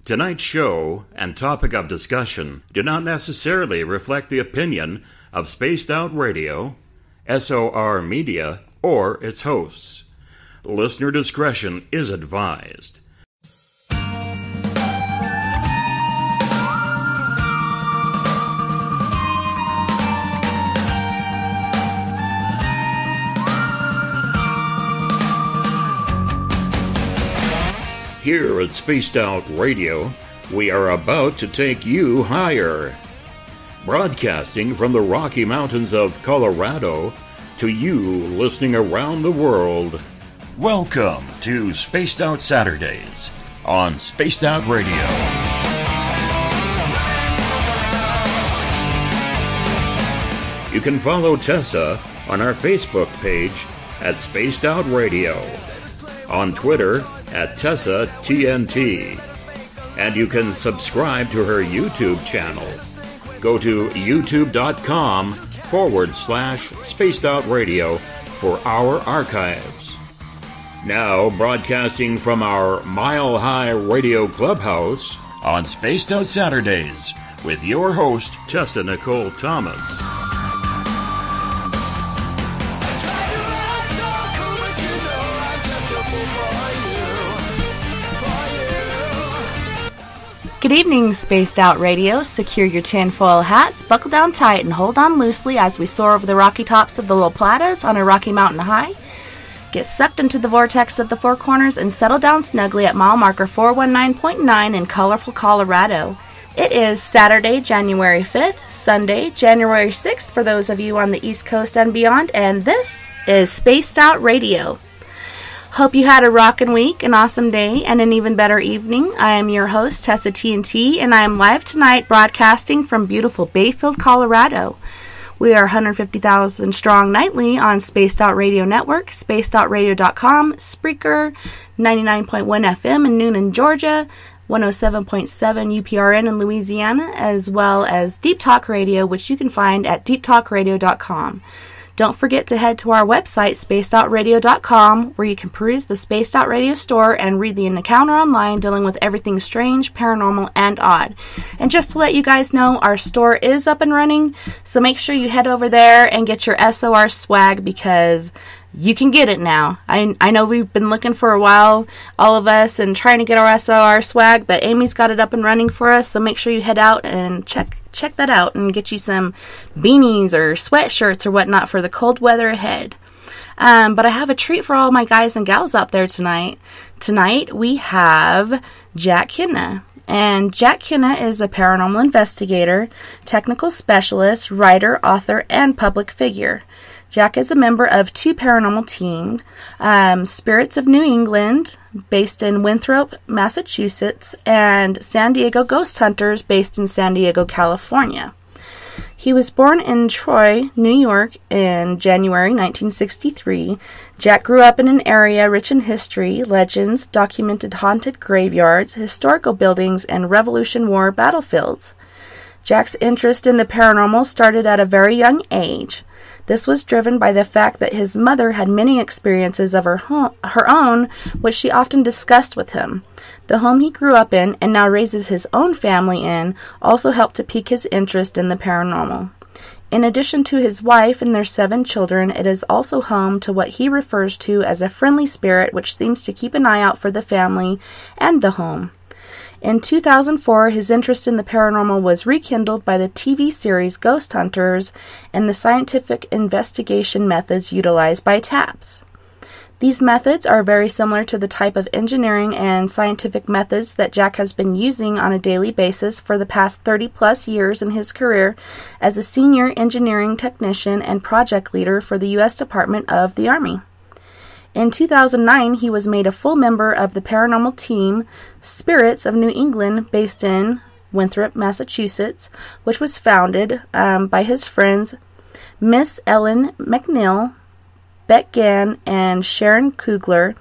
Tonight's show and topic of discussion do not necessarily reflect the opinion of Spaced Out Radio, SOR Media, or its hosts. Listener discretion is advised. Here at Spaced Out Radio, we are about to take you higher. Broadcasting from the Rocky Mountains of Colorado to you listening around the world. Welcome to Spaced Out Saturdays on Spaced Out Radio. You can follow Tessa on our Facebook page at Spaced Out Radio, on Twitter at TessaTNT, and you can subscribe to her YouTube channel. Go to youtube.com/Spaced Out Radio for our archives. Now broadcasting from our Mile High Radio Clubhouse on Spaced Out Saturdays with your host, Tessa N Thomas. Good evening, Spaced Out Radio. Secure your tinfoil hats, buckle down tight, and hold on loosely as we soar over the rocky tops of the Little Platas on a Rocky Mountain high. Get sucked into the vortex of the Four Corners and settle down snugly at mile marker 419.9 in colorful Colorado. It is Saturday, January 5th, Sunday, January 6th for those of you on the East Coast and beyond, and this is Spaced Out Radio. Hope you had a rockin' week, an awesome day, and an even better evening. I am your host, TessaTNT, and I am live tonight broadcasting from beautiful Bayfield, Colorado. We are 150,000 strong nightly on Spaced Out Radio Network, spacedoutradio.com, Spreaker, 99.1 FM in Noonan, Georgia, 107.7 UPRN in Louisiana, as well as Deep Talk Radio, which you can find at deeptalkradio.com. Don't forget to head to our website, spacedoutradio.com, where you can peruse the Spaced Out Radio store and read the encounter online dealing with everything strange, paranormal, and odd. And just to let you guys know, our store is up and running, so make sure you head over there and get your SOR swag because you can get it now. I know we've been looking for a while, all of us, and trying to get our SOR swag, but Amy's got it up and running for us, so make sure you head out and check that out and get you some beanies or sweatshirts or whatnot for the cold weather ahead. But I have a treat for all my guys and gals out there tonight. Tonight we have Jack Kenna. And Jack Kenna is a paranormal investigator, technical specialist, writer, author, and public figure. Jack is a member of two paranormal teams, S.P.I.R.I.T.S of New England, based in Winthrop, Massachusetts, and San Diego Ghost Hunters, based in San Diego, California. He was born in Troy, New York, in January 1963. Jack grew up in an area rich in history, legends, documented haunted graveyards, historical buildings, and Revolution War battlefields. Jack's interest in the paranormal started at a very young age. This was driven by the fact that his mother had many experiences of her own, which she often discussed with him. The home he grew up in and now raises his own family in also helped to pique his interest in the paranormal. In addition to his wife and their 7 children, it is also home to what he refers to as a friendly spirit which seems to keep an eye out for the family and the home. In 2004, his interest in the paranormal was rekindled by the TV series Ghost Hunters and the scientific investigation methods utilized by TAPS. These methods are very similar to the type of engineering and scientific methods that Jack has been using on a daily basis for the past 30-plus years in his career as a senior engineering technician and project leader for the U.S. Department of the Army. In 2009, he was made a full member of the paranormal team S.P.I.R.I.T.S of New England, based in Winthrop, Massachusetts, which was founded by his friends Miss Ellen McNeil, Beck Gann, and Sharon Kugler.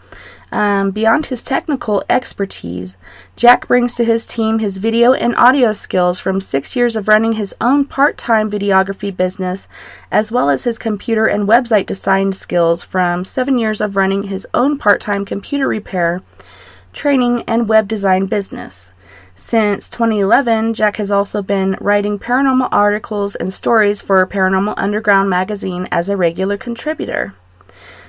Beyond his technical expertise, Jack brings to his team his video and audio skills from 6 years of running his own part-time videography business, as well as his computer and website design skills from 7 years of running his own part-time computer repair, training, and web design business. Since 2011, Jack has also been writing paranormal articles and stories for Paranormal Underground magazine as a regular contributor.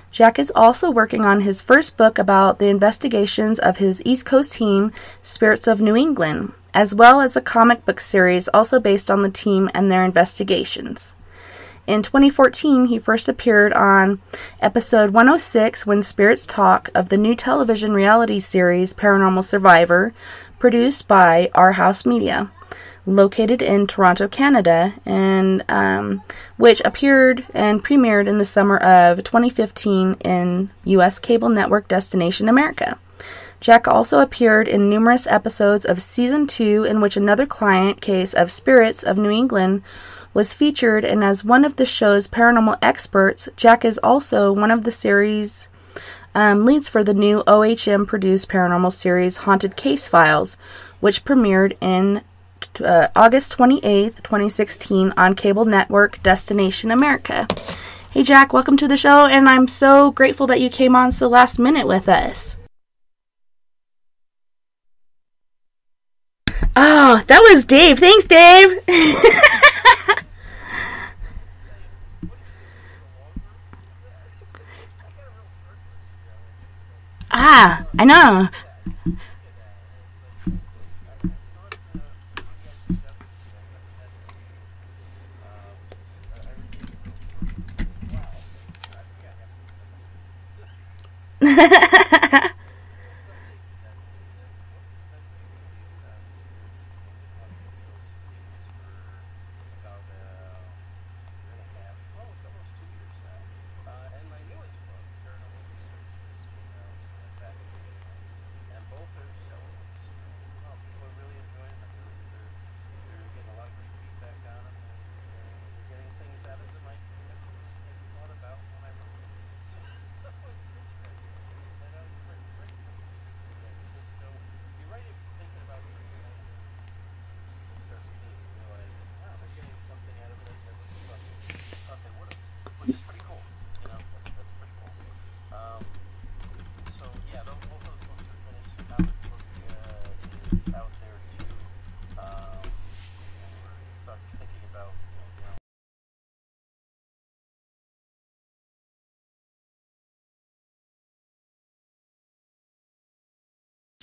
Jack is also working on his first book about the investigations of his East Coast team, S.P.I.R.I.T.S of New England, as well as a comic book series also based on the team and their investigations. In 2014, he first appeared on episode 106 when Spirits Talk of the new television reality series Paranormal Survivor, produced by Our House Media, located in Toronto, Canada, and which appeared and premiered in the summer of 2015 in U.S. cable network Destination America. Jack also appeared in numerous episodes of Season 2, in which another client case of S.P.I.R.I.T.S of New England was featured, and as one of the show's paranormal experts, Jack is also one of the series leads for the new OHM-produced paranormal series Haunted Case Files, which premiered in August 28th, 2016 on cable network Destination America. Hey Jack, welcome to the show, and I'm so grateful that you came on so last minute with us. Oh, that was Dave. Thanks, Dave. I know.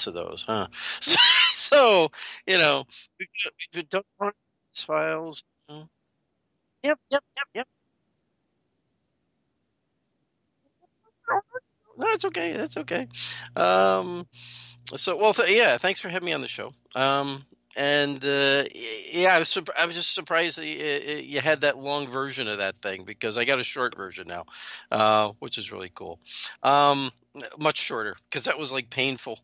Of those, huh? So you know, we don't want these files. Yep. No, it's okay. That's okay. So, well, yeah, thanks for having me on the show. And yeah, I was just surprised that you had that long version of that thing, because I got a short version now, which is really cool. Much shorter, because that was like painful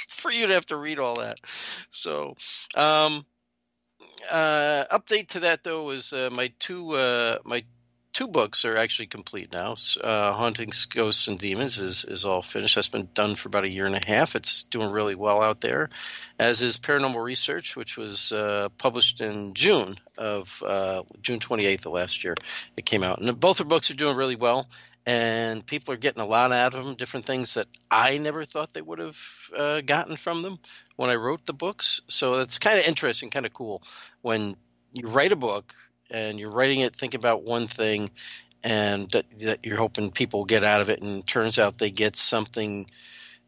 for you to have to read all that. So, update to that though is my two books are actually complete now. Haunting Ghosts and Demons is all finished. That's been done for about a year and a half. It's doing really well out there, as is Paranormal Research, which was published in June 28th of last year. It came out, and both the books are doing really well, and people are getting a lot out of them, different things that I never thought they would have gotten from them when I wrote the books. So that's kind of interesting, kind of cool when you write a book and you're writing it thinking about one thing, and that you're hoping people get out of it, and it turns out they get something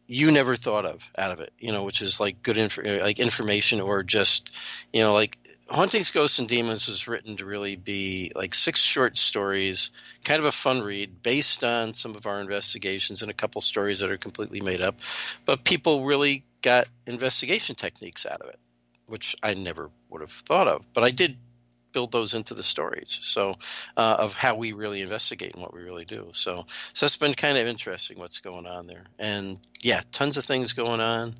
you never thought of out of it, which is like good information, or just, like Haunting Ghosts and Demons was written to really be like 6 short stories, kind of a fun read based on some of our investigations, and a couple stories that are completely made up, but people really got investigation techniques out of it, which I never would have thought of, but I did build those into the stories, so of how we really investigate and what we really do. So that's been kind of interesting what's going on there. And yeah, tons of things going on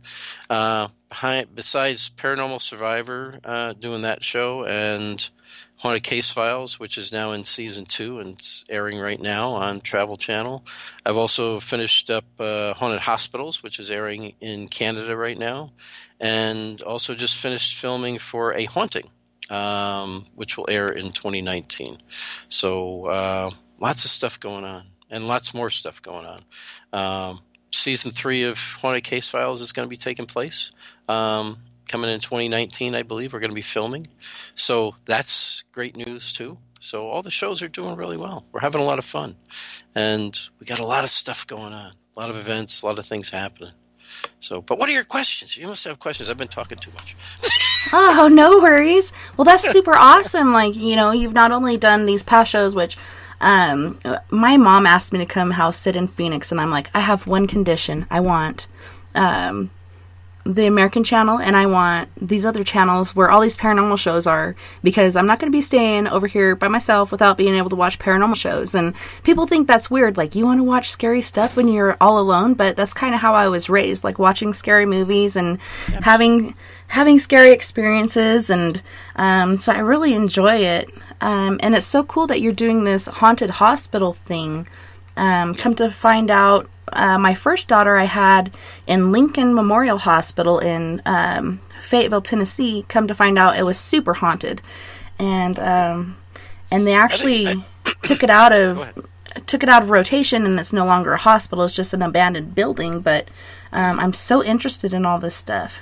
besides Paranormal Survivor, doing that show, and Haunted Case Files, which is now in season 2 and it's airing right now on Travel Channel. I've also finished up Haunted Hospitals, which is airing in Canada right now, and also just finished filming for A Haunting, which will air in 2019. So lots of stuff going on, and lots more stuff going on. Season 3 of Haunted Case Files is going to be taking place coming in 2019, I believe we're going to be filming. So that's great news too. So all the shows are doing really well. We're having a lot of fun, and we got a lot of stuff going on, a lot of events, a lot of things happening. So, but what are your questions? You must have questions. I've been talking too much. Oh, no worries. Well, that's super awesome. Like, you know, you've not only done these past shows, which my mom asked me to come house sit in Phoenix, and I'm like, I have one condition. I want the American channel, and I want these other channels where all these paranormal shows are, because I'm not going to be staying over here by myself without being able to watch paranormal shows. And people think that's weird, like, you want to watch scary stuff when you're all alone, but that's kind of how I was raised, like watching scary movies and having scary experiences, and so I really enjoy it. And it's so cool that you're doing this haunted hospital thing. Come to find out, my first daughter I had in Lincoln Memorial Hospital in Fayetteville, Tennessee. Come to find out, it was super haunted, and they actually took it out of rotation, and it's no longer a hospital. It's just an abandoned building. But I'm so interested in all this stuff.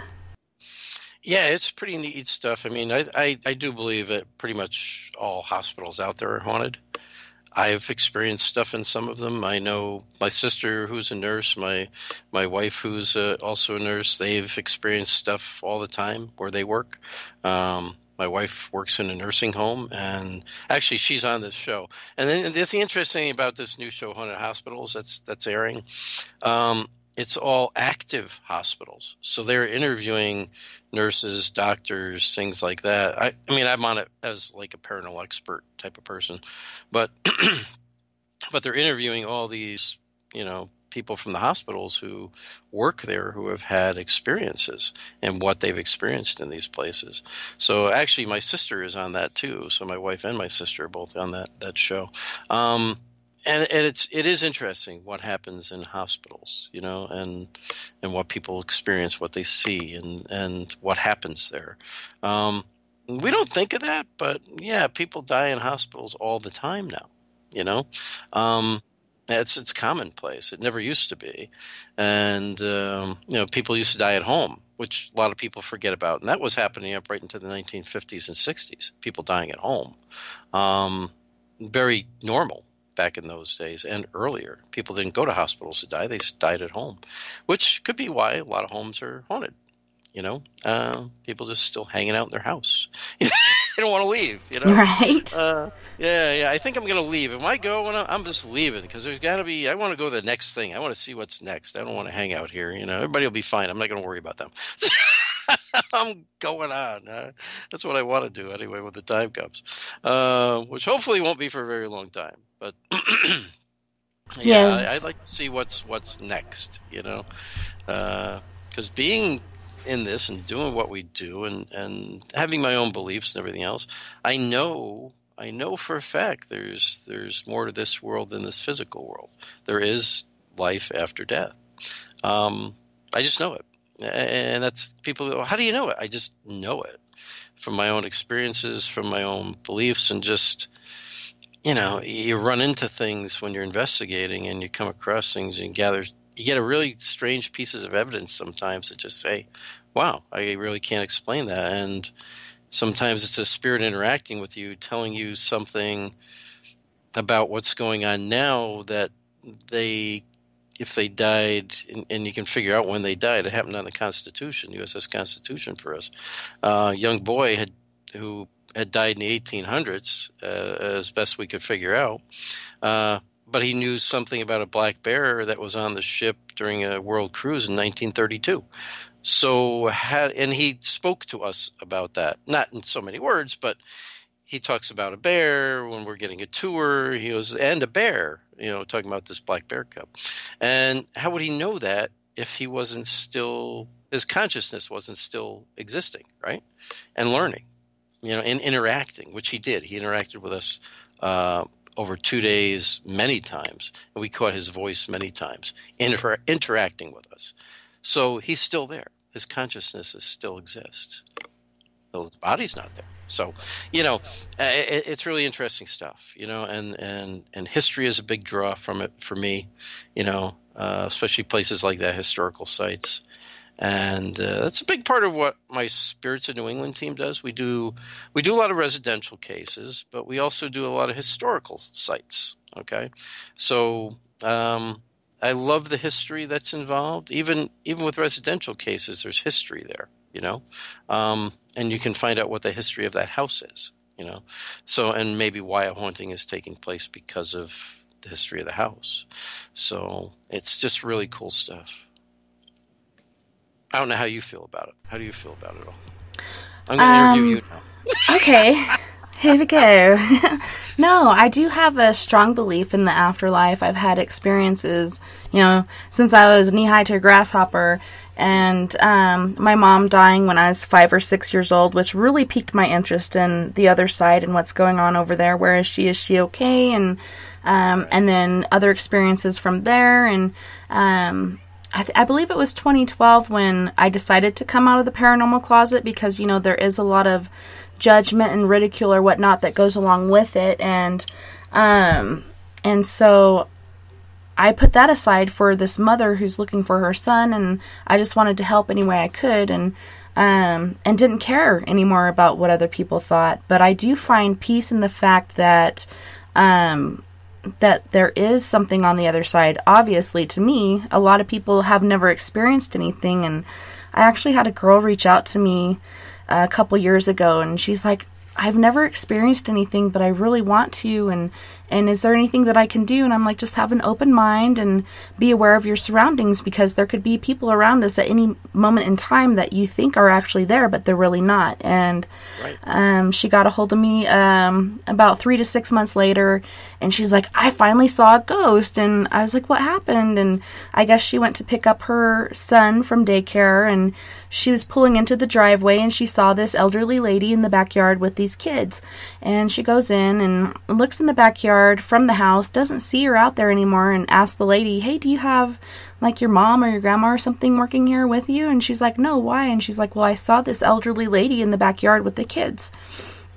Yeah, it's pretty neat stuff. I mean, I do believe that pretty much all hospitals out there are haunted. I've experienced stuff in some of them. I know my sister, who's a nurse, my wife, who's also a nurse, they've experienced stuff all the time where they work. My wife works in a nursing home, and actually she's on this show. And then that's the interesting thing about this new show, Haunted Hospitals, that's airing. It's all active hospitals. So they're interviewing nurses, doctors, things like that. I mean, I'm on it as like a paranormal expert type of person, but but they're interviewing all these, you know, people from the hospitals who work there, who have had experiences and what they've experienced in these places. So actually my sister is on that too. So my wife and my sister are both on that show. And it is interesting what happens in hospitals, you know, and what people experience, what they see, and what happens there. We don't think of that, but yeah, people die in hospitals all the time now, you know. It's commonplace. It never used to be, and you know, people used to die at home, which a lot of people forget about, and that was happening up right into the 1950s and 60s. People dying at home, very normal. Back in those days and earlier, people didn't go to hospitals to die; they died at home, which could be why a lot of homes are haunted. You know, people just still hanging out in their house. They don't want to leave. You know, right? Yeah. I think I'm going to leave. If I go, I'm just leaving because there's got to be. I want to go to the next thing. I want to see what's next. I don't want to hang out here. You know, everybody will be fine. I'm not going to worry about them. I'm going on. That's what I want to do anyway when the time comes, which hopefully won't be for a very long time. But yeah, I'd like to see what's next, you know, because being in this and doing what we do and having my own beliefs and everything else, I know for a fact there's more to this world than this physical world. There is life after death. I just know it. And that's people go, how do you know it? I just know it from my own experiences, from my own beliefs, and just, you know, you run into things when you're investigating and you come across things and you get a really strange pieces of evidence sometimes that just say, wow, I really can't explain that. And sometimes it's a spirit interacting with you, telling you something about what's going on now that if they died, and you can figure out when they died, it happened on the Constitution, USS Constitution for us. A young boy who had died in the 1800s, as best we could figure out. But he knew something about a black bear that was on the ship during a world cruise in 1932. And he spoke to us about that, not in so many words, but he talks about a bear when we're getting a tour. He goes, and a bear, you know, talking about this black bear cub. And how would he know that if he wasn't still, his consciousness wasn't still existing, right? And learning, you know, and interacting, which he did. He interacted with us over 2 days many times, and we caught his voice many times, interacting with us. So he's still there. His consciousness still exists. Though his body's not there. So, you know, it's really interesting stuff, you know, and history is a big draw from it for me, you know, especially places like that, historical sites. And that's a big part of what my Spirits of New England team does. We do a lot of residential cases, but we also do a lot of historical sites. Okay, so I love the history that's involved. Even with residential cases, there's history there, and you can find out what the history of that house is, So, and maybe why a haunting is taking place because of the history of the house. So it's just really cool stuff. I don't know how you feel about it. How do you feel about it all? I'm going to interview you now. Okay. Here we go. No, I do have a strong belief in the afterlife. I've had experiences, since I was knee-high to a grasshopper, and my mom dying when I was 5 or 6 years old, which really piqued my interest in the other side and what's going on over there. Where is she? Is she okay? And then other experiences from there. And I believe it was 2012 when I decided to come out of the paranormal closet because, there is a lot of judgment and ridicule or whatnot that goes along with it. And so I put that aside for this mother who's looking for her son, and I just wanted to help any way I could, and didn't care anymore about what other people thought. But I do find peace in the fact that that there is something on the other side. Obviously, to me, a lot of people have never experienced anything, and I actually had a girl reach out to me a couple years ago, and she's like, I've never experienced anything, but I really want to, and is there anything that I can do? And I'm like, just have an open mind and be aware of your surroundings, because there could be people around us at any moment in time that you think are actually there, but they're really not. And she got a hold of me about 3 to 6 months later, and she's like, I finally saw a ghost. And I was like, what happened? And I guess she went to pick up her son from daycare, and she was pulling into the driveway, and she saw this elderly lady in the backyard with these kids. And she goes in and looks in the backyard from the house, doesn't see her out there anymore, and asks the lady, hey, do you have like your mom or your grandma or something working here with you? And she's like, no, why? And she's like, well, I saw this elderly lady in the backyard with the kids.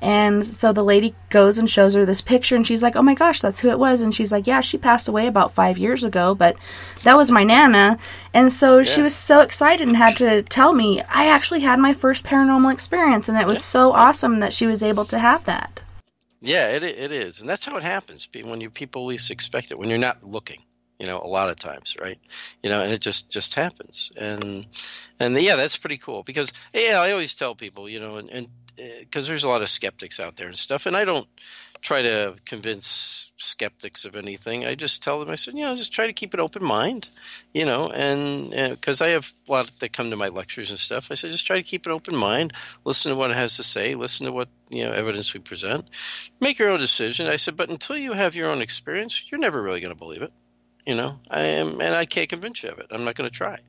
And so the lady goes and shows her this picture, and she's like, oh my gosh, that's who it was. And she's like, yeah, she passed away about 5 years ago, but that was my Nana. And so she was so excited and had to tell me, I actually had my first paranormal experience, and it was so awesome that she was able to have that. Yeah, it is. And that's how it happens when people least expect it, when you're not looking. A lot of times, right? And it just happens. And yeah, that's pretty cool, because I always tell people, and because there's a lot of skeptics out there and stuff, and I don't try to convince skeptics of anything. I just tell them, I said, just try to keep an open mind, and because I have a lot that come to my lectures and stuff. I said, just try to keep an open mind, listen to what it has to say, listen to what evidence we present, make your own decision. I said, but until you have your own experience, you're never really going to believe it. I can't convince you of it. I'm not going to try.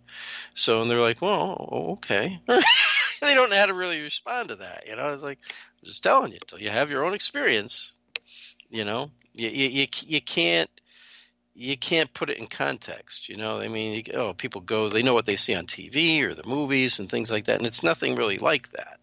So, and they're like, well, okay. They don't know how to really respond to that. I was like, I'm just telling you, till you have your own experience, you can't put it in context. People go, they know what they see on TV or the movies and things like that, and it's nothing really like that.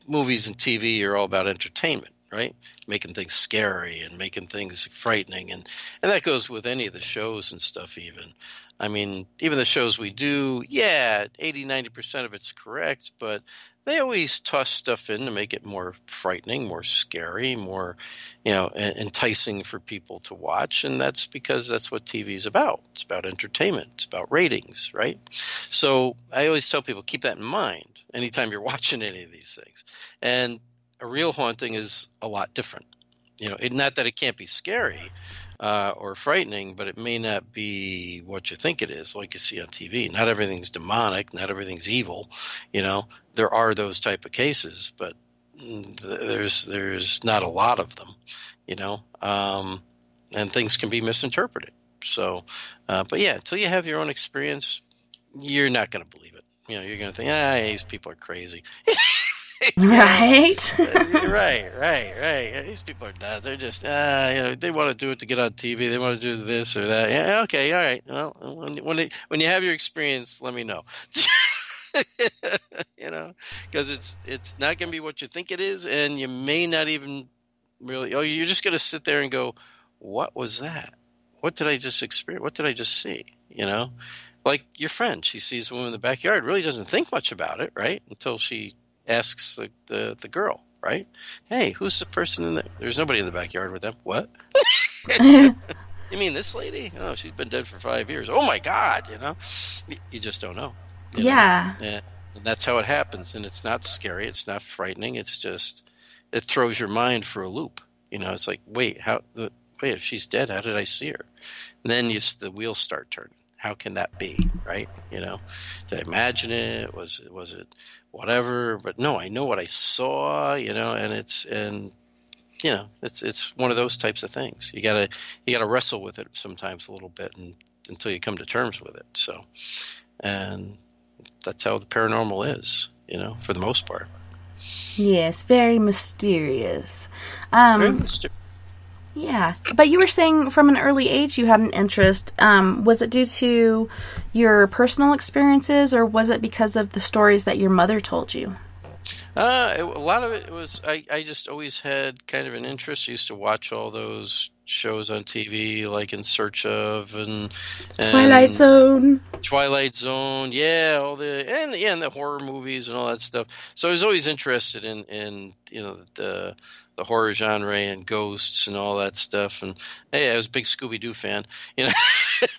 Movies and TV are all about entertainment, right? Making things scary and making things frightening. And that goes with any of the shows and stuff even. I mean, even the shows we do, 80, 90% of it's correct, but they always toss stuff in to make it more frightening, more scary, more, enticing for people to watch. And that's because that's what TV is about. It's about entertainment. It's about ratings, right? So I always tell people, keep that in mind anytime you're watching any of these things. And a real haunting is a lot different. Not that it can't be scary or frightening, but it may not be what you think it is, like you see on TV. Not everything's demonic. Not everything's evil. There are those type of cases, but there's not a lot of them. And things can be misinterpreted. So, but yeah, until you have your own experience, you're not going to believe it. You're going to think, these people are crazy. Right. Right. These people are nuts. They're just, they want to do it to get on TV. They want to do this or that. Yeah, okay, all right. Well, when you have your experience, let me know. Because it's not going to be what you think it is, and you may not even really. You're just going to sit there and go, "What was that? What did I just experience? What did I just see?" like your friend, she sees a woman in the backyard, really doesn't think much about it, right? Until she asks the girl, right? Hey, who's the person in there? There's nobody in the backyard with them. What? You mean this lady? Oh, she's been dead for 5 years. Oh my God, you just don't know. Yeah. And that's how it happens. And it's not scary. It's not frightening. It's just, it throws your mind for a loop. It's like, wait, if she's dead, how did I see her? And then the wheels start turning. How can that be? Right. Did I imagine it? Was it whatever? But no, I know what I saw, and it's one of those types of things. You gotta wrestle with it sometimes a little bit until you come to terms with it. So, and that's how the paranormal is, for the most part. Yes, very mysterious. Very mysterious. Yeah, but you were saying from an early age you had an interest. Was it due to your personal experiences, or was it because of the stories that your mother told you? A lot of it was I just always had kind of an interest. I used to watch all those shows on TV, like In Search of and Twilight Zone, yeah, all the horror movies and all that stuff. So I was always interested in the horror genre and ghosts and all that stuff. And hey, I was a big Scooby-Doo fan. In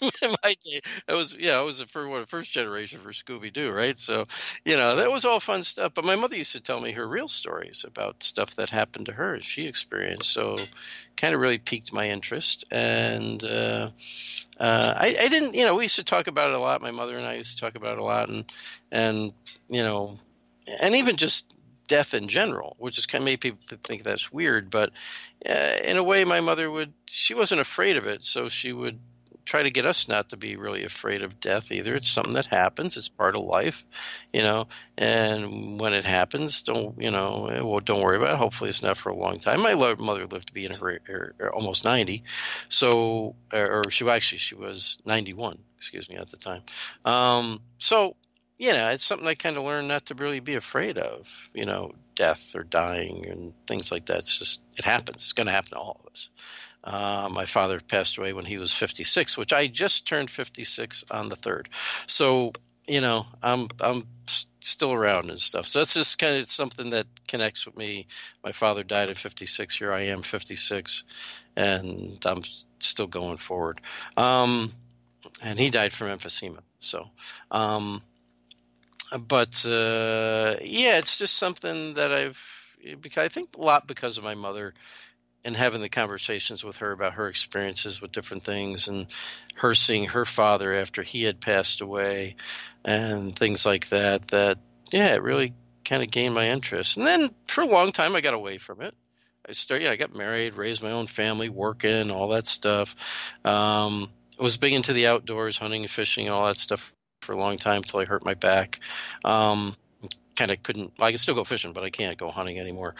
my day, I was the first generation for Scooby-Doo, right? So, that was all fun stuff. But my mother used to tell me her real stories about stuff that happened to her, she experienced. So, kind of really piqued my interest. And I didn't, we used to talk about it a lot. My mother and I used to talk about it a lot, and even just death in general, which is kind of made people think that's weird, but in a way, my mother she wasn't afraid of it, so she would try to get us not to be really afraid of death either. It's something that happens. It's part of life, and when it happens, don't worry about it. Hopefully it's not for a long time. My mother lived to be in her almost 90. So, she was 91, at the time. So, it's something I kind of learned not to really be afraid of, death or dying and things like that. It's just, it happens. It's going to happen to all of us. My father passed away when he was 56, which I just turned 56 on the 3rd. So, I'm still around and stuff. So that's just kind of something that connects with me. My father died at 56. Here I am, 56, and I'm still going forward. And he died from emphysema. So, but it's just something that I think a lot because of my mother and having the conversations with her about her experiences with different things, and her seeing her father after he had passed away and things like that, it really kind of gained my interest. And then for a long time, I got away from it. I got married, raised my own family, working, all that stuff. I was big into the outdoors, hunting, fishing, all that stuff for a long time until I hurt my back. Kind of couldn't. I can still go fishing, but I can't go hunting anymore.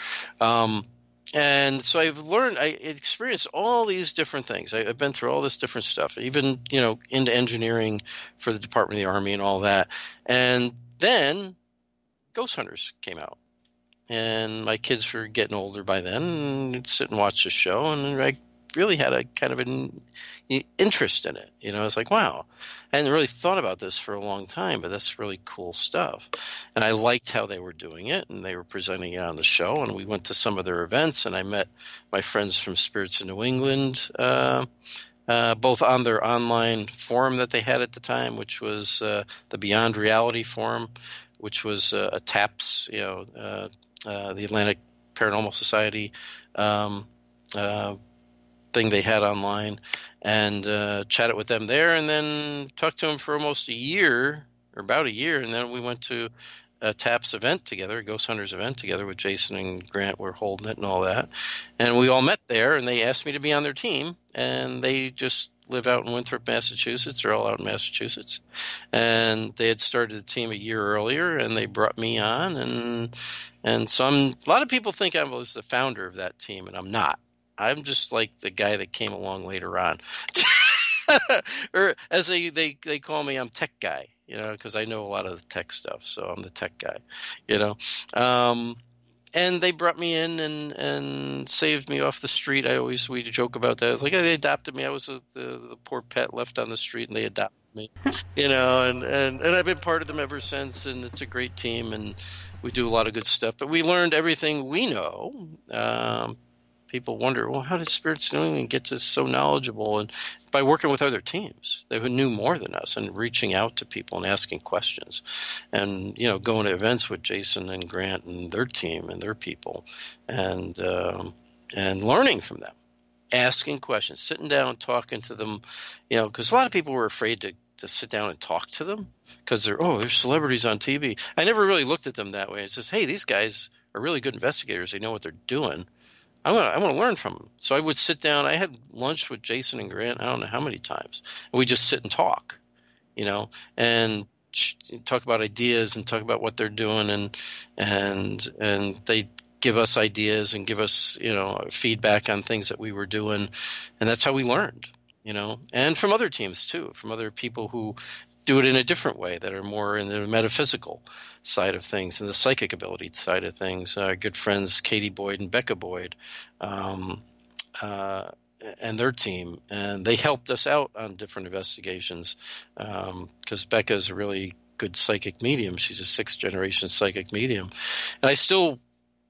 And so I've learned. I experienced all these different things. I've been through all this different stuff, even into engineering for the Department of the Army and all that. And then Ghost Hunters came out, and my kids were getting older by then. And I'd sit and watch the show, and I really had a kind of an interest in it. It's like, wow, I hadn't really thought about this for a long time, but that's really cool stuff. And I liked how they were doing it, and they were presenting it on the show. And we went to some of their events, and I met my friends from S.P.I.R.I.T.S of New England, both on their online forum that they had at the time, which was the Beyond Reality forum, which was a TAPS, the Atlantic Paranormal Society thing they had online, and chatted with them there, and then talked to them for almost a year, or about a year, and then we went to a TAPS event together, a Ghost Hunters event together with Jason and Grant were holding it and all that, and we all met there, and they asked me to be on their team, and they just live out in Winthrop, Massachusetts. They're all out in Massachusetts, and they had started the team a year earlier, and they brought me on, and so a lot of people think I was the founder of that team, and I'm not. I'm just like the guy that came along later on. Or as they call me, I'm tech guy, because I know a lot of the tech stuff. So I'm the tech guy, And they brought me in and saved me off the street. We joke about that. It's like, they adopted me. I was the poor pet left on the street, and they adopted me, and I've been part of them ever since. And it's a great team, and we do a lot of good stuff. But we learned everything we know. People wonder, well, how did S.P.I.R.I.T.S of New England get to so knowledgeable? And by working with other teams that knew more than us and reaching out to people and asking questions, and going to events with Jason and Grant and their team and their people, and learning from them, asking questions, sitting down, talking to them, because a lot of people were afraid to sit down and talk to them because they're celebrities on TV. I never really looked at them that way. It says, hey, these guys are really good investigators. They know what they're doing. I want to learn from them. So I would sit down. I had lunch with Jason and Grant, I don't know how many times. And we just sit and talk, and talk about ideas and talk about what they're doing. And they give us ideas and give us, feedback on things that we were doing. And that's how we learned, and from other teams too, from other people who do it in a different way that are more in the metaphysical side of things and the psychic ability side of things. Our good friends Katie Boyd and Becca Boyd, and their team, and they helped us out on different investigations, because Becca's a really good psychic medium. She's a 6th generation psychic medium, and I still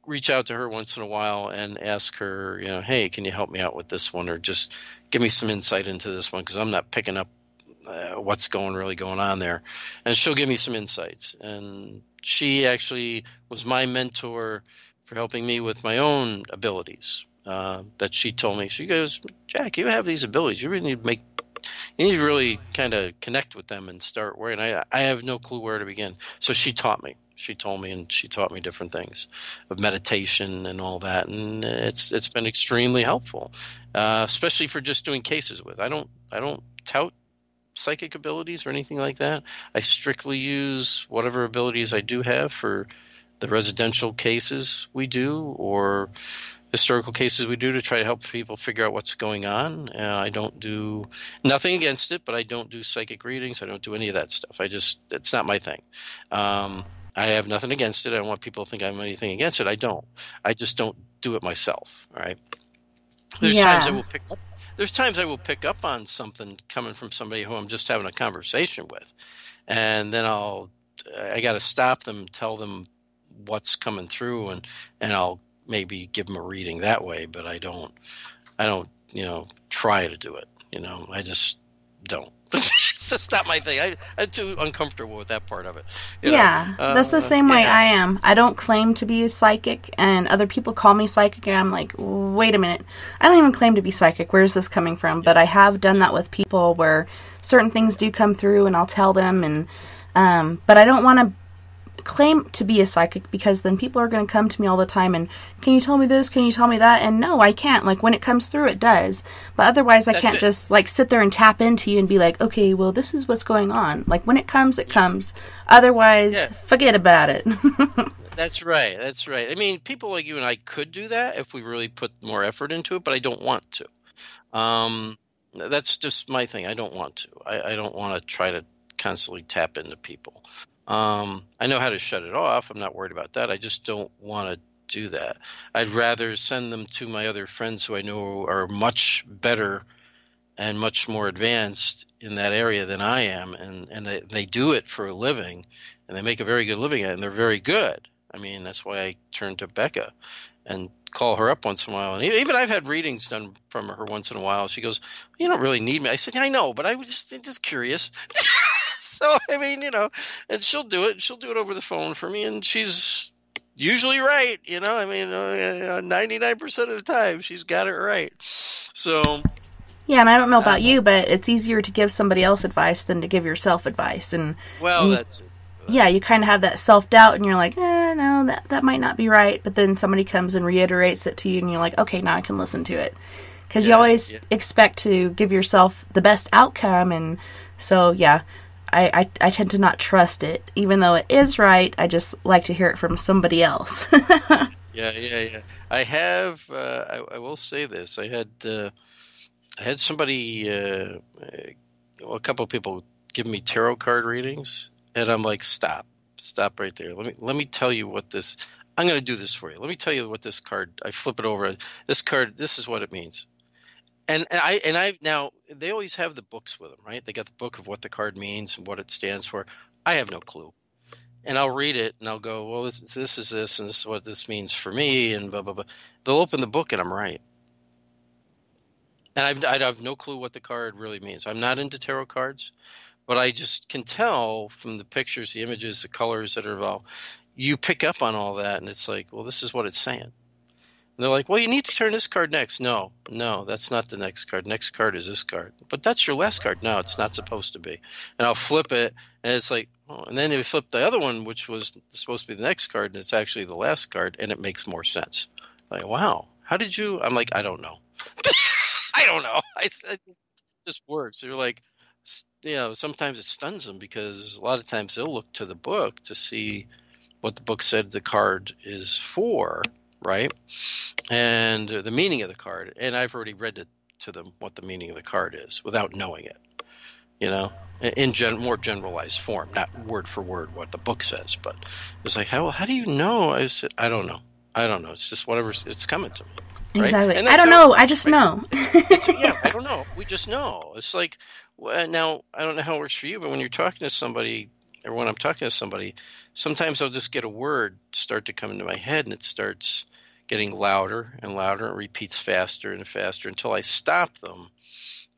reach out to her once in a while and ask her, hey, can you help me out with this one, or just give me some insight into this one, because I'm not picking up what's really going on there. And she'll give me some insights. And she actually was my mentor for helping me with my own abilities, that she told me. She goes, Jack, you have these abilities. You really need to really kind of connect with them and start working. I have no clue where to begin. So she taught me. She told me, and she taught me different things of meditation and all that. And it's been extremely helpful, especially for just doing cases with. I don't tout psychic abilities or anything like that. I strictly use whatever abilities I do have for the residential cases we do or historical cases we do to try to help people figure out what's going on. I don't do nothing against it, but I don't do psychic readings. I don't do any of that stuff. It's not my thing. I have nothing against it. I don't want people to think I have anything against it. I don't. I just don't do it myself. All right. There's times I will pick up on something coming from somebody who I'm just having a conversation with, and then I got to stop them, tell them what's coming through, and I'll maybe give them a reading that way. But I don't try to do it. I just don't. It's just not my thing. I'm too uncomfortable with that part of it. That's the same way I am. I don't claim to be a psychic, and other people call me psychic, and I'm like, wait a minute. I don't even claim to be psychic. Where's this coming from? But I have done that with people where certain things do come through, and I'll tell them, and but I don't want to claim to be a psychic, because then people are going to come to me all the time and, can you tell me this, can you tell me that? And no, I can't. Like, when it comes through, it does, but otherwise I can't just like sit there and tap into you and be like, okay, well, this is what's going on. Like, when it comes, it comes. Otherwise, forget about it. That's right. I mean, people like you and I could do that if we really put more effort into it, but I don't want to. That's just my thing. I don't want to. I don't want to try to constantly tap into people. I know how to shut it off. I'm not worried about that. I just don't want to do that. I'd rather send them to my other friends who I know are much better and much more advanced in that area than I am, and they do it for a living, and they make a very good living at it, and they're very good. I mean, that's why I turn to Becca and call her up once in a while. And even I've had readings done from her once in a while. She goes, you don't really need me. I said, yeah, I know, but I was just curious. So, I mean, and she'll do it. She'll do it over the phone for me, and she's usually right. I mean, 99% of the time, she's got it right. So, yeah, and I don't know about you, but it's easier to give somebody else advice than to give yourself advice. That's it. Yeah, you kind of have that self-doubt, and you're like, no, that might not be right. But then somebody comes and reiterates it to you, and you're like, okay, now I can listen to it. Because you always expect to give yourself the best outcome, and so, I tend to not trust it. Even though it is right, I just like to hear it from somebody else. Yeah. I have, I will say this. I had somebody, a couple of people give me tarot card readings, and I'm like, stop right there. Let me tell you what this, I'm going to do this for you. Let me tell you what this card. I flip it over. This card. This is what it means. And I now they always have the books with them, right? They got the book of what the card means and what it stands for. I have no clue. And I'll read it and I'll go, well, this is this, and this is what this means for me, and blah blah blah. They'll open the book and I'm right. And I have no clue what the card really means. I'm not into tarot cards, but I just can tell from the pictures, the images, the colors that are involved. You pick up on all that, and it's like, well, this is what it's saying. And they're like, well, you need to turn this card next. No, that's not the next card. Next card is this card. But that's your last card. No, it's not supposed to be. And I'll flip it, and it's like, oh. And then they flip the other one, which was supposed to be the next card, and it's actually the last card, and it makes more sense. Like, wow, how did you? I'm like, I don't know. I don't know. It just works. They're like, sometimes it stuns them because a lot of times they'll look to the book to see what the book said the card is for, right? And the meaning of the card. And I've already read it to them what the meaning of the card is without knowing it, in more generalized form, not word for word what the book says. But it's like, how do you know? I said, I don't know. It's just whatever it's coming to me. Right? Exactly. I don't know. I just know. I don't know. We just know. It's like, now, I don't know how it works for you, but when you're talking to somebody, or when I'm talking to somebody, sometimes I'll just get a word start to come into my head, and it starts getting louder and louder. It repeats faster and faster until I stop them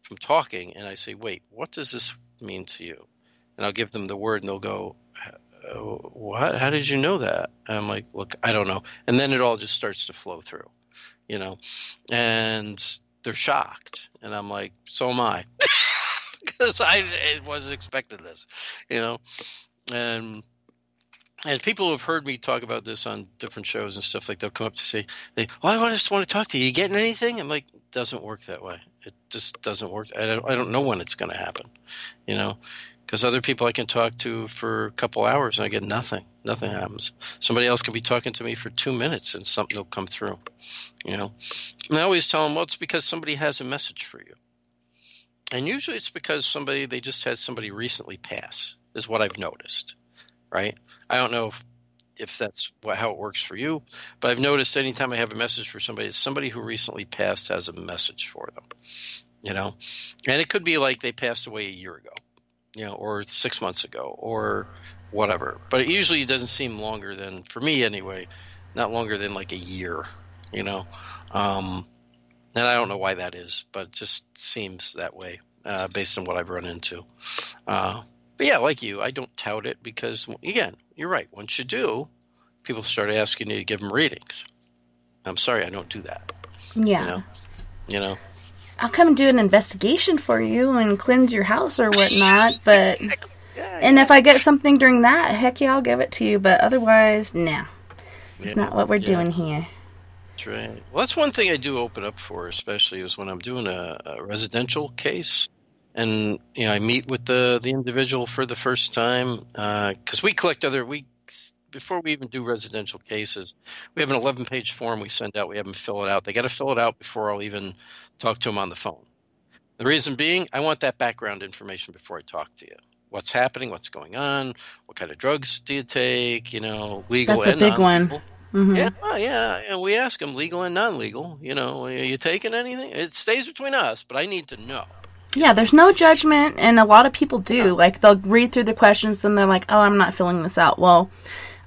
from talking, and I say, wait, what does this mean to you? And I'll give them the word, and they'll go, what? How did you know that? And I'm like, look, I don't know. And then it all just starts to flow through. And they're shocked, and I'm like, so am I, because I wasn't expecting this, and people have heard me talk about this on different shows and stuff. Like, they'll come up to say, I just want to talk to you. You getting anything? I'm like, it doesn't work that way. It just doesn't work. I don't know when it's going to happen, because other people I can talk to for a couple hours and I get nothing. Nothing happens. Somebody else can be talking to me for 2 minutes and something will come through, And I always tell them, well, it's because somebody has a message for you. And usually it's because they just had somebody recently pass, is what I've noticed, right? I don't know if that's how it works for you, but I've noticed anytime I have a message for somebody, it's somebody who recently passed has a message for them, And it could be like they passed away a year ago. Or 6 months ago, or whatever. But it usually doesn't seem longer than, for me anyway, not longer than like a year, And I don't know why that is, but it just seems that way based on what I've run into. But yeah, like you, I don't tout it because, again, you're right. Once you do, people start asking you to give them readings. I'm sorry, I don't do that. Yeah. I'll come and do an investigation for you and cleanse your house or whatnot, but and if I get something during that, heck yeah, I'll give it to you, but otherwise, nah. It's not what we're doing here. That's right. Well, that's one thing I do open up for, especially is when I'm doing a residential case, and I meet with the individual for the first time, because we collect before we even do residential cases, we have an 11-page form we send out. We have them fill it out. They got to fill it out before I'll even talk to them on the phone. The reason being, I want that background information before I talk to you. What's happening? What's going on? What kind of drugs do you take? Legal That's and a big non-legal. one. Mm-hmm. Yeah. And we ask them legal and non-legal. Are you taking anything? It stays between us, but I need to know. Yeah, there's no judgment, and a lot of people do. Like, they'll read through the questions, and they're like, oh, I'm not filling this out. Well,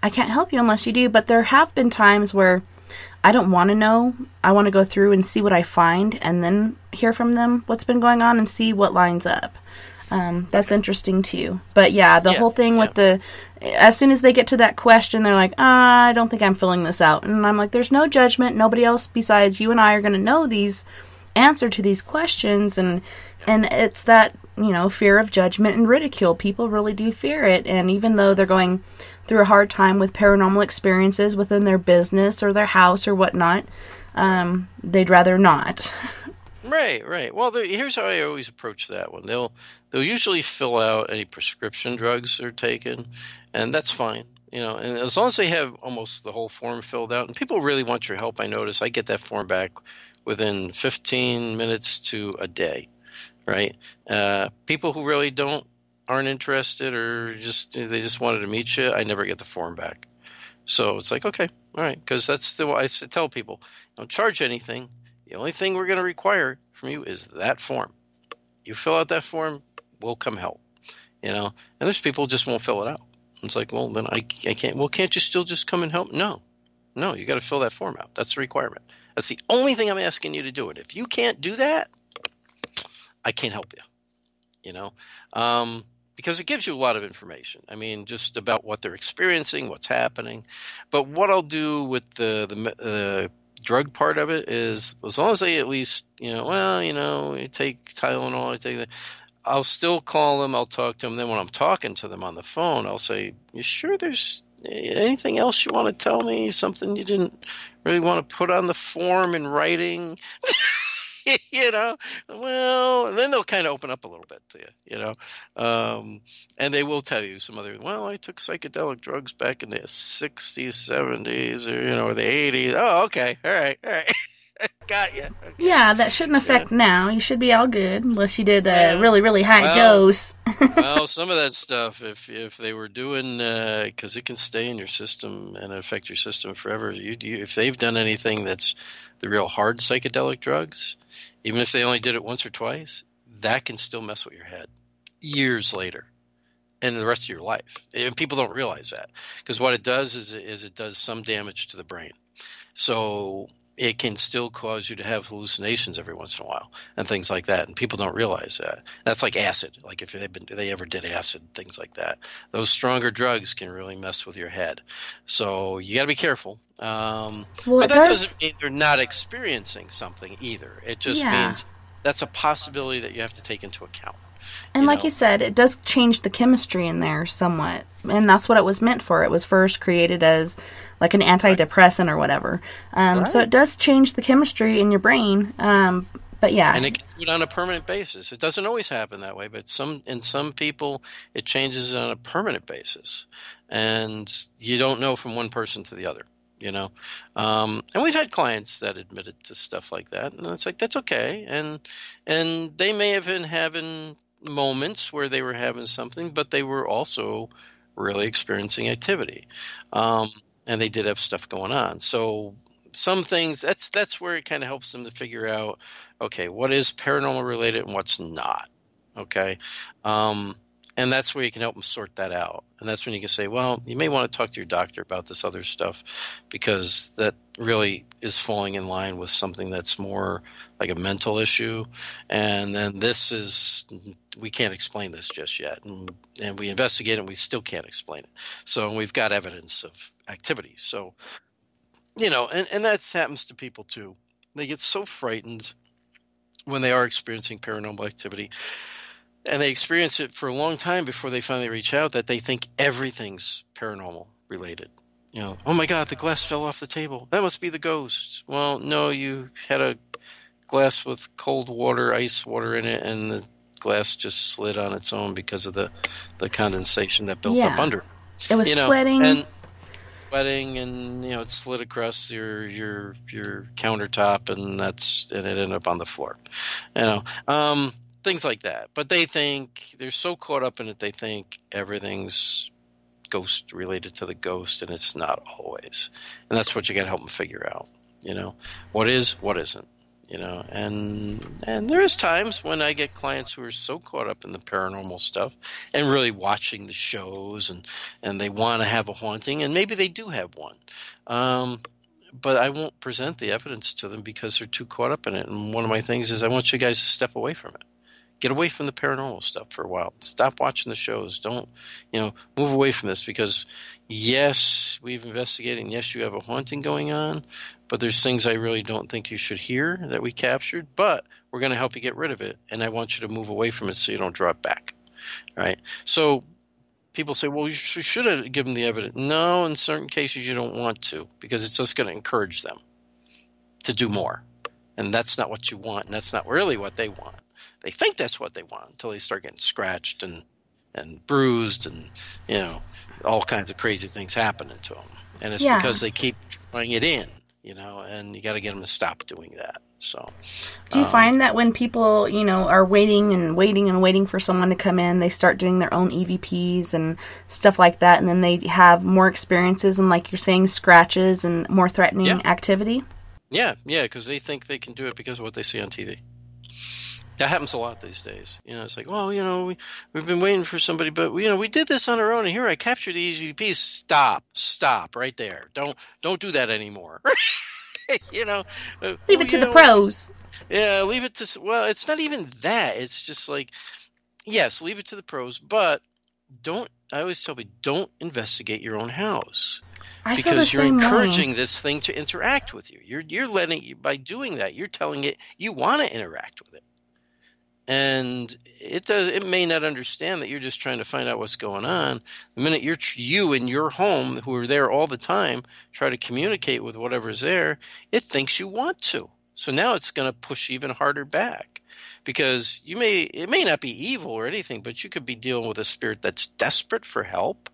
I can't help you unless you do, but there have been times where I don't want to know. I want to go through and see what I find and then hear from them what's been going on and see what lines up. That's interesting too. But yeah, the whole thing with as soon as they get to that question, they're like, I don't think I'm filling this out. And I'm like, there's no judgment. Nobody else besides you and I are going to know these answer to these questions. And it's that, fear of judgment and ridicule. People really do fear it. And even though they're going through a hard time with paranormal experiences within their business or their house or whatnot, they'd rather not. Right. Well, here's how I always approach that one. They'll usually fill out any prescription drugs they're taking, and that's fine. And as long as they have almost the whole form filled out, and people really want your help, I notice I get that form back within 15 minutes to a day, right? People who really aren't interested or they just wanted to meet you, I never get the form back. So it's like, okay, all right, because that's the way I tell people, don't charge anything. The only thing we're going to require from you is that form. You fill out that form, we'll come help. And there's people who just won't fill it out. It's like, well, then I can't. Well, can't you still just come and help? No, you got to fill that form out. That's the requirement. That's the only thing I'm asking you to do. And if you can't do that, I can't help you. Because it gives you a lot of information. I mean, just about what they're experiencing, what's happening. But what I'll do with the drug part of it is, as long as they at least, you take Tylenol, I take that. I'll still call them. I'll talk to them. Then when I'm talking to them on the phone, I'll say, "You sure there's anything else you want to tell me? Something you didn't really want to put on the form in writing?" Well, and then they'll kind of open up a little bit to you, and they will tell you some other, well, I took psychedelic drugs back in the 60s, 70s, or the 80s. Oh, okay. All right. Got you. Okay. Yeah, that shouldn't affect now. You should be all good, unless you did a really, really high dose. Well, some of that stuff, if they were doing, because it can stay in your system and affect your system forever. If they've done anything that's the real hard psychedelic drugs, even if they only did it once or twice, that can still mess with your head years later and the rest of your life. And people don't realize that, because what it does is it does some damage to the brain. So it can still cause you to have hallucinations every once in a while and things like that. And people don't realize that. That's like acid. Like if they ever did acid, things like that. Those stronger drugs can really mess with your head. So you got to be careful. But that doesn't mean they're not experiencing something either. It just means that's a possibility that you have to take into account. And like you said, it does change the chemistry in there somewhat. And that's what it was meant for. It was first created as like an antidepressant or whatever. So it does change the chemistry in your brain. But yeah. And it can do it on a permanent basis. It doesn't always happen that way, but in some people, it changes on a permanent basis. And you don't know from one person to the other. And we've had clients that admitted to stuff like that, and it's like, that's okay. And they may have been having moments where they were having something, but they were also really experiencing activity. And they did have stuff going on. So some things, that's where it kind of helps them to figure out, okay, what is paranormal related and what's not. Okay. And that's where you can help them sort that out. And that's when you can say, well, you may want to talk to your doctor about this other stuff, because that really is falling in line with something that's more like a mental issue. And then we can't explain this just yet. And we investigate and we still can't explain it. So we've got evidence of activity. So, and that happens to people too. They get so frightened when they are experiencing paranormal activity. And they experience it for a long time before they finally reach out, that they think everything's paranormal related. Oh my God, the glass fell off the table. That must be the ghost. Well, no, you had a glass with cold water, ice water in it, and the glass just slid on its own because of the condensation that built up under. It was sweating. And it slid across your countertop, and it ended up on the floor. Things like that. But they think, they're so caught up in it, they think everything's ghost related to the ghost, and it's not always. And that's what you got to help them figure out. What is, what isn't. And there is times when I get clients who are so caught up in the paranormal stuff and really watching the shows, and they want to have a haunting, and maybe they do have one. But I won't present the evidence to them because they're too caught up in it. And one of my things is, I want you guys to step away from it. Get away from the paranormal stuff for a while. Stop watching the shows. Don't, move away from this, because yes, we've investigated, and yes, you have a haunting going on, but there's things I really don't think you should hear that we captured, but we're going to help you get rid of it, and I want you to move away from it so you don't draw it back. Right? So people say, well, you should have given the evidence. No, in certain cases you don't want to, because it's just going to encourage them to do more. And that's not what you want, and that's not really what they want. They think that's what they want until they start getting scratched and bruised, and all kinds of crazy things happening to them. And it's because they keep trying it in. and you got to get them to stop doing that. So, do you find that when people, are waiting and waiting and waiting for someone to come in, they start doing their own EVPs and stuff like that, and then they have more experiences and, like you're saying, scratches and more threatening activity? Yeah, because they think they can do it because of what they see on TV. That happens a lot these days. It's like, well, we've been waiting for somebody, but we did this on our own, and here I captured the EVPs. Stop right there. Don't do that anymore. Leave it to the pros. Yeah, leave it to. Well, it's not even that. It's just like, yes, leave it to the pros, but don't. I always tell people, don't investigate your own house. Because you're encouraging this thing to interact with you. You're letting you, by doing that, you're telling it you want to interact with it. And it may not understand that you're just trying to find out what's going on. The minute you in your home, who are there all the time, try to communicate with whatever's there, it thinks you want to. So now it's going to push even harder back, because it may not be evil or anything, but you could be dealing with a spirit that's desperate for help,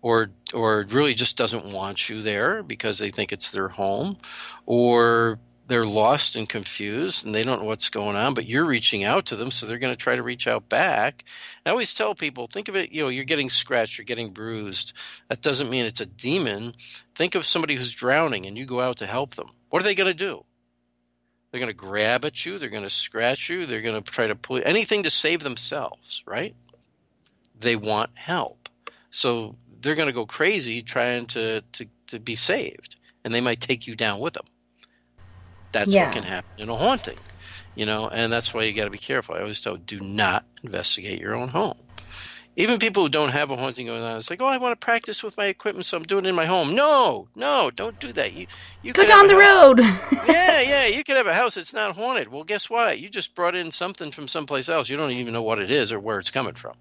or really just doesn't want you there because they think it's their home, or they're lost and confused and they don't know what's going on, but you're reaching out to them, so they're going to try to reach out back. I always tell people, think of it, you're getting scratched, you're getting bruised. That doesn't mean it's a demon. Think of somebody who's drowning and you go out to help them. What are they going to do? They're going to grab at you, they're going to scratch you, they're going to try to pull anything to save themselves, right? They want help. So they're going to go crazy trying to be saved, and they might take you down with them. That's what can happen in a haunting, and that's why you got to be careful. I always tell, do not investigate your own home. Even people who don't have a haunting going on, it's like, I want to practice with my equipment, so I'm doing it in my home. No, don't do that. You go down the road. Yeah, you could have a house that's not haunted. Well, guess what? You just brought in something from someplace else. You don't even know what it is or where it's coming from,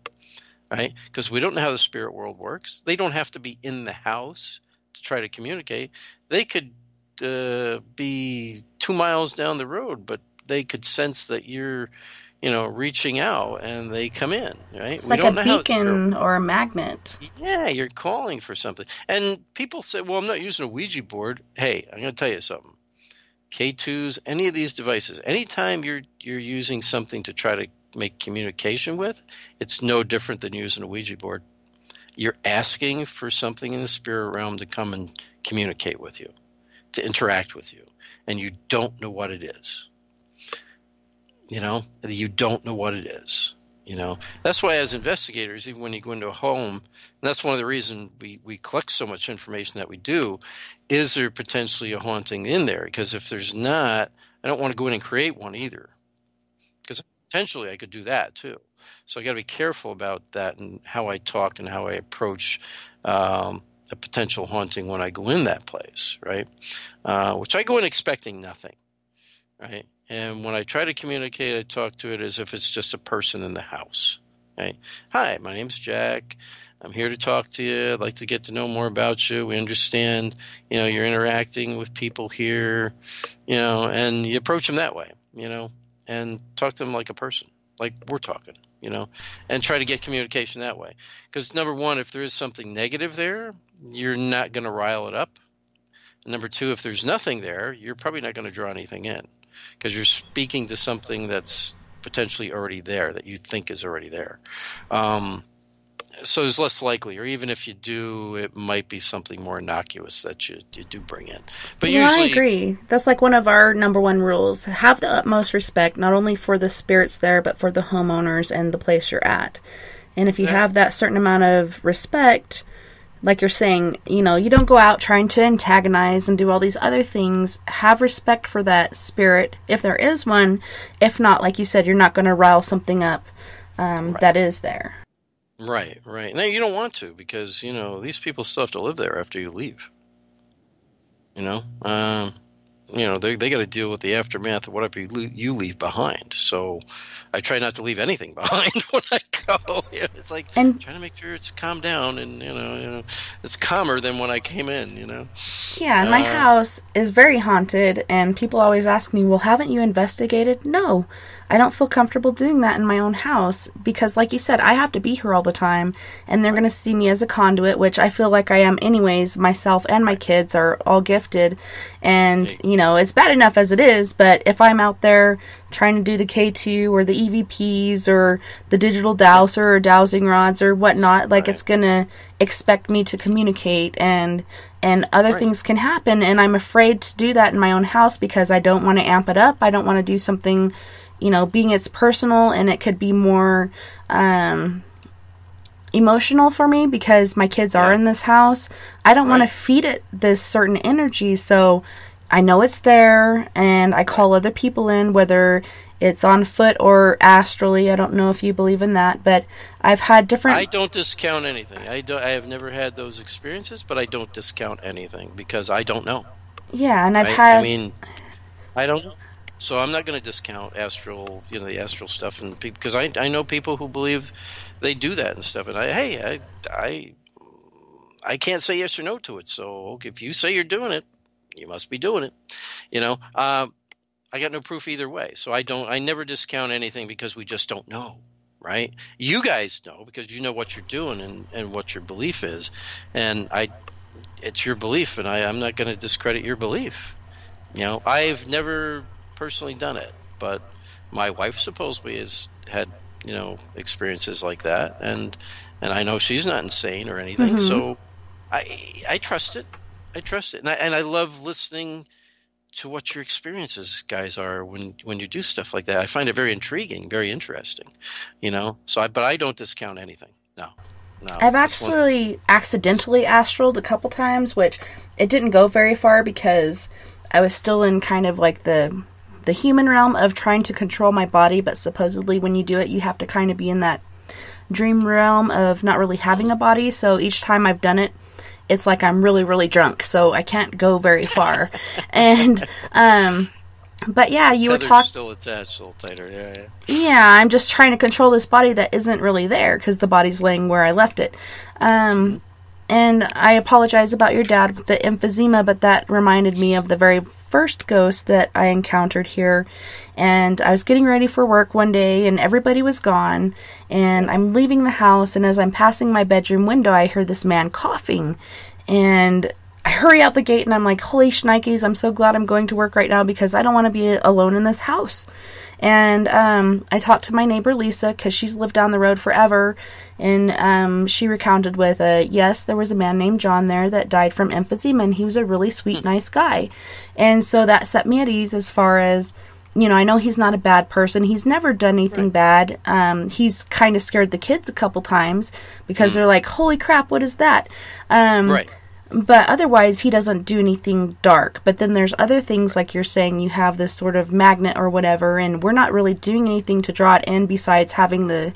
right? Because we don't know how the spirit world works. They don't have to be in the house to try to communicate. They could be 2 miles down the road, but they could sense that you're, reaching out, and they come in, right? It's like a beacon or a magnet. Yeah, you're calling for something. And people say, well, I'm not using a Ouija board. Hey, I'm going to tell you something. K2s, any of these devices, anytime you're using something to try to make communication with, it's no different than using a Ouija board. You're asking for something in the spirit realm to come and communicate with you, to interact with you, and you don't know what it is. You don't know what it is. That's why, as investigators, even when you go into a home, and that's one of the reasons we collect so much information that we do, is there potentially a haunting in there? Because if there's not, I don't want to go in and create one either, because potentially I could do that too. So I got to be careful about that and how I talk and how I approach a potential haunting when I go in that place, right? Which I go in expecting nothing, right? And when I try to communicate, I talk to it as if it's just a person in the house, right? Hi, my name's Jack. I'm here to talk to you. I'd like to get to know more about you. We understand, you're interacting with people here, and you approach them that way, and talk to them like a person, like we're talking, and try to get communication that way. Because number one, if there is something negative there, you're not going to rile it up. And number two, if there's nothing there, you're probably not going to draw anything in, because you're speaking to something that's potentially already there, that you think is already there. So it's less likely, or even if you do, it might be something more innocuous that you do bring in. But usually, I agree. That's like one of our number one rules. Have the utmost respect, not only for the spirits there, but for the homeowners and the place you're at. And if you have that certain amount of respect, like you're saying, you don't go out trying to antagonize and do all these other things. Have respect for that spirit, if there is one. If not, like you said, you're not going to rile something up that is there. Right. No, you don't want to, because, these people still have to live there after you leave. They got to deal with the aftermath of whatever you leave behind. So I try not to leave anything behind when I go. It's like trying to make sure it's calmed down, and it's calmer than when I came in. Yeah, and my house is very haunted, and people always ask me, "Well, haven't you investigated?" No, I don't feel comfortable doing that in my own house because, like you said, I have to be here all the time, and they're going to see me as a conduit, which I feel like I am anyways. Myself and my kids are all gifted, and, you know, it's bad enough as it is, but if I'm out there trying to do the K2 or the EVPs or the digital dowser or dowsing rods or whatnot, like, it's going to expect me to communicate, and other things can happen, and I'm afraid to do that in my own house because I don't want to amp it up. I don't want to do something, you know, being it's personal, and it could be more emotional for me because my kids are in this house. I don't want to feed it this certain energy, so I know it's there, and I call other people in, whether it's on foot or astrally. I don't know if you believe in that, but I've had different... I don't discount anything. I have never had those experiences, but I don't discount anything because I don't know. Yeah, and I mean, I don't know. So I'm not going to discount astral, you know, the astral stuff, and because I know people who believe they do that and stuff, and I can't say yes or no to it. So if you say you're doing it, you must be doing it. You know, I got no proof either way. So I never discount anything because we just don't know, right? You guys know because you know what you're doing and what your belief is, and it's your belief, and I'm not going to discredit your belief. You know, I've never personally done it, but my wife supposedly has had, you know, experiences like that, and I know she's not insane or anything. So I trust it. And I love listening to what your experiences, guys, are when you do stuff like that. I find it very intriguing, very interesting, you know. So but I don't discount anything. No. I've actually accidentally astraled a couple times, which it didn't go very far because I was still in kind of like the human realm of trying to control my body, but supposedly when you do it, you have to kind of be in that dream realm of not really having a body. So each time I've done it, it's like I'm really, really drunk, so I can't go very far. And, but yeah, you were talking... still attached, a little tighter, yeah. Yeah, I'm just trying to control this body that isn't really there, because the body's laying where I left it. And I apologize about your dad with the emphysema, but that reminded me of the very first ghost that I encountered here. And I was getting ready for work one day, and everybody was gone. And I'm leaving the house, and as I'm passing my bedroom window, I hear this man coughing. And I hurry out the gate, and I'm like, holy shnikes, I'm so glad I'm going to work right now because I don't want to be alone in this house. And I talked to my neighbor Lisa because she's lived down the road forever, and she recounted with yes, there was a man named John there that died from emphysema, and he was a really sweet, nice guy. And so that set me at ease as far as, you know, I know he's not a bad person. He's never done anything bad. He's kind of scared the kids a couple times because they're like, holy crap, what is that? But otherwise, he doesn't do anything dark. But then there's other things, like you're saying, you have this sort of magnet or whatever, and we're not really doing anything to draw it in besides having the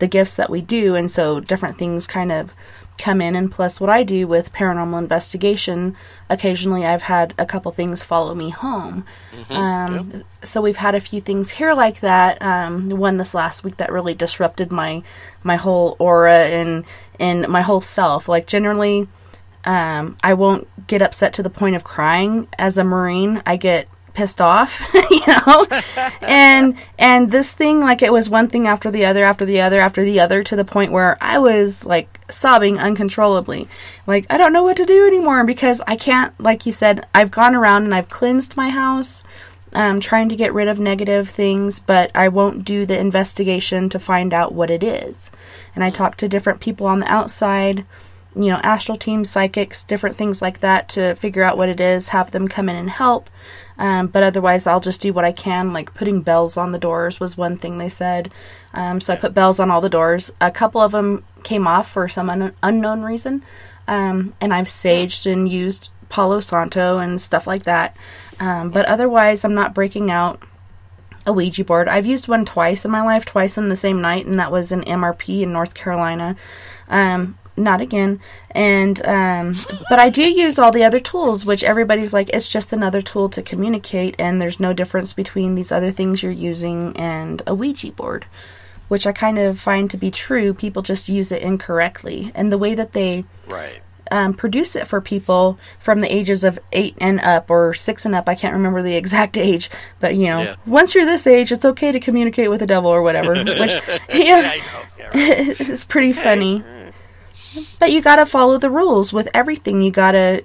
gifts that we do. And so different things kind of come in. And plus what I do with paranormal investigation, occasionally I've had a couple things follow me home. So we've had a few things here like that. One this last week that really disrupted my whole aura and my whole self. Like generally... I won't get upset to the point of crying. As a Marine, I get pissed off, you know, and this thing, like, it was one thing after the other, to the point where I was, like, sobbing uncontrollably. Like, I don't know what to do anymore because I can't, like you said, I've gone around and I've cleansed my house, trying to get rid of negative things, but I won't do the investigation to find out what it is. And I talk to different people on the outside, you know, astral teams, psychics, different things like that to figure out what it is, have them come in and help. But otherwise, I'll just do what I can, like putting bells on the doors was one thing they said. So I put bells on all the doors. A couple of them came off for some unknown reason. And I've saged and used Palo Santo and stuff like that. But otherwise, I'm not breaking out a Ouija board. I've used one twice in my life, twice in the same night, and that was an MRP in North Carolina. Not again. And, but I do use all the other tools, which everybody's like, it's just another tool to communicate, and there's no difference between these other things you're using and a Ouija board, which I kind of find to be true. People just use it incorrectly. And the way that they produce it for people from the ages of 8 and up or 6 and up. I can't remember the exact age, but once you're this age, it's okay to communicate with the devil or whatever. Which, I know. Yeah, right. it's pretty funny. But you gotta follow the rules with everything. You gotta,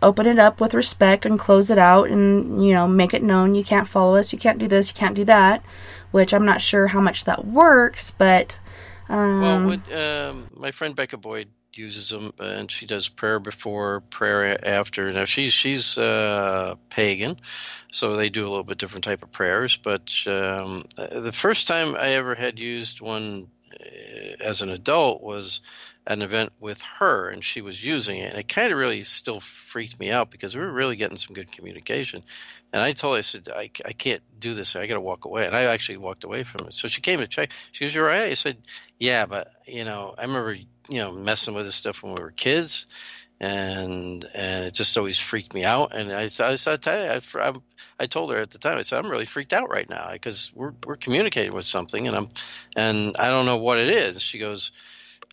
open it up with respect and close it out and, make it known you can't follow us, you can't do this, you can't do that, which I'm not sure how much that works, but... my friend Becca Boyd uses them, and she does prayer before, prayer after. Now, she's pagan, so they do a little bit different type of prayers, but the first time I ever had used one as an adult was an event with her, and she was using it, and it kind of really still freaked me out because we were really getting some good communication. And I told her, I said, I can't do this. I got to walk away. And I actually walked away from it. So she came to check. She goes, "You're right." I said, "Yeah, but, I remember, messing with this stuff when we were kids, and it just always freaked me out." And I told her at the time, I said, "I'm really freaked out right now because we're communicating with something, and I don't know what it is." She goes,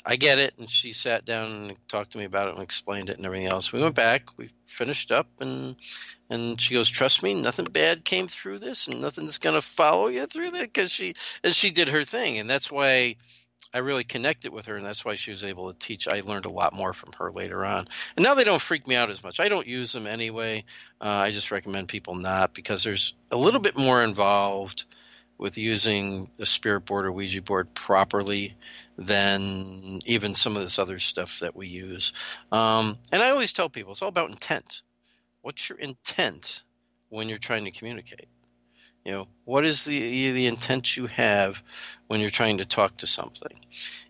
"I get it." And she sat down and talked to me about it and explained it and everything else. We went back, we finished up, and she goes, "Trust me, nothing bad came through this, and nothing's going to follow you through that," because she did her thing. And that's why I really connected with her, and that's why she was able to teach. I learned a lot more from her later on. And now they don't freak me out as much. I don't use them anyway. I just recommend people not, because there's a little bit more involved with using the spirit board or Ouija board properly than even some of this other stuff that we use. And I always tell people it's all about intent. What's your intent when you're trying to communicate? What is the intent you have when you're trying to talk to something?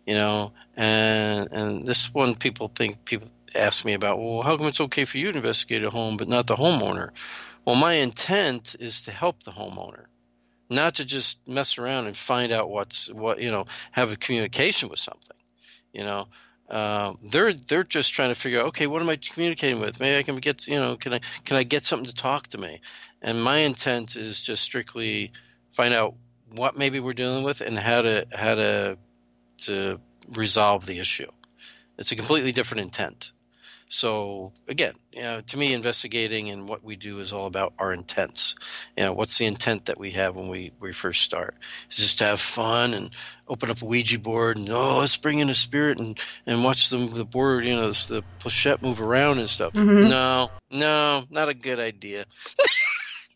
And this one people ask me about, well, how come it's okay for you to investigate a home but not the homeowner? Well, my intent is to help the homeowner, not to just mess around and find out have a communication with something. They're just trying to figure out, okay, what am I communicating with? Maybe I can get, can I get something to talk to me? And my intent is just strictly find out what maybe we're dealing with and how to resolve the issue. It's a completely different intent. So again, to me, investigating and what we do is all about our intents. What's the intent that we have when we first start? Is just to have fun and open up a Ouija board and let's bring in a spirit and watch the board, the planchette move around and stuff. Mm-hmm. No, not a good idea.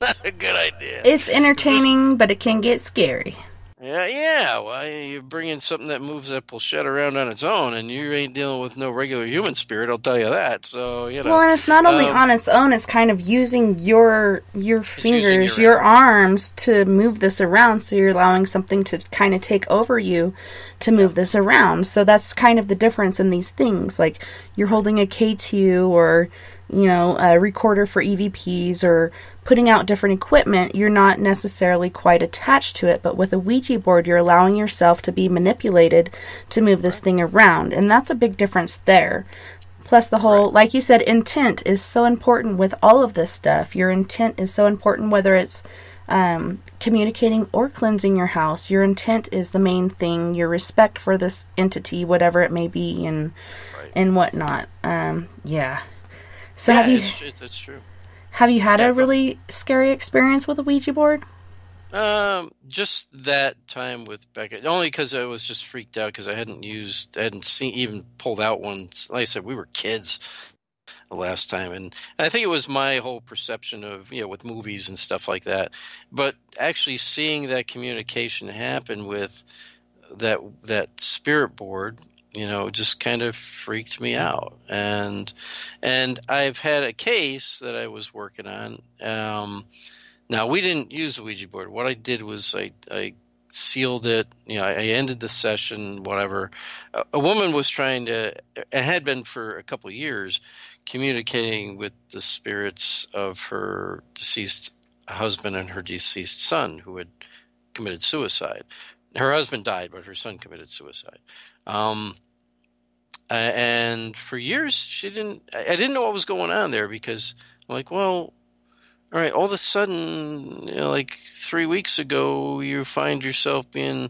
Not a good idea. It's entertaining, but it can get scary. Yeah. Well, you're bringing something that moves that planchette around on its own, and you ain't dealing with no regular human spirit, I'll tell you that. So, Well, and it's not only on its own, it's kind of using your fingers, your arms to move this around, so you're allowing something to kind of take over you to move this around. So that's kind of the difference in these things. Like, you're holding a K2 or, a recorder for EVPs or putting out different equipment, you're not necessarily quite attached to it, but with a Ouija board, you're allowing yourself to be manipulated to move this thing around, and that's a big difference there. Plus the whole, like you said, intent is so important with all of this stuff. Your intent is so important, whether it's communicating or cleansing your house. Your intent is the main thing, your respect for this entity, whatever it may be, and whatnot. So it's true. Have you had a really scary experience with a Ouija board? Just that time with Becca, only because I was just freaked out because I hadn't even pulled out one. Like I said, we were kids the last time, and I think it was my whole perception of with movies and stuff like that. But actually seeing that communication happen with that spirit board, just kind of freaked me out. And I've had a case that I was working on. Now, we didn't use the Ouija board. What I did was I sealed it. I ended the session, whatever. A woman was trying to, and had been for a couple of years, communicating with the spirits of her deceased husband and her deceased son who had committed suicide. Her husband died, but her son committed suicide. And for years, I didn't know what was going on there, because I'm like, well, all right, all of a sudden, like 3 weeks ago, you find yourself being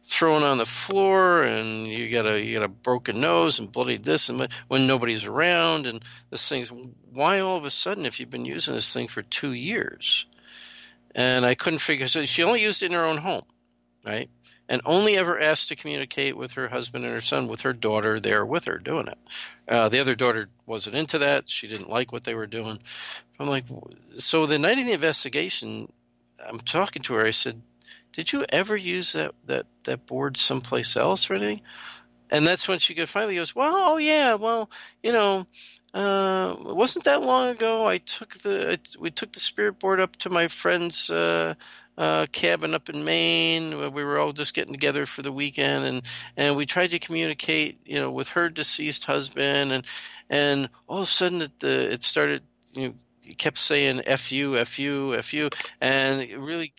thrown on the floor, and you got a broken nose and bloody this, and when nobody's around, and this thing's, why all of a sudden if you've been using this thing for 2 years? And I couldn't figure. So she only used it in her own home, right? And only ever asked to communicate with her husband and her son, with her daughter there with her doing it. The other daughter wasn't into that. She didn't like what they were doing. I'm like, so the night of the investigation, I'm talking to her. I said, did you ever use that board someplace else or anything? And that's when she finally goes, well, oh yeah, well, you know, it wasn't that long ago. We took the spirit board up to my friend's cabin up in Maine. We were all just getting together for the weekend, and we tried to communicate, you know, with her deceased husband, and all of a sudden it started, you know, he kept saying F you, F you, F you, and it really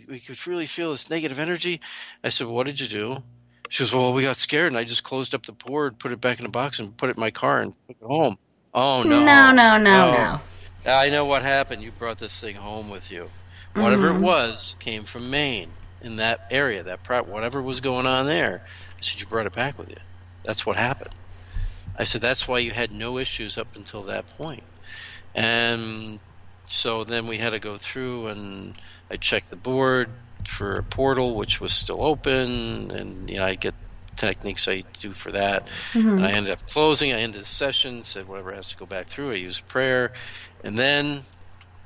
we could really feel this negative energy. I said, well, what did you do? She goes, well, we got scared, and I just closed up the board, put it back in the box, and put it in my car and took it home. Oh, no. No. I know what happened. You brought this thing home with you. Whatever it was came from Maine, in that area, whatever was going on there. I said, you brought it back with you. That's what happened. I said, that's why you had no issues up until that point. And so then we had to go through, and I checked the board for a portal, which was still open, and, you know, I get techniques I do for that. And I ended up closing. I ended the session, said whatever has to go back through. I used prayer, and then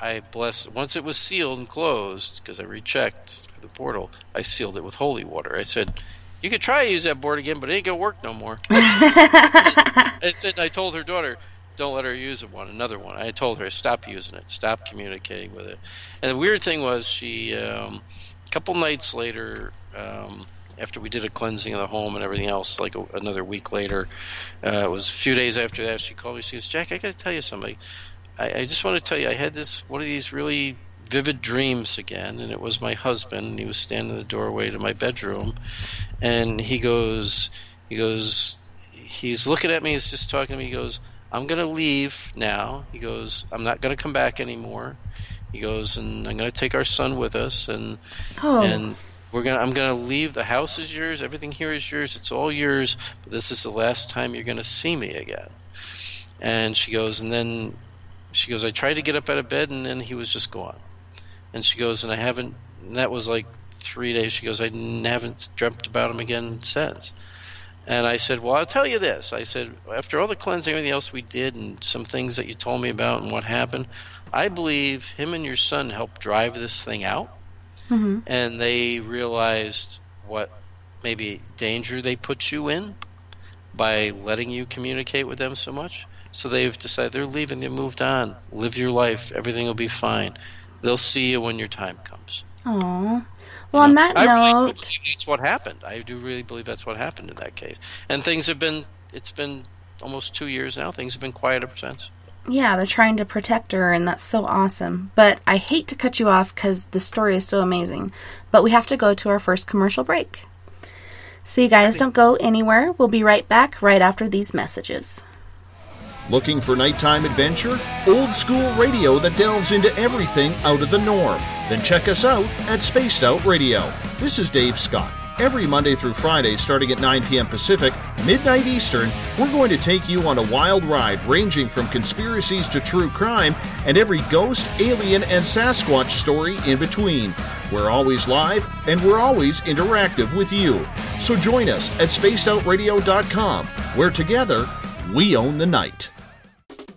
I blessed. Once it was sealed and closed, because I rechecked for the portal, I sealed it with holy water. I said, you could try to use that board again, but it ain't gonna work no more. I told her daughter, don't let her use another one. I told her, stop using it, stop communicating with it. And the weird thing was, she a couple nights later, after we did a cleansing of the home and everything else, like another week later, it was a few days after that, she called me. She says, Jack, I got to tell you something. I just want to tell you, I had one of these really vivid dreams again, and it was my husband. He was standing in the doorway to my bedroom, and he's looking at me, he's just talking to me. He goes, I'm going to leave now. He goes, I'm not going to come back anymore. He goes, and I'm going to take our son with us, and I'm going to leave. The house is yours. Everything here is yours. It's all yours. But this is the last time you're going to see me again. And she goes, I tried to get up out of bed, and then he was just gone. And she goes, and that was like 3 days. She goes, I haven't dreamt about him again since. And I said, well, I'll tell you this. I said, after all the cleansing, everything else we did, and some things that you told me about and what happened, I believe him and your son helped drive this thing out. And they realized what maybe danger they put you in by letting you communicate with them so much. So they've decided they're leaving. They moved on. Live your life. Everything will be fine. They'll see you when your time comes. Aww. Well, on that note, I really believe that's what happened. I do really believe that's what happened in that case. And it's been almost 2 years now. Things have been quiet ever since. Yeah, they're trying to protect her, and that's so awesome. But I hate to cut you off because the story is so amazing. But we have to go to our first commercial break. So you guys don't go anywhere. We'll be right back right after these messages. Looking for nighttime adventure? Old school radio that delves into everything out of the norm? Then check us out at Spaced Out Radio. This is Dave Scott. Every Monday through Friday, starting at 9 p.m. Pacific, midnight Eastern, we're going to take you on a wild ride ranging from conspiracies to true crime and every ghost, alien, and Sasquatch story in between. We're always live, and we're always interactive with you. So join us at spacedoutradio.com, where together, we own the night.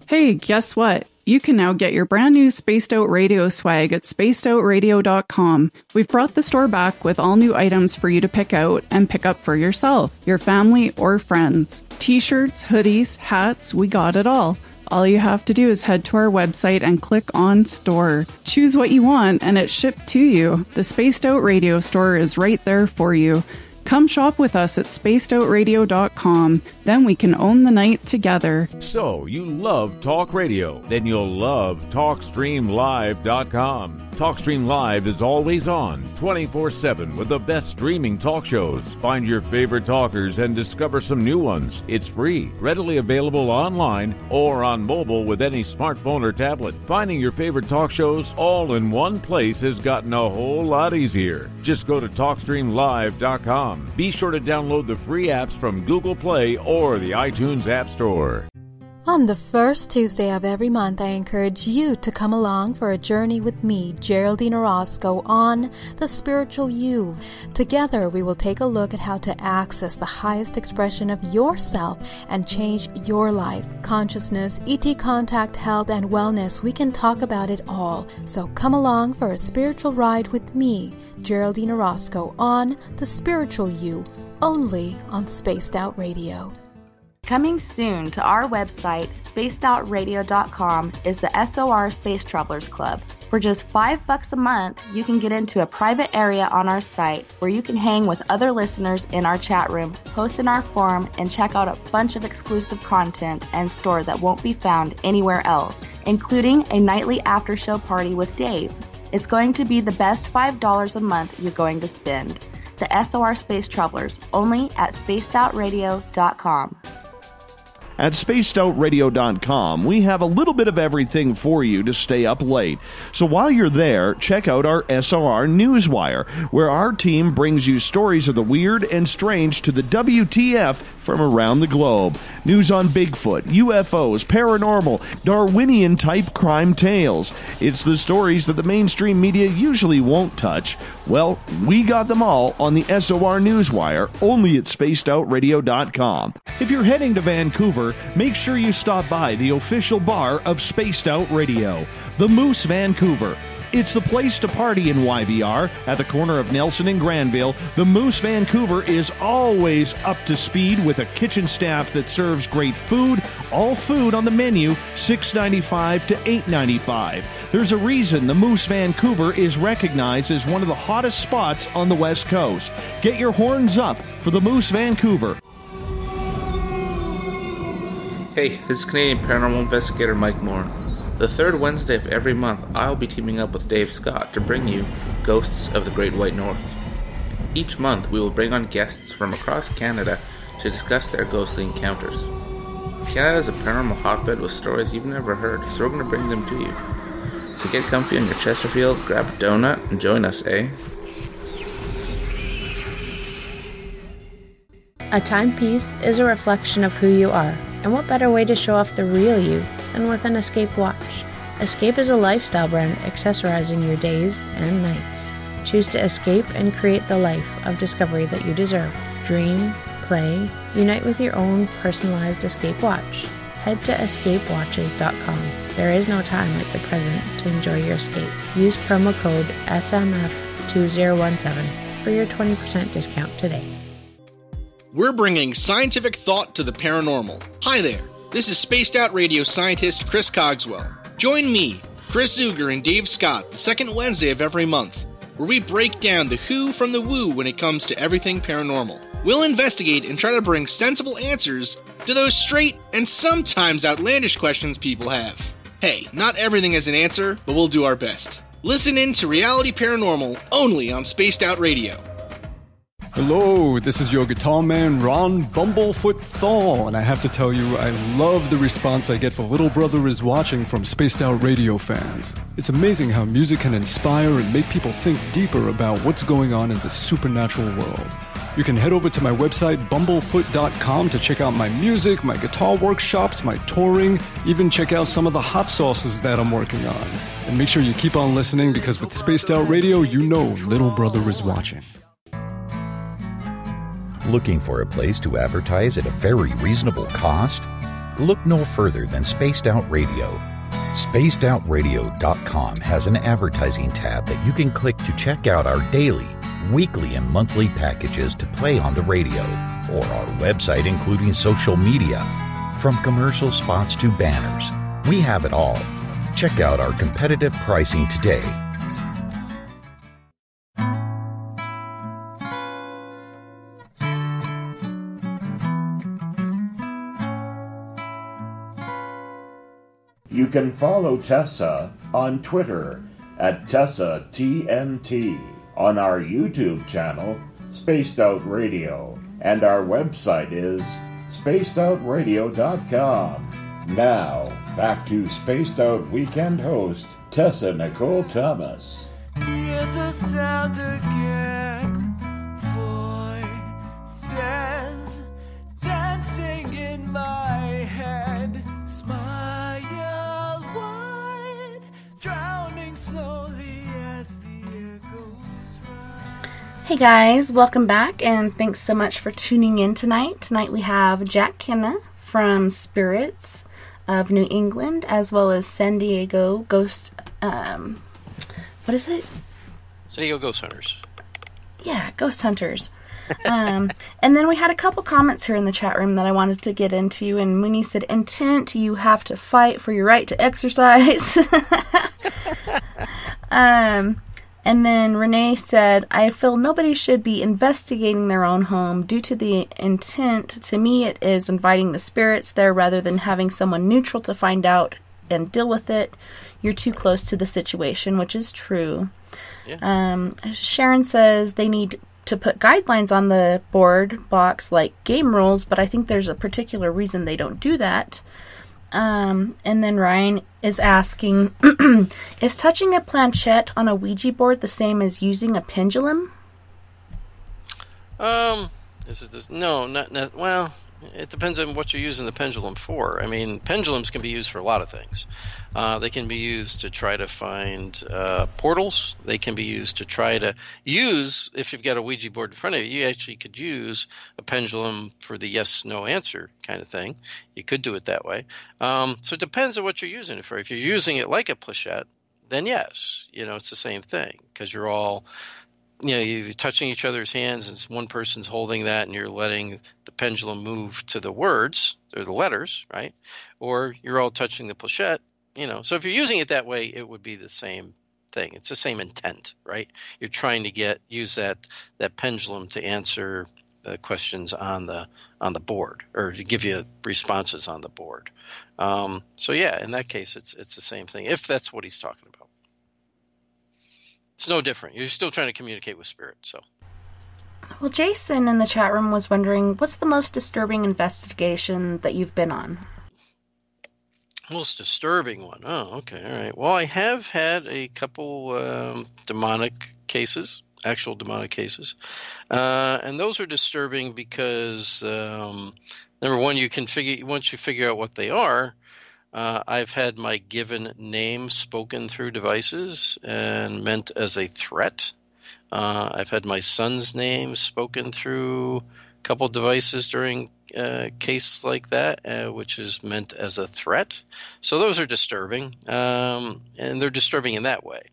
Hey, guess what? You can now get your brand new Spaced Out Radio swag at spacedoutradio.com. We've brought the store back with all new items for you to pick out and pick up for yourself, your family, or friends. T-shirts, hoodies, hats, we got it all. All you have to do is head to our website and click on Store. Choose what you want and it's shipped to you. The Spaced Out Radio store is right there for you. Come shop with us at spacedoutradio.com. Then we can own the night together. So, you love talk radio? Then you'll love TalkStreamLive.com. TalkStream Live is always on, 24/7, with the best streaming talk shows. Find your favorite talkers and discover some new ones. It's free, readily available online or on mobile with any smartphone or tablet. Finding your favorite talk shows all in one place has gotten a whole lot easier. Just go to TalkStreamLive.com. Be sure to download the free apps from Google Play or the iTunes App Store. On the first Tuesday of every month, I encourage you to come along for a journey with me, Geraldine Orozco, on The Spiritual You. Together, we will take a look at how to access the highest expression of yourself and change your life. Consciousness, ET contact, health, and wellness, we can talk about it all. So come along for a spiritual ride with me, Geraldine Orozco, on The Spiritual You, only on Spaced Out Radio. Coming soon to our website, spacedoutradio.com, is the SOR Space Travelers Club. For just $5 a month, you can get into a private area on our site where you can hang with other listeners in our chat room, post in our forum, and check out a bunch of exclusive content and store that won't be found anywhere else, including a nightly after-show party with Dave. It's going to be the best $5 a month you're going to spend. The SOR Space Travelers, only at spacedoutradio.com. At spacedoutradio.com, we have a little bit of everything for you to stay up late. So while you're there, check out our SOR Newswire, where our team brings you stories of the weird and strange to the WTF from around the globe. News on Bigfoot, UFOs, paranormal, Darwinian-type crime tales. It's the stories that the mainstream media usually won't touch. Well, we got them all on the SOR Newswire, only at spacedoutradio.com. If you're heading to Vancouver, make sure you stop by the official bar of Spaced Out Radio, the Moose Vancouver. It's the place to party in YVR. At the corner of Nelson and Granville, the Moose Vancouver is always up to speed with a kitchen staff that serves great food. All food on the menu, $6.95 to $8.95. There's a reason the Moose Vancouver is recognized as one of the hottest spots on the West Coast. Get your horns up for the Moose Vancouver. Hey, this is Canadian Paranormal Investigator Mike Moore. The third Wednesday of every month, I'll be teaming up with Dave Scott to bring you Ghosts of the Great White North. Each month, we will bring on guests from across Canada to discuss their ghostly encounters. Canada is a paranormal hotbed with stories you've never heard, so we're going to bring them to you. So get comfy on your Chesterfield, grab a donut, and join us, eh? A timepiece is a reflection of who you are, and what better way to show off the real you than with an Escape watch. Escape is a lifestyle brand accessorizing your days and nights. Choose to escape and create the life of discovery that you deserve. Dream, play, unite with your own personalized Escape watch. Head to escapewatches.com. There is no time like the present to enjoy your escape. Use promo code SMF2017 for your 20% discount today. We're bringing scientific thought to the paranormal. Hi there, this is Spaced Out Radio scientist Chris Cogswell. Join me, Chris Zuger, and Dave Scott the second Wednesday of every month, where we break down the who from the woo when it comes to everything paranormal. We'll investigate and try to bring sensible answers to those straight and sometimes outlandish questions people have. Hey, not everything has an answer, but we'll do our best. Listen in to Reality Paranormal only on Spaced Out Radio. Hello, this is your guitar man, Ron Bumblefoot Thal, and I have to tell you, I love the response I get for Little Brother is Watching from Spaced Out Radio fans. It's amazing how music can inspire and make people think deeper about what's going on in the supernatural world. You can head over to my website, bumblefoot.com, to check out my music, my guitar workshops, my touring, even check out some of the hot sauces that I'm working on. And make sure you keep on listening, because with Spaced Out Radio, you know Little Brother is watching. Looking for a place to advertise at a very reasonable cost? Look no further than Spaced Out Radio. SpacedOutRadio.com has an advertising tab that you can click to check out our daily, weekly, and monthly packages to play on the radio, or our website including social media. From commercial spots to banners, we have it all. Check out our competitive pricing today. You can follow Tessa on Twitter at TessaTNT, on our YouTube channel, Spaced Out Radio, and our website is spacedoutradio.com. Now, back to Spaced Out Weekend host, Tessa N Thomas. Here's a sound again, voices dancing in my head, smile wide, drowning slowly as the echoes rise. Hey guys, welcome back, and thanks so much for tuning in tonight. Tonight we have Jack Kenna from S.P.I.R.I.T.S of New England, as well as San Diego Ghost, what is it? San Diego Ghost Hunters. Yeah, Ghost Hunters. And then we had a couple comments here in the chat room that I wanted to get into, and Mooney said, intent, you have to fight for your right to exercise. And then Renee said, I feel nobody should be investigating their own home due to the intent. To me, it is inviting the spirits there rather than having someone neutral to find out and deal with it. You're too close to the situation, which is true. Yeah. Sharon says they need to put guidelines on the board box like game rules, but I think there's a particular reason they don't do that. And then Ryan is asking, is touching a planchette on a Ouija board the same as using a pendulum? No, not well. It depends on what you're using the pendulum for. I mean, pendulums can be used for a lot of things. They can be used to try to find portals. They can be used to try to use, if you've got a Ouija board in front of you, you actually could use a pendulum for the yes-no answer kind of thing. You could do it that way. So it depends on what you're using it for. If you're using it like a planchette, then yes, it's the same thing, because you're all... you're touching each other's hands, and one person's holding that, and you're letting the pendulum move to the words or the letters, right? Or you're all touching the planchette, So if you're using it that way, it would be the same thing. It's the same intent, right? You're trying to use that pendulum to answer questions on the board, or to give you responses on the board. So yeah, in that case, it's the same thing, if that's what he's talking about. It's no different. You're still trying to communicate with spirit. So, well, Jason in the chat room was wondering, what's the most disturbing investigation that you've been on? Most disturbing one. Oh, okay, all right. Well, I have had a couple demonic cases, actual demonic cases, and those are disturbing because number one, once you figure out what they are. I've had my given name spoken through devices and meant as a threat. I've had my son's name spoken through a couple devices during a case like that, which is meant as a threat. So those are disturbing, and they're disturbing in that way.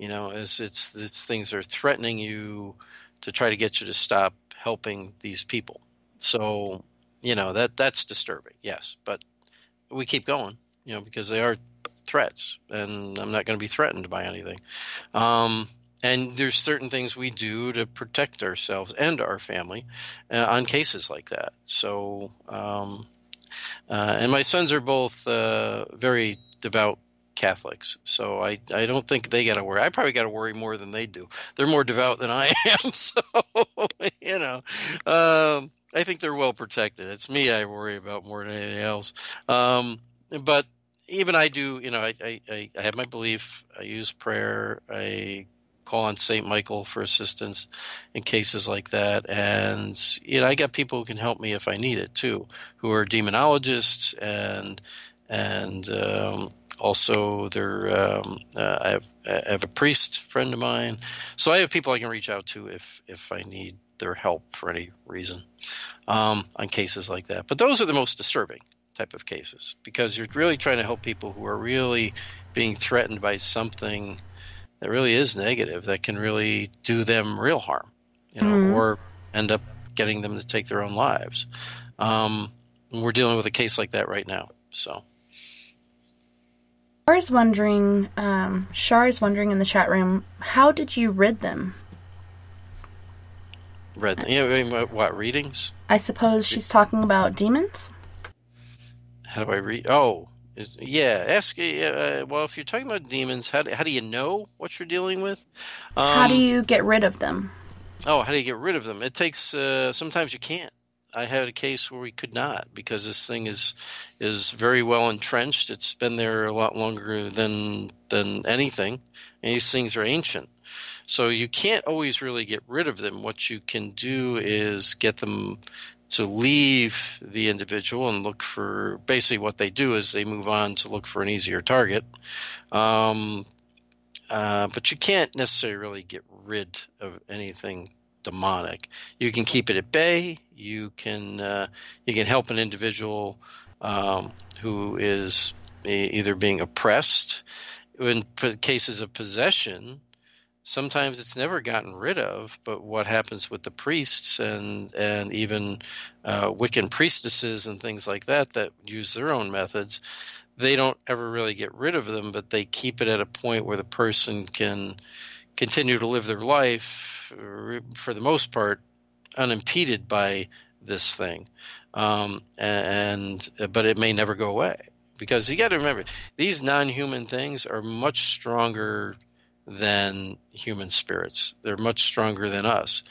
As these things are threatening you to try to get you to stop helping these people. So, that's disturbing, yes, but we keep going, because they are threats, and I'm not going to be threatened by anything. And there's certain things we do to protect ourselves and our family on cases like that. So, and my sons are both very devout Catholics, so I don't think they got to worry. I probably got to worry more than they do. They're more devout than I am, so I think they're well protected. It's me I worry about more than anything else. But even I do, I have my belief. I use prayer. I call on St. Michael for assistance in cases like that. And, I got people who can help me if I need it too, who are demonologists and also I have a priest friend of mine. So I have people I can reach out to if I need their help for any reason on cases like that. But those are the most disturbing type of cases, because you're really trying to help people who are really being threatened by something that really is negative, that can really do them real harm, or end up getting them to take their own lives. We're dealing with a case like that right now. So Shar is wondering in the chat room, how did you rid them? What, readings? I suppose she's talking about demons? How do I read? Oh, Ask. Well, if you're talking about demons, how do you know what you're dealing with? How do you get rid of them? Oh, how do you get rid of them? It takes. Sometimes you can't. I had a case where we could not, because this thing is very well entrenched. It's been there a lot longer than anything, and these things are ancient. So you can't always really get rid of them. What you can do is get them to leave the individual and look for, basically what they do is they move on to look for an easier target. But you can't necessarily really get rid of anything demonic. You can keep it at bay. You can help an individual who is either being oppressed. In cases of possession, sometimes it's never gotten rid of, but what happens with the priests and even Wiccan priestesses and things like that use their own methods, they don't ever really get rid of them, but they keep it at a point where the person can continue to live their life, for the most part, unimpeded by this thing. But it may never go away, because you got to remember, these non-human things are much stronger than human spirits. They're much stronger than us.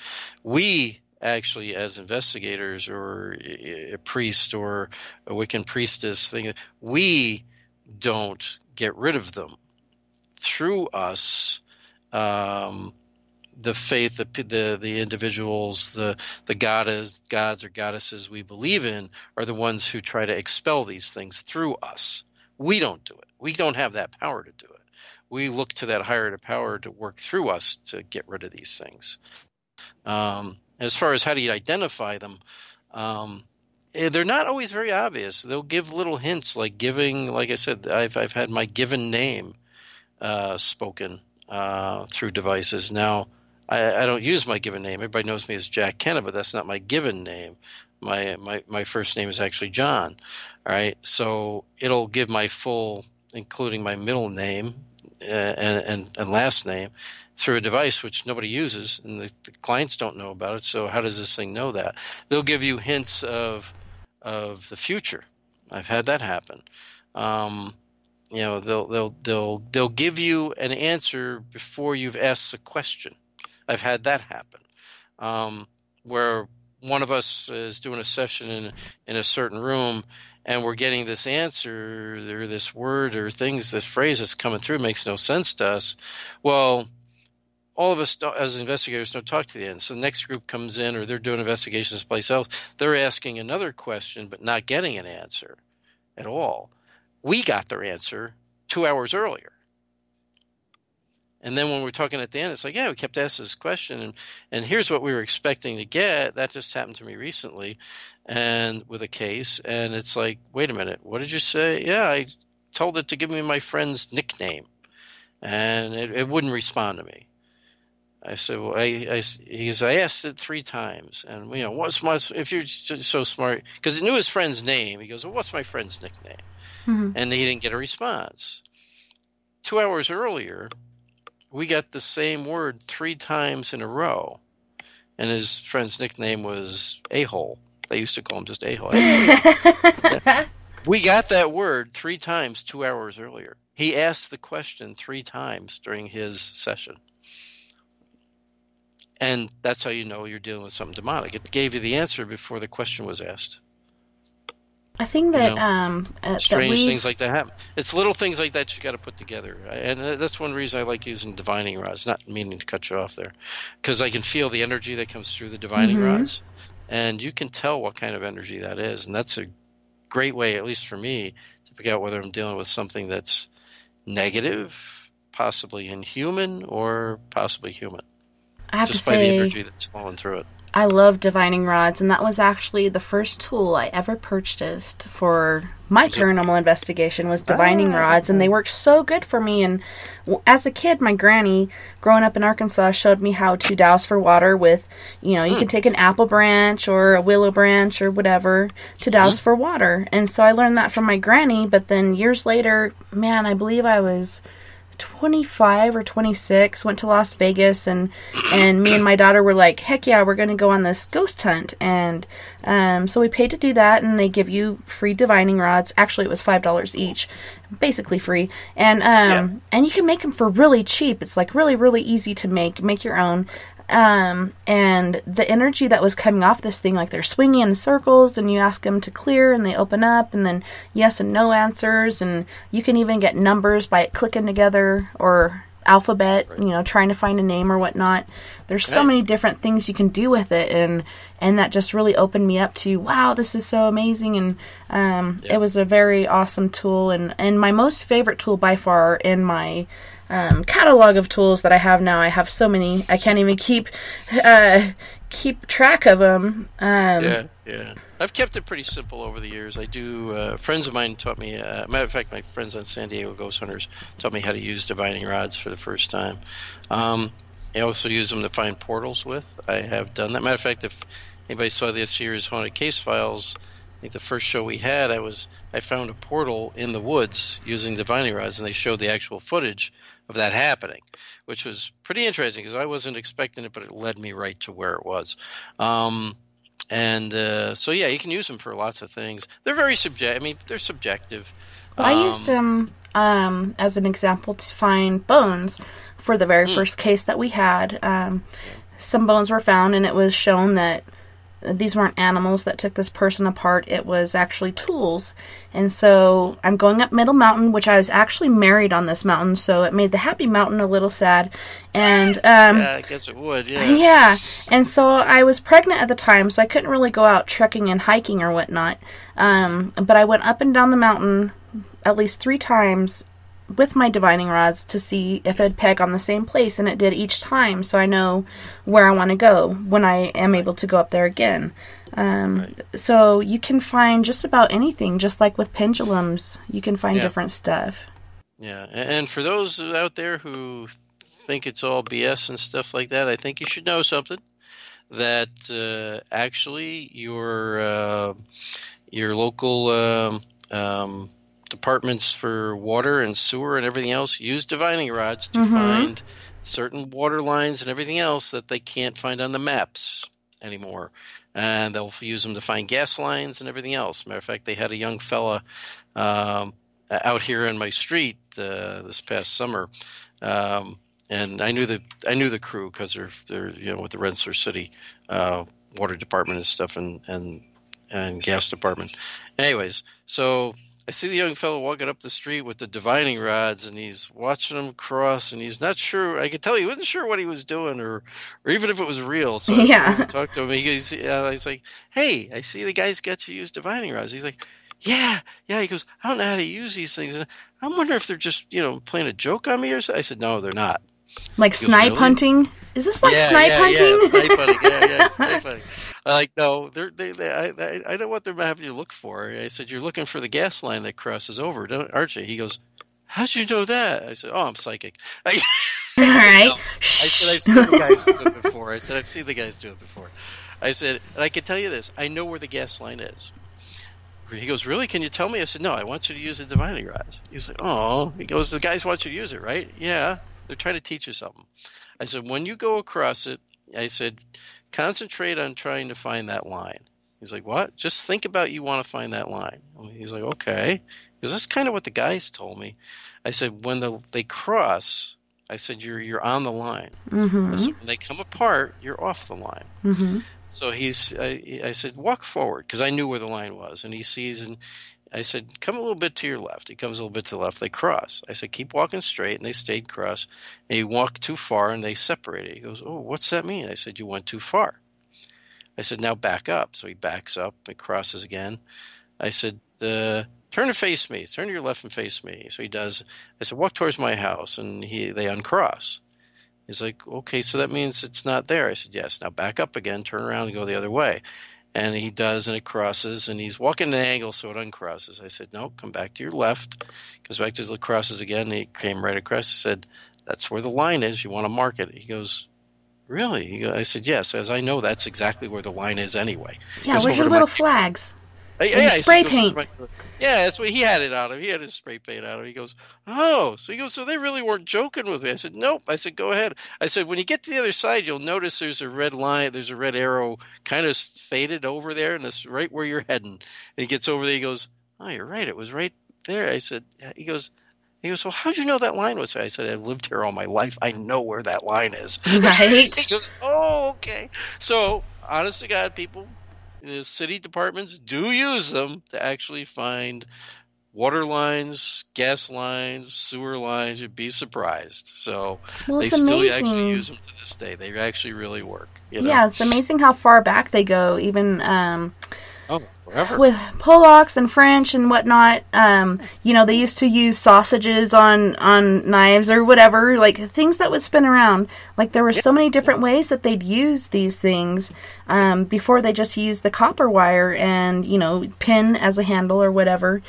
We actually, as investigators or a priest or a Wiccan priestess, we don't get rid of them. Through us, the faith, the individuals, the gods or goddesses we believe in are the ones who try to expel these things through us. We don't do it. We don't have that power to do it. We look to that higher power to work through us to get rid of these things. As far as how do you identify them, they're not always very obvious. They'll give little hints, like I said, I've had my given name spoken through devices. Now, I don't use my given name. Everybody knows me as Jack Kenna, but that's not my given name. My first name is actually John. All right, so it'll give my full, including my middle name and last name, through a device which nobody uses, and the clients don't know about it. So how does this thing know that? They'll give you hints of the future. I've had that happen. They'll give you an answer before you've asked a question. I've had that happen, where one of us is doing a session in a certain room, and we're getting this answer, or this word or this phrase that's coming through makes no sense to us. Well, all of us as investigators don't talk to the end. So the next group comes in, or they're doing investigations someplace else. They're asking another question, but not getting an answer at all. We got their answer 2 hours earlier. And then when we're talking at the end, it's like, yeah, we kept asking this question, and here's what we were expecting to get. That just happened to me recently, and with a case, and it's like, wait a minute, what did you say? Yeah, I told it to give me my friend's nickname, and it wouldn't respond to me. I said, well, I asked it 3 times, and if you're so smart, because it knew his friend's name. He goes, well, what's my friend's nickname? Mm-hmm. And he didn't get a response. 2 hours earlier, we got the same word 3 times in a row, and his friend's nickname was A-hole. They used to call him just A-hole. We got that word 3 times 2 hours earlier. He asked the question 3 times during his session. And that's how you know you're dealing with something demonic. It gave you the answer before the question was asked. I think that strange things like that happen. It's little things like that you got to put together, and that's one reason I like using divining rods. Not meaning to cut you off there, because I can feel the energy that comes through the divining rods, and you can tell what kind of energy that is, and that's a great way, at least for me, to figure out whether I'm dealing with something that's negative, possibly inhuman, or possibly human. I have just to by say, the energy that's flowing through it. I love divining rods, and that was actually the first tool I ever purchased for my paranormal investigation was divining rods, and they worked so good for me. And as a kid, my granny, growing up in Arkansas, showed me how to douse for water with, you can take an apple branch or a willow branch or whatever to douse for water. And so I learned that from my granny, but then years later, man, I believe I was 25 or 26, went to Las Vegas, and me and my daughter were like, heck yeah, we're going to go on this ghost hunt. And so we paid to do that, and they give you free divining rods. Actually, it was $5 each, basically free. And and you can make them for really cheap. It's like really, really easy to make your own. And the energy that was coming off this thing, like they're swinging in circles, and you ask them to clear and they open up, and then yes and no answers, and you can even get numbers by clicking together, or alphabet, trying to find a name or whatnot. There's so many different things you can do with it, and that just really opened me up to, wow, this is so amazing. And it was a very awesome tool, and my most favorite tool by far in my catalog of tools that I have now. I have so many, I can't even keep track of them. Yeah. I've kept it pretty simple over the years. I do. Friends of mine taught me. Matter of fact, my friends on San Diego Ghost Hunters taught me how to use divining rods for the first time. I also use them to find portals with. I have done that. Matter of fact, if anybody saw this year's Haunted Case Files, I think the first show we had, I found a portal in the woods using divining rods, and they showed the actual footage of that happening, which was pretty interesting because I wasn't expecting it, but it led me right to where it was. So yeah, you can use them for lots of things. They're very subjective. I mean, they're subjective. Well, I used them as an example to find bones for the very first case that we had. Some bones were found, and it was shown that these weren't animals that took this person apart. It was actually tools. And so I'm going up Middle Mountain, which I was actually married on this mountain, so it made the Happy Mountain a little sad. And yeah, I guess it would, yeah. Yeah. And so I was pregnant at the time, so I couldn't really go out trekking and hiking or whatnot. But I went up and down the mountain at least 3 times with my divining rods to see if it'd peg on the same place, and it did each time, so I know where I want to go when I am able to go up there again. So you can find just about anything, just like with pendulums. You can find different stuff. Yeah, and for those out there who think it's all BS and stuff like that, I think you should know something, that actually your local departments for water and sewer and everything else use divining rods to find certain water lines and everything else that they can't find on the maps anymore. And they'll use them to find gas lines and everything else. Matter of fact, they had a young fella out here on my street this past summer, and I knew the crew because they're with the Rensselaer City water department and stuff and gas department. Anyways, so I see the young fellow walking up the street with the divining rods, and he's watching them cross, and he's not sure. I could tell he wasn't sure what he was doing, or even if it was real. So I talked to him. He's like, "Hey, I see the guy's got you use divining rods." He's like, "Yeah." He goes, "I don't know how to use these things. And I wonder if they're just playing a joke on me or something." I said, "No, they're not." Like snipe hunting? Is this like snipe hunting? Yeah, snipe hunting. Yeah, snipe hunting. Like, no, I know what they're having you look for. I said, "You're looking for the gas line that crosses over, aren't you?" He goes, "How'd you know that?" I said, "Oh, I'm psychic." All right. I said, "I've seen the guys do it before." I said, "And I can tell you this. I know where the gas line is." He goes, "Really? Can you tell me?" I said, "No, I want you to use the divining rods." He's like, "Oh." He goes, "The guys want you to use it, right?" "Yeah. They're trying to teach you something." I said, "When you go across it," I said, "concentrate on trying to find that line." He's like, "What?" "Just think about you want to find that line." He's like, "Okay." Because that's kind of what the guys told me. I said, when they cross, I said, you're on the line. I said, when they come apart, you're off the line. So I said, "Walk forward," because I knew where the line was. And he sees, and I said, "Come a little bit to your left." He comes a little bit to the left. They cross. I said, "Keep walking straight," and they stayed cross. And he walked too far, and they separated. He goes, "Oh, what's that mean?" I said, "You went too far." I said, "Now back up." So he backs up and crosses again. I said, "Turn and face me. Turn to your left and face me." So he does. I said, "Walk towards my house," and they uncross. He's like, "Okay, so that means it's not there." I said, "Yes." "Now back up again. Turn around and go the other way." And he does, and it crosses, and he's walking at an angle so it uncrosses. I said, "No, come back to your left." Goes back to his crosses again, and he came right across. I said, "That's where the line is. You want to mark it." He goes, "Really?" I said, "Yes, as I know that's exactly where the line is anyway." Yeah, where's your little flags? Spray paint. Yeah, that's what he had it on him. He had his spray paint on him. He goes, oh, so they really weren't joking with me. I said, nope. I said, go ahead. I said, when you get to the other side, you'll notice there's a red line, there's a red arrow kind of faded over there, and that's right where you're heading. And he gets over there, he goes, oh, you're right, it was right there. I said, he goes, well, how'd you know that line was there? I said, I've lived here all my life. I know where that line is. Right. He goes, oh, okay. So, honest to God, people, the city departments do use them to actually find water lines, gas lines, sewer lines. You'd be surprised. So they still actually use them to this day. They actually really work. You know? Yeah, it's amazing how far back they go. Even forever. With Polacks and French and whatnot, they used to use sausages on knives or whatever, like things that would spin around. Like there were so many different ways that they'd use these things before they just used the copper wire and, pin as a handle or whatever.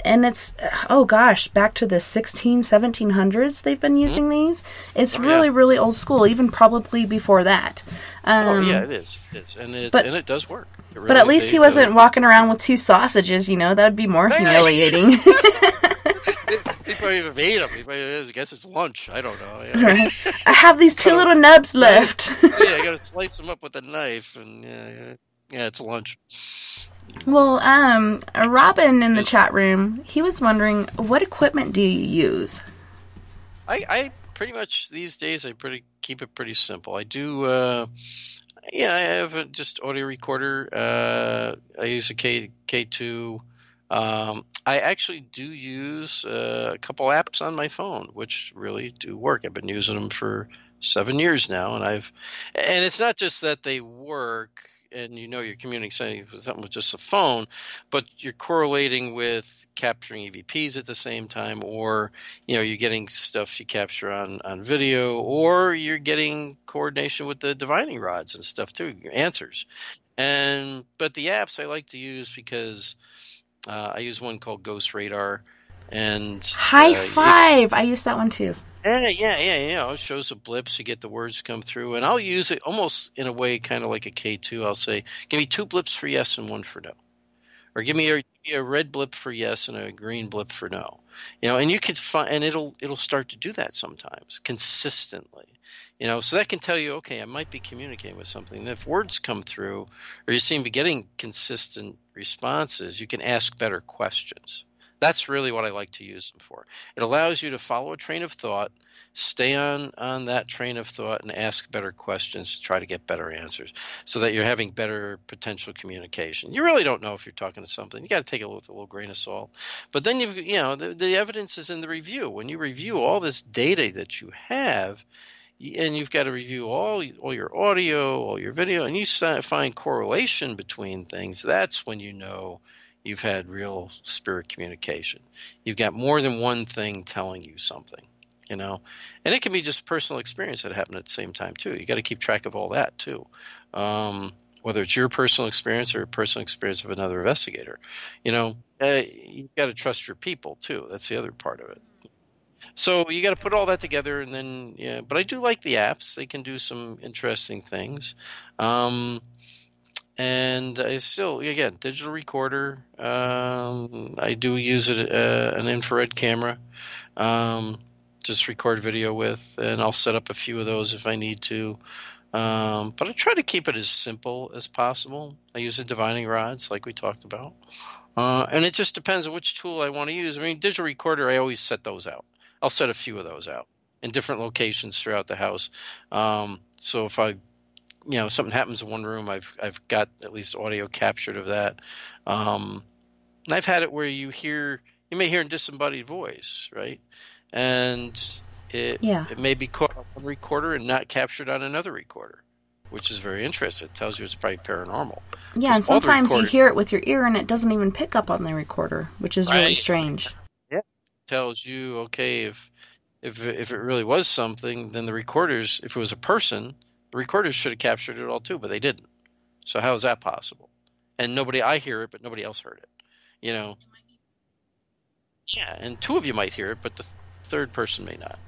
And it's, back to the 1700s they've been using these. It's really old school, even probably before that. It is. And it does work. Really, but at least he wasn't walking around with two sausages, that would be more humiliating. He probably even ate them. I guess it's lunch. I don't know. Yeah. I have these two little nubs left. I got to slice them up with a knife, and it's lunch. Well, Robin in the chat room, he was wondering, what equipment do you use? I pretty much these days keep it pretty simple. I do. I have just audio recorder. I use a K2. I actually do use a couple apps on my phone, which really do work. I've been using them for 7 years now, and it's not just that they work and you're communicating with something with just a phone, but you're correlating with capturing EVPs at the same time, or you're getting stuff you capture on video, or you're getting coordination with the divining rods and stuff too, your answers. But the apps I like to use because I use one called Ghost Radar, and High Five. I use that one too. Yeah. It shows the blips. You get the words come through, and I'll use it almost in a way, kind of like a K2. I'll say, "Give me 2 blips for yes and 1 for no," or give me a red blip for yes and a green blip for no. And you can find, and it'll start to do that sometimes consistently. So that can tell you, okay, I might be communicating with something. And if words come through, or you seem to be getting consistent responses, you can ask better questions. That's really what I like to use them for. It allows you to follow a train of thought, stay on that train of thought, and ask better questions to try to get better answers so that you're having better potential communication. You really don't know if you're talking to something. You got to take it with a little grain of salt. But then the evidence is in the review. When you review all this data that you have, and you've got to review all your audio, all your video, and you find correlation between things, that's when you've had real spirit communication. You've got more than one thing telling you something, and it can be just personal experience that happened at the same time too. You got to keep track of all that too, whether it's your personal experience or a personal experience of another investigator. You've got to trust your people too. That's the other part of it. So you got to put all that together, and then But I do like the apps; they can do some interesting things. And I still, again, digital recorder. I do use an infrared camera, just record video with, and I'll set up a few of those if I need to. But I try to keep it as simple as possible. I use the divining rods like we talked about. And it just depends on which tool I want to use. I mean, digital recorder, I always set those out. I'll set a few of those out in different locations throughout the house. So if something happens in one room, I've got at least audio captured of that. And I've had it where you may hear a disembodied voice, right? And it may be caught on one recorder and not captured on another recorder, which is very interesting. It tells you it's probably paranormal. Yeah, and sometimes you hear it with your ear and it doesn't even pick up on the recorder, which is really strange. Yeah, it tells you, okay, if it really was something, then the recorders, if it was a person, the recorders should have captured it all too, but they didn't. So how is that possible? And I hear it, but nobody else heard it. Yeah, and 2 of you might hear it, but the third person may not.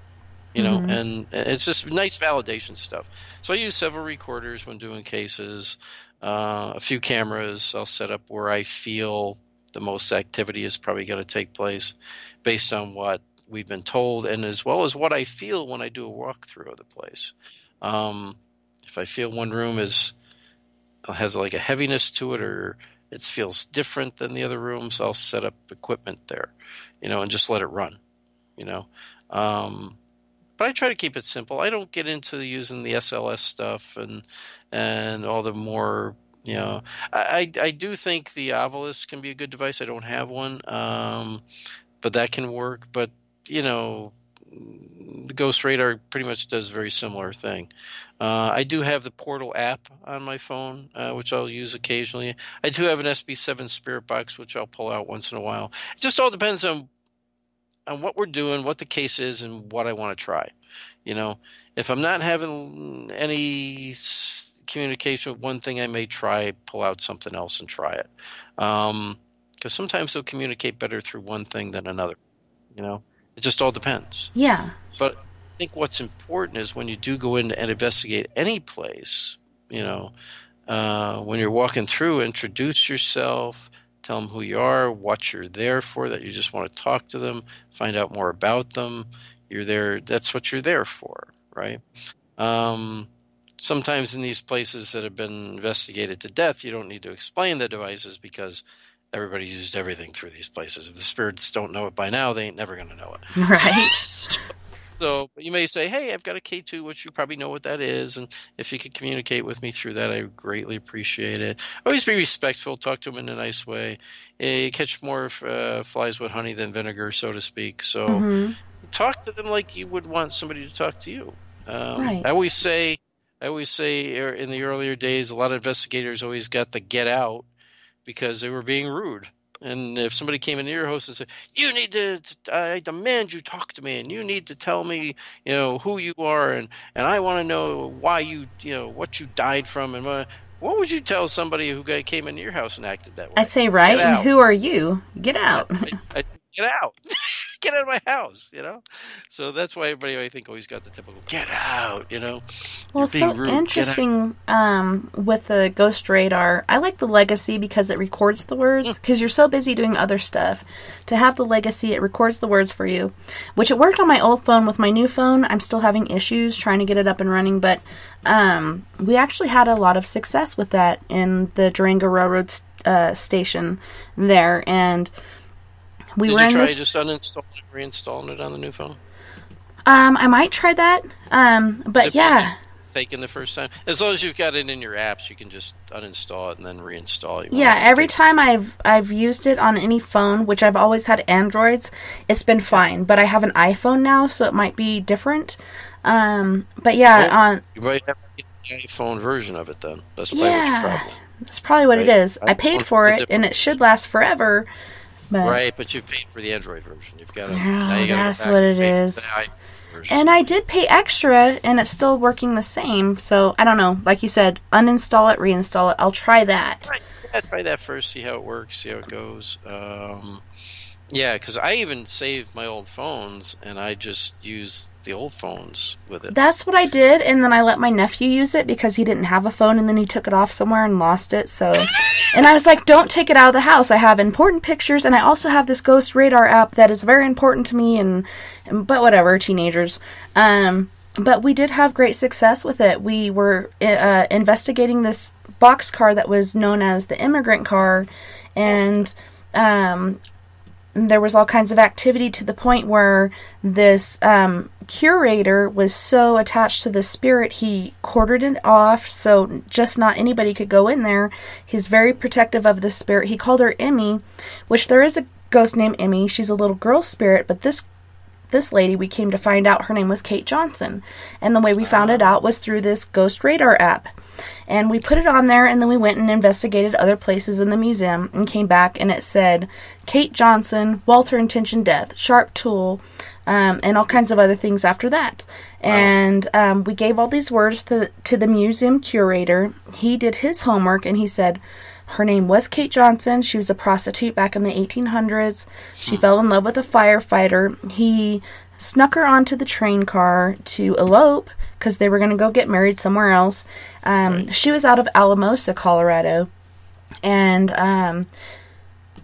And it's just nice validation stuff. So I use several recorders when doing cases. A few cameras I'll set up where I feel the most activity is probably going to take place based on what we've been told, and as well as what I feel when I do a walkthrough of the place. If I feel one room has like a heaviness to it, or it feels different than the other rooms, I'll set up equipment there, and just let it run, But I try to keep it simple. I don't get into using the SLS stuff and all the more, I do think the Ovilus can be a good device. I don't have one, but that can work. But, the Ghost Radar pretty much does a very similar thing. I do have the Portal app on my phone, which I'll use occasionally. I do have an SB7 Spirit Box, which I'll pull out once in a while. It just all depends on what we're doing, what the case is, and what I want to try. If I'm not having any communication with one thing, I may pull out something else and try it. Because sometimes they'll communicate better through one thing than another. It just all depends. Yeah. But I think what's important is when you do go in and investigate any place, when you're walking through, introduce yourself. Tell them who you are, what you're there for, that you just want to talk to them, find out more about them. You're there. That's what you're there for, right? Sometimes in these places that have been investigated to death, you don't need to explain the devices because everybody used everything through these places. If the spirits don't know it by now, they ain't never going to know it. Right. So you may say, hey, I've got a K2, which you probably know what that is. And if you could communicate with me through that, I would greatly appreciate it. Always be respectful. Talk to them in a nice way. You catch more flies with honey than vinegar, so to speak. So talk to them like you would want somebody to talk to you. Right. I always say in the earlier days, a lot of investigators always got the get out because they were being rude. And if somebody came into your house and said, I demand you talk to me, and you need to tell me, who you are, and I want to know why what you died from, and what would you tell somebody who came into your house and acted that way? I say, right, and who are you? Get out. I say, get out. Get out of my house, So that's why everybody, I think, always got the typical, get out, Well, so rude. Interesting with the Ghost Radar. I like the Legacy because it records the words, because you're so busy doing other stuff. To have the Legacy, it records the words for you, which it worked on my old phone. With my new phone, I'm still having issues trying to get it up and running, but we actually had a lot of success with that in the Durango Railroad station there, and Did you try just uninstalling and reinstalling it on the new phone? I might try that, but yeah. Taken the first time, as long as you've got it in your apps, you can just uninstall it and then reinstall it. Yeah, every time I've used it on any phone, which I've always had Androids, it's been fine. But I have an iPhone now, so it might be different. But yeah, you might have to get the iPhone version of it then. That's probably what your problem. That's probably what it is. I paid for it, and it should last forever. But, right, but you paid for the Android version. You've got to. That's what it is. And I did pay extra, and it's still working the same. So I don't know. Like you said, uninstall it, reinstall it. I'll try that. Right. Yeah, try that first. See how it works. See how it goes. Yeah, because I even saved my old phones, and I just use the old phones with it. That's what I did, and then I let my nephew use it because he didn't have a phone, and then he took it off somewhere and lost it. So, and I was like, don't take it out of the house. I have important pictures, and I also have this Ghost Radar app that is very important to me, but whatever, teenagers. But we did have great success with it. We were investigating this boxcar that was known as the immigrant car, and there was all kinds of activity to the point where this curator was so attached to the spirit, he quartered it off so just not anybody could go in there. He's very protective of the spirit. He called her Emmy, which there is a ghost named Emmy. She's a little girl spirit, but this lady, we came to find out her name was Kate Johnson. And the way we found it out was through this Ghost Radar app. And we put it on there, and then we went and investigated other places in the museum and came back, and it said Kate Johnson, Walter Intention Death, Sharp Tool, and all kinds of other things after that. Wow. And we gave all these words to the museum curator. He did his homework, and he said her name was Kate Johnson. She was a prostitute back in the 1800s. She fell in love with a firefighter. He snuck her onto the train car to elope, because they were going to go get married somewhere else. She was out of Alamosa, Colorado. And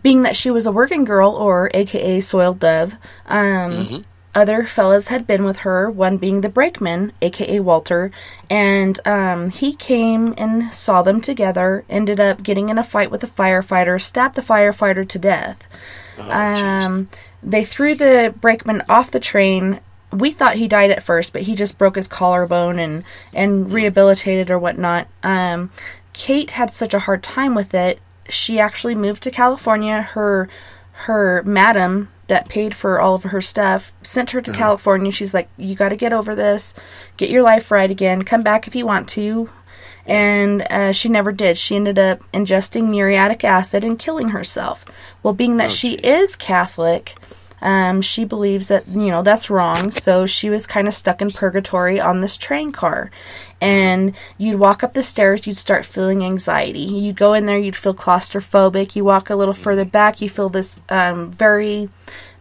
being that she was a working girl, or AKA soiled dove, other fellas had been with her, one being the brakeman, aka Walter, and he came and saw them together, ended up getting in a fight with a firefighter, stabbed the firefighter to death. They threw the brakeman off the train. We thought he died at first, but he just broke his collarbone and rehabilitated or whatnot. Kate had such a hard time with it, she actually moved to California. Her madam that paid for all of her stuff sent her to California. She's like, you got to get over this, get your life right again, come back if you want to. And she never did. She ended up ingesting muriatic acid and killing herself. Well, being that she is Catholic, she believes that, that's wrong. So she was kind of stuck in purgatory on this train car. And you'd walk up the stairs, you'd start feeling anxiety. You'd go in there, you'd feel claustrophobic. You walk a little further back, you feel this very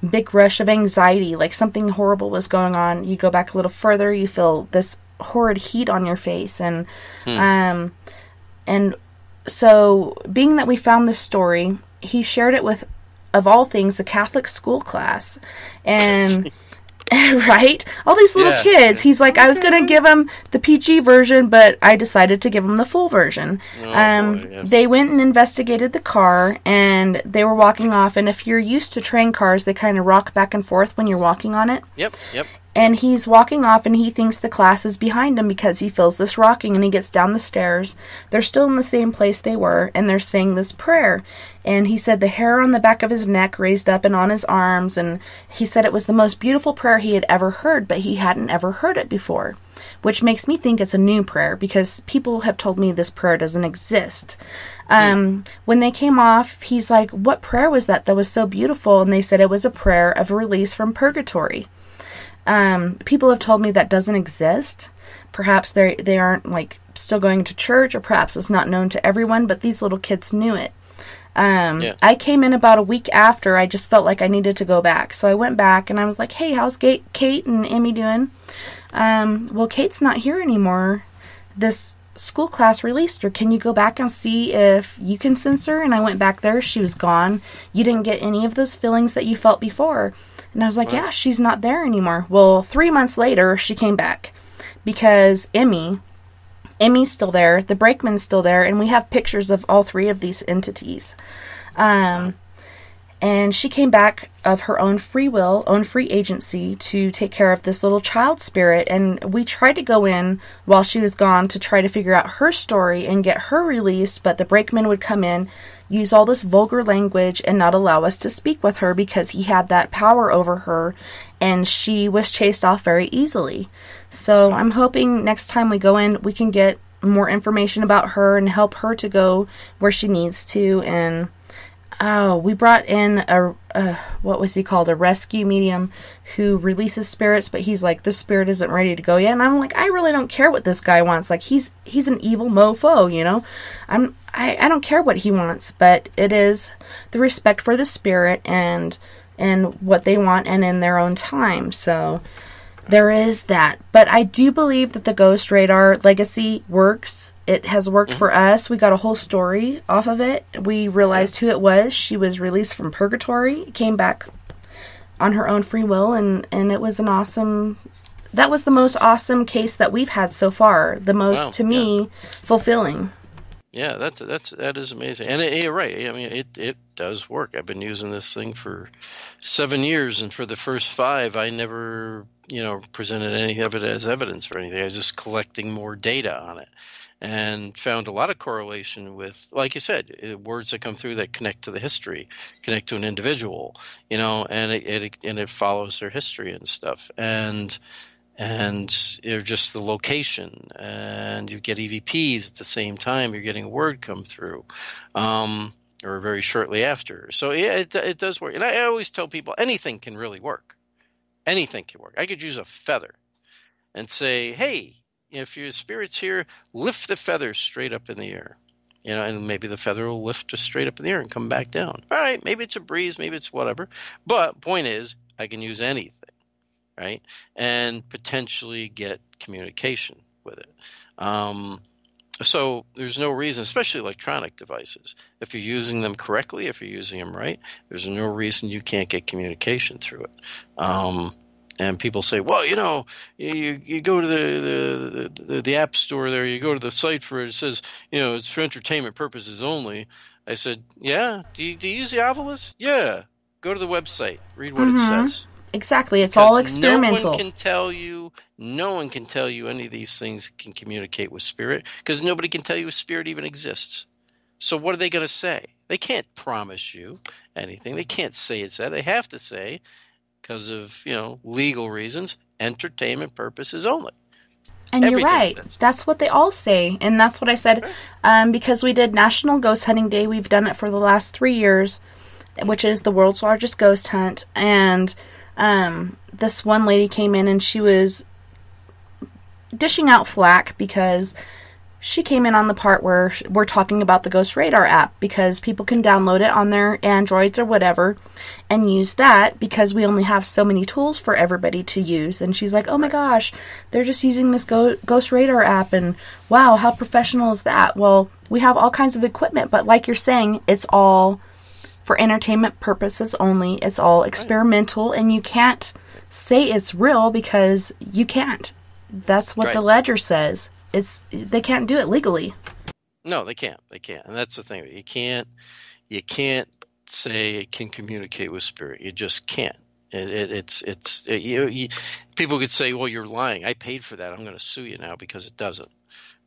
big rush of anxiety, like something horrible was going on. You go back a little further, you feel this horrid heat on your face. And so being that we found this story, he shared it with, of all things, a Catholic school class. And right? All these little kids. He's like, I was going to give them the PG version, but I decided to give them the full version. They went and investigated the car, and they were walking off. And if you're used to train cars, they kind of rock back and forth when you're walking on it. Yep. And he's walking off, and he thinks the class is behind him because he feels this rocking, and he gets down the stairs. They're still in the same place they were, and they're saying this prayer. And he said the hair on the back of his neck raised up and on his arms, and he said it was the most beautiful prayer he had ever heard, but he hadn't ever heard it before, which makes me think it's a new prayer, because people have told me this prayer doesn't exist. When they came off, he's like, what prayer was that was so beautiful? And they said it was a prayer of release from purgatory. People have told me that doesn't exist. Perhaps they aren't like still going to church, or perhaps it's not known to everyone, but these little kids knew it. I came in about a week after. I just felt like I needed to go back. So I went back and I was like, hey, how's Kate and Emmy doing? Well, Kate's not here anymore. This school class released her. Can you go back and see if you can sense her? And I went back there. She was gone. You didn't get any of those feelings that you felt before. And I was like, yeah, she's not there anymore. Well, 3 months later, she came back because Emmy's still there, the brakeman's still there, and we have pictures of all three of these entities. And she came back of her own free will, own free agency, to take care of this little child spirit. And we tried to go in while she was gone to try to figure out her story and get her released, but the brakeman would come in, use all this vulgar language, and not allow us to speak with her because he had that power over her, and she was chased off very easily. So I'm hoping next time we go in, we can get more information about her and help her to go where she needs to. And we brought in what was he called? A rescue medium who releases spirits, but he's like, this spirit isn't ready to go yet. And I'm like, I really don't care what this guy wants. Like, he's an evil mofo, I don't care what he wants, but it is the respect for the spirit and what they want, and in their own time. So there is that. But I do believe that the Ghost Radar legacy works. It has worked for us. We got a whole story off of it. We realized who it was. She was released from purgatory, came back on her own free will, and it was an awesome... That was the most awesome case that we've had so far. The most, to me, fulfilling. Yeah, that is amazing. And you're right. I mean, it does work. I've been using this thing for 7 years, and for the first 5, I never, presented any of it as evidence or anything. I was just collecting more data on it, and found a lot of correlation with, like you said, words that come through that connect to the history, connect to an individual, and it follows their history and stuff. And just the location, and you get EVPs at the same time you're getting a word come through, or very shortly after. So yeah, it does work. And I always tell people anything can really work. Anything can work. I could use a feather and say, hey, if your spirit's here, lift the feather straight up in the air. And maybe the feather will lift just straight up in the air and come back down. All right, maybe it's a breeze, maybe it's whatever. But point is, I can use anything. right? And potentially get communication with it. So there's no reason, especially electronic devices, if you're using them correctly, if you're using them right, there's no reason you can't get communication through it. And people say, well, you go to the app store there, you go to the site for it, it says, it's for entertainment purposes only. I said, yeah, do you use the Ovilus? Yeah. Go to the website, read what it says. Exactly. It's all experimental. No one can tell you any of these things can communicate with spirit, because nobody can tell you if spirit even exists. So what are they going to say? They can't promise you anything. They can't say it's that. They have to say, because of, legal reasons, entertainment purposes only. And Everything you're right. That's what they all say. And that's what I said. Because we did National Ghost Hunting Day. We've done it for the last 3 years, which is the world's largest ghost hunt. And this one lady came in and she was dishing out flack because she came in on the part where we're talking about the Ghost Radar app, because people can download it on their Androids or whatever and use that, because we only have so many tools for everybody to use. And she's like, oh my gosh, they're just using this Ghost Radar app, and wow, how professional is that? Well, we have all kinds of equipment, but like you're saying, it's all for entertainment purposes only. It's all experimental, and you can't say it's real because you can't. That's what the ledger says. They can't do it legally. No, they can't. And that's the thing. You can't say it can communicate with spirit. You just can't. People could say, well, you're lying. I paid for that. I'm going to sue you now because it doesn't.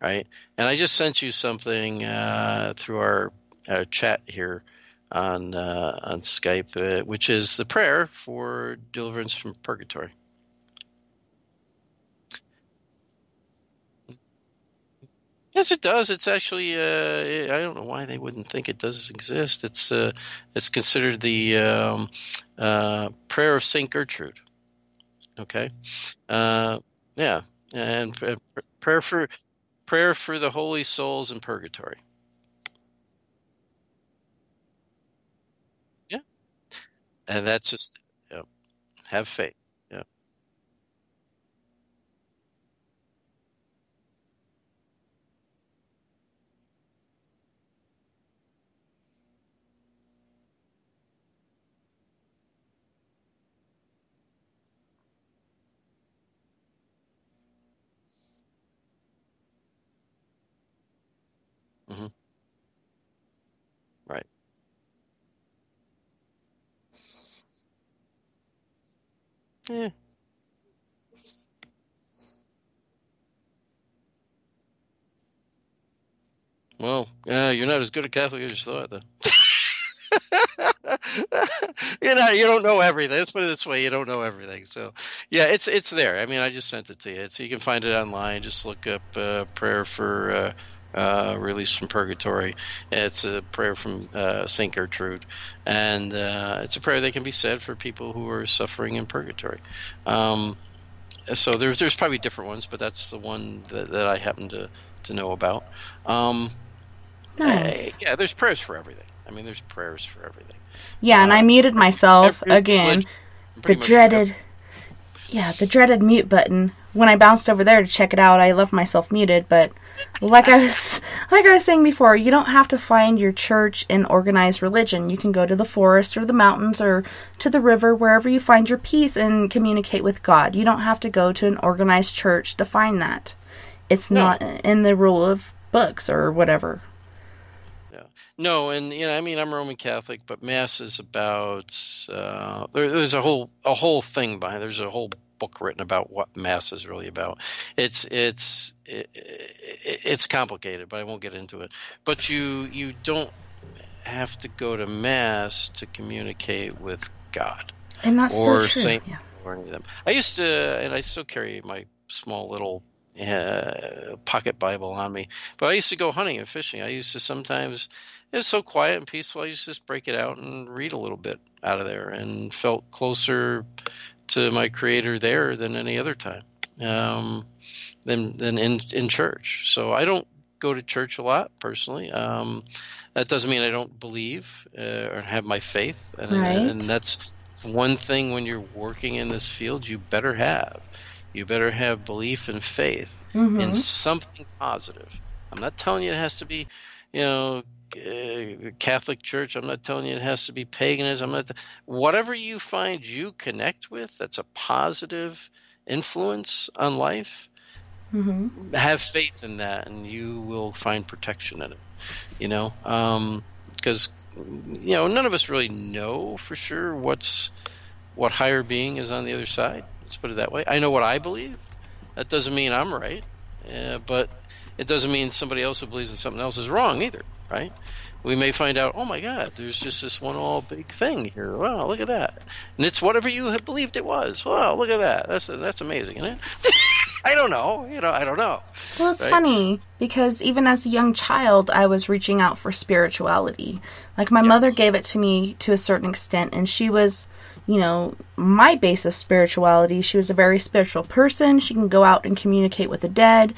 Right. And I just sent you something through our chat here on Skype, which is the prayer for deliverance from purgatory. Yes, it does. It's actually I don't know why they wouldn't think it does exist. It's considered the prayer of Saint Gertrude. Okay, yeah, and prayer for the holy souls in purgatory. Yeah, and that's just have faith. Yeah. Mm-hmm. Right. Yeah. Well, you're not as good a Catholic as you thought, though. You don't know everything. Let's put it this way: you don't know everything. So, yeah, it's there. I mean, I just sent it to you. You can find it online. Just look up prayer for release from purgatory. It's a prayer from Saint Gertrude, and it's a prayer that can be said for people who are suffering in purgatory. So there's probably different ones, but that's the one that I happen to know about. Nice. Yeah, there's prayers for everything. I mean, there's prayers for everything. Yeah, and I muted myself again. The dreaded mute button. When I bounced over there to check it out, I left myself muted. But like I was saying before, you don't have to find your church in organized religion. You can go to the forest or the mountains or to the river, wherever you find your peace, and communicate with God. You don't have to go to an organized church to find that. It's not in the rule of books or whatever. No, and I mean, I'm Roman Catholic, but Mass is about there's a whole thing behind. There's a whole book written about what Mass is really about. It's complicated, but I won't get into it. But you don't have to go to Mass to communicate with God, and that's or so true. Saint Yeah. or any of them. I used to, and I still carry my small little pocket Bible on me. But I used to go hunting and fishing. I used to sometimes. It was so quiet and peaceful. I used to just break it out and read a little bit out of there, and felt closer to my Creator there than any other time, than in church. So I don't go to church a lot personally. That doesn't mean I don't believe or have my faith, and that's one thing when you're working in this field you better have. You better have belief and faith in something positive. I'm not telling you it has to be, Catholic Church. I'm not telling you it has to be paganism. Whatever you find you connect with that's a positive influence on life, have faith in that, and you will find protection in it. Because none of us really know for sure what higher being is on the other side. Let's put it that way. I know what I believe. That doesn't mean I'm right, but it doesn't mean somebody else who believes in something else is wrong either, right? We may find out, oh my God, there's just this one all big thing here. Wow, look at that. And it's whatever you had believed it was. Wow, look at that. That's amazing, isn't it? I don't know. I don't know. Well, it's funny because even as a young child, I was reaching out for spirituality. Like my mother gave it to me to a certain extent, and she was, my base of spirituality. She was a very spiritual person. She can go out and communicate with the dead.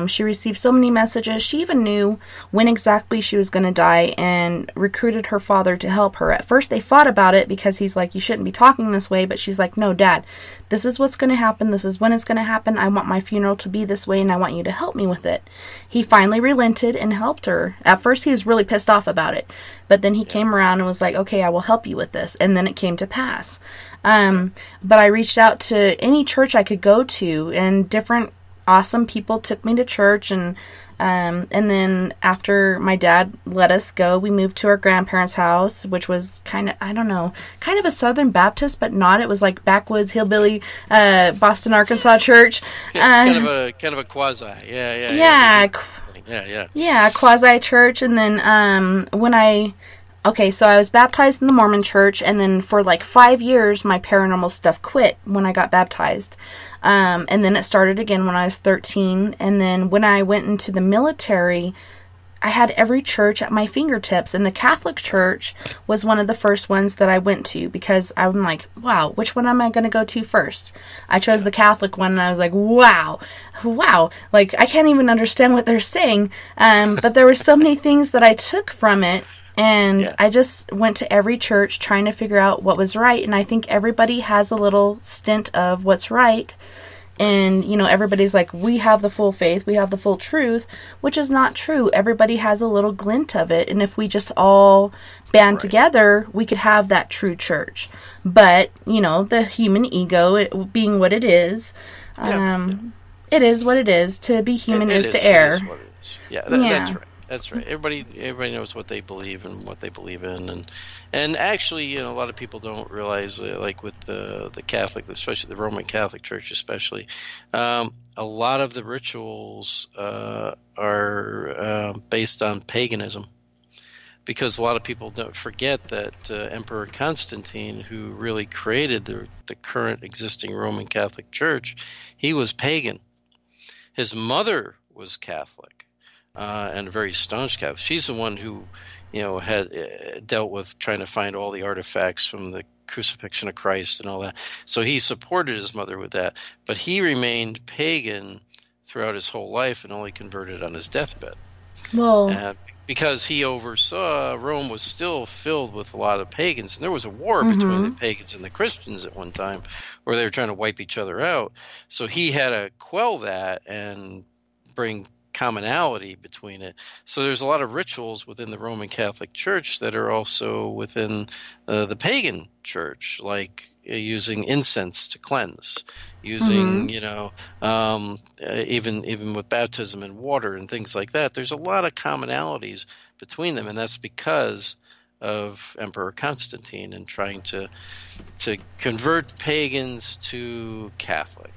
She received so many messages. She even knew when exactly she was going to die and recruited her father to help her. At first, they fought about it because he's like, you shouldn't be talking this way. But she's like, no, Dad, this is what's going to happen. This is when it's going to happen. I want my funeral to be this way, and I want you to help me with it. He finally relented and helped her. At first, he was really pissed off about it. But then he came around and was like, okay, I will help you with this. And then it came to pass. But I reached out to any church I could go to, and different awesome people took me to church, and then after my dad let us go, we moved to our grandparents' house, which was kind of a Southern Baptist, but not. It was like backwoods hillbilly Boston, Arkansas church. Kind of a quasi. Yeah, quasi church. And then so I was baptized in the Mormon church, and then for like 5 years, my paranormal stuff quit when I got baptized. And then it started again when I was 13. And then when I went into the military, I had every church at my fingertips. And the Catholic Church was one of the first ones that I went to because I'm like, wow, which one am I going to go to first? I chose the Catholic one, and I was like, wow. Like, I can't even understand what they're saying. But there were so many things that I took from it. And I just went to every church trying to figure out what was right. And I think everybody has a little stint of what's right. And, everybody's like, we have the full faith, we have the full truth, which is not true. Everybody has a little glint of it. And if we just all band together, we could have that true church. But, the human ego, it being what it is, it is what it is. To be human is to err. It is what it is. That's right. That's right. Everybody knows what they believe and what they believe in, and actually, a lot of people don't realize, like with the Catholic, especially the Roman Catholic Church, especially, a lot of the rituals are based on paganism, because a lot of people don't forget that Emperor Constantine, who really created the current existing Roman Catholic Church, he was pagan. His mother was Catholic. And a very staunch Catholic. She's the one who, had dealt with trying to find all the artifacts from the crucifixion of Christ and all that. So he supported his mother with that. But he remained pagan throughout his whole life and only converted on his deathbed. Well, because he oversaw Rome was still filled with a lot of pagans. And there was a war between the pagans and the Christians at one time where they were trying to wipe each other out. So he had to quell that and bring commonality between it. So there's a lot of rituals within the Roman Catholic Church that are also within the pagan church, like using incense to cleanse, using even with baptism and water and things like that. There's a lot of commonalities between them, and that's because of Emperor Constantine and trying to convert pagans to Catholic.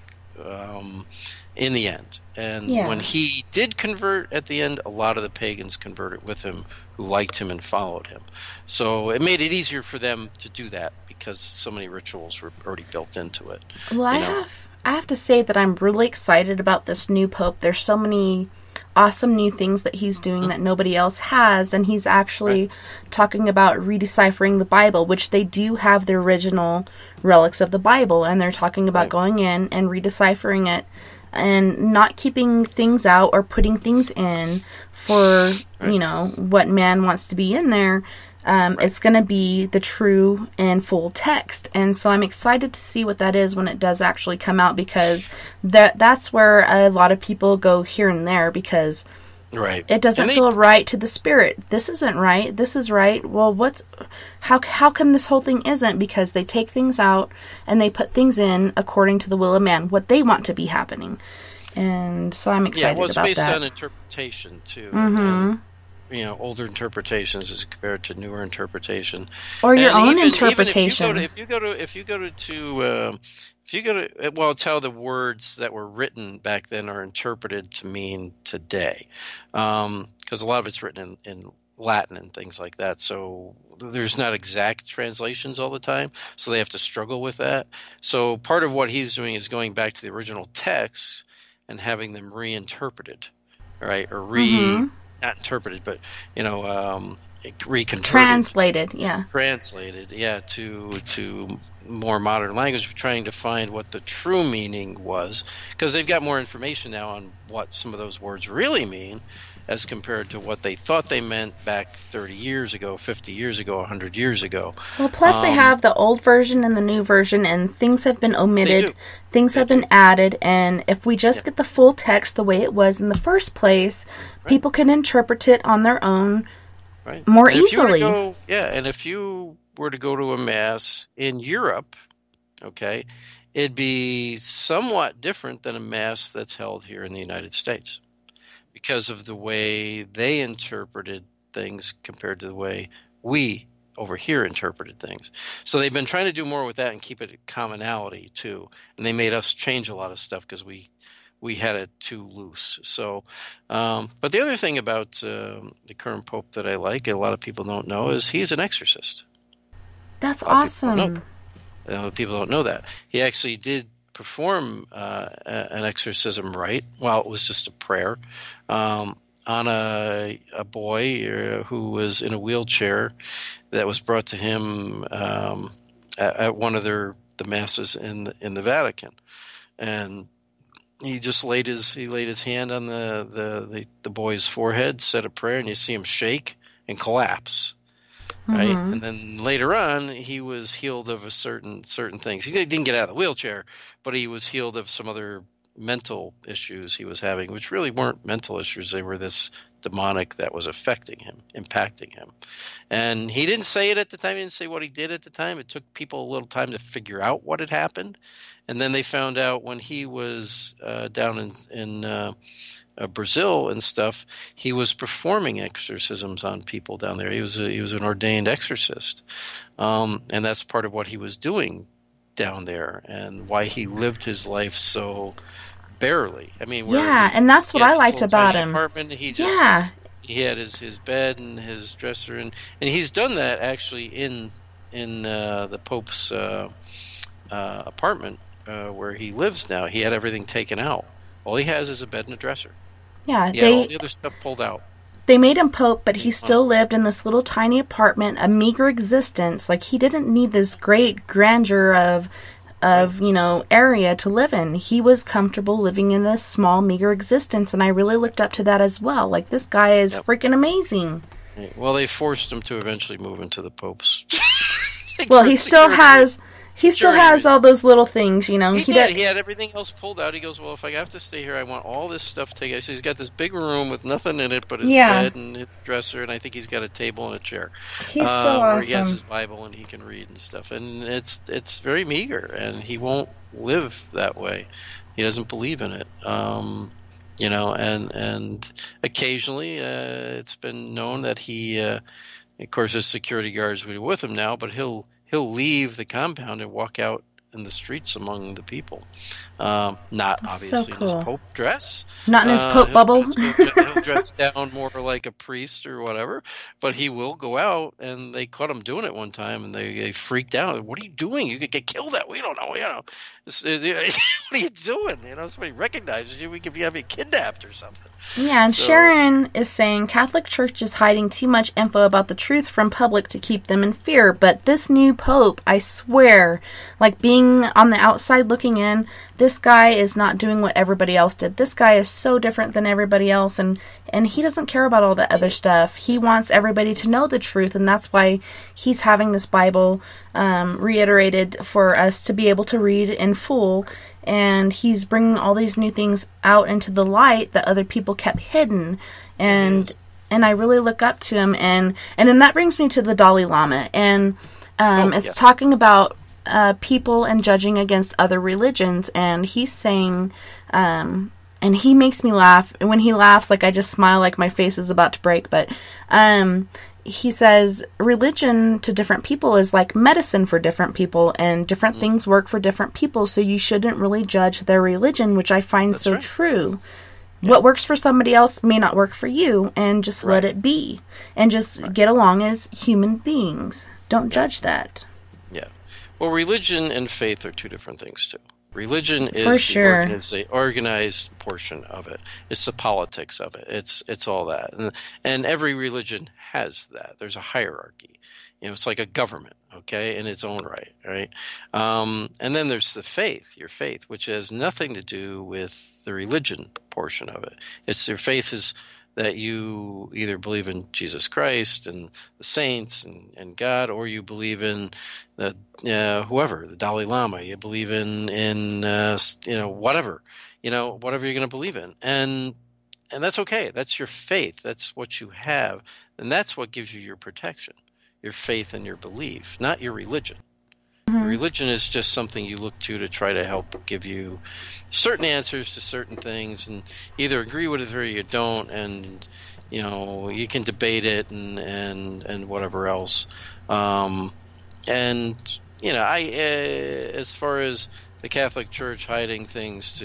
In the end. And when he did convert at the end, a lot of the pagans converted with him who liked him and followed him. So it made it easier for them to do that because so many rituals were already built into it. Well, I have to say that I'm really excited about this new pope. There's so many awesome new things that he's doing that nobody else has, and he's actually talking about redeciphering the Bible, which they do have the original relics of the Bible, and they're talking about going in and redeciphering it and not keeping things out or putting things in for what man wants to be in there. It's going to be the true and full text. And so I'm excited to see what that is when it does actually come out, because that's where a lot of people go here and there, because it doesn't feel right to the spirit. This isn't right. This is right. Well, how come this whole thing isn't? Because they take things out and they put things in according to the will of man, what they want to be happening. And so I'm excited about that. Yeah, well, it's based on interpretation, too. Mm-hmm. And, older interpretations as compared to newer interpretation, or your own interpretation. If you go to well, it's how the words that were written back then are interpreted to mean today, because a lot of it's written in Latin and things like that. So there's not exact translations all the time, so they have to struggle with that. So part of what he's doing is going back to the original text and having them reinterpreted, right? Or not interpreted, but reconverted, translated, to more modern language, trying to find what the true meaning was, because they've got more information now on what some of those words really mean as compared to what they thought they meant back 30 years ago, 50 years ago, 100 years ago. Well, plus they have the old version and the new version, and things have been omitted, things have been added, and if we just get the full text the way it was in the first place, people can interpret it on their own more easily. And if you were to go to a mass in Europe, it'd be somewhat different than a mass that's held here in the United States, because of the way they interpreted things compared to the way we over here interpreted things. So they've been trying to do more with that and keep it a commonality too. And they made us change a lot of stuff because we had it too loose. So, but the other thing about the current Pope that I like, a lot of people don't know, is he's an exorcist. That's awesome. People don't know that. He actually did perform an exorcism rite. Well, it was just a prayer on a boy who was in a wheelchair that was brought to him at one of the masses in the Vatican, and he just laid his hand on the boy's forehead, said a prayer, and you see him shake and collapse. Right, and then later on, he was healed of certain things. He didn't get out of the wheelchair, but he was healed of some other mental issues he was having, which really weren't mental issues. They were this demonic that was affecting him, impacting him. And he didn't say it at the time. He didn't say what he did at the time. It took people a little time to figure out what had happened. And then they found out when he was down in Brazil and stuff, he was performing exorcisms on people down there. He was an ordained exorcist, and that's part of what he was doing down there, and why he lived his life so barely. I mean, and that's what I liked about him. Apartment, he had his bed and his dresser, and he's done that actually in the Pope's apartment where he lives now. He had everything taken out. All he has is a bed and a dresser. Yeah, all the other stuff pulled out. They made him Pope, but he still lived in this little tiny apartment, a meager existence. Like, he didn't need this great grandeur of area to live in. He was comfortable living in this small, meager existence, and I really looked up to that as well. Like, this guy is freaking amazing. Well, they forced him to eventually move into the Pope's. Well, he still has all those little things, He had everything else pulled out. He goes, well, if I have to stay here, I want all this stuff taken. So he's got this big room with nothing in it but his bed and his dresser, and I think he's got a table and a chair. He's so awesome. Where he has his Bible and he can read and stuff. And it's very meager, and he won't live that way. He doesn't believe in it. And occasionally it's been known that he, of course, his security guards will be with him now, but he'll leave the compound and walk out in the streets among the people. Not obviously in his Pope dress. Not in his Pope bubble. He'll dress down more like a priest or whatever, but he will go out, and they caught him doing it one time, and they freaked out. What are you doing? You could get killed out. We don't know. What are you doing? Somebody recognizes you. We could have you kidnapped or something. Yeah, and Sharon is saying Catholic Church is hiding too much info about the truth from public to keep them in fear. But this new Pope, I swear, like being being on the outside looking in, this guy is not doing what everybody else did. This guy is so different than everybody else, and he doesn't care about all that other stuff. He wants everybody to know the truth, and that's why he's having this Bible reiterated for us to be able to read in full, and he's bringing all these new things out into the light that other people kept hidden, and I really look up to him, and then that brings me to the Dalai Lama, and it's talking about people and judging against other religions, and he's saying, and he makes me laugh. And when he laughs, like I just smile, like my face is about to break. But he says religion to different people is like medicine for different people, and different things work for different people. So you shouldn't really judge their religion, which I find so true. Yeah. What works for somebody else may not work for you, and just let it be, and just get along as human beings. Don't judge that. Yeah. Well, religion and faith are two different things, too. Religion is the organized portion of it. It's the politics of it. It's all that. And every religion has that. There's a hierarchy. It's like a government, okay, in its own right? And then there's the faith, your faith, which has nothing to do with the religion portion of it. It's your faith is that you either believe in Jesus Christ and the saints and God, or you believe in the whoever, the Dalai Lama. You believe in whatever you're going to believe in, and that's okay. That's your faith. That's what you have, and that's what gives you your protection. Your faith and your belief, not your religion. Religion is just something you look to try to help give you certain answers to certain things, and either agree with it or you don't, and you can debate it and whatever else. I as far as the Catholic Church hiding things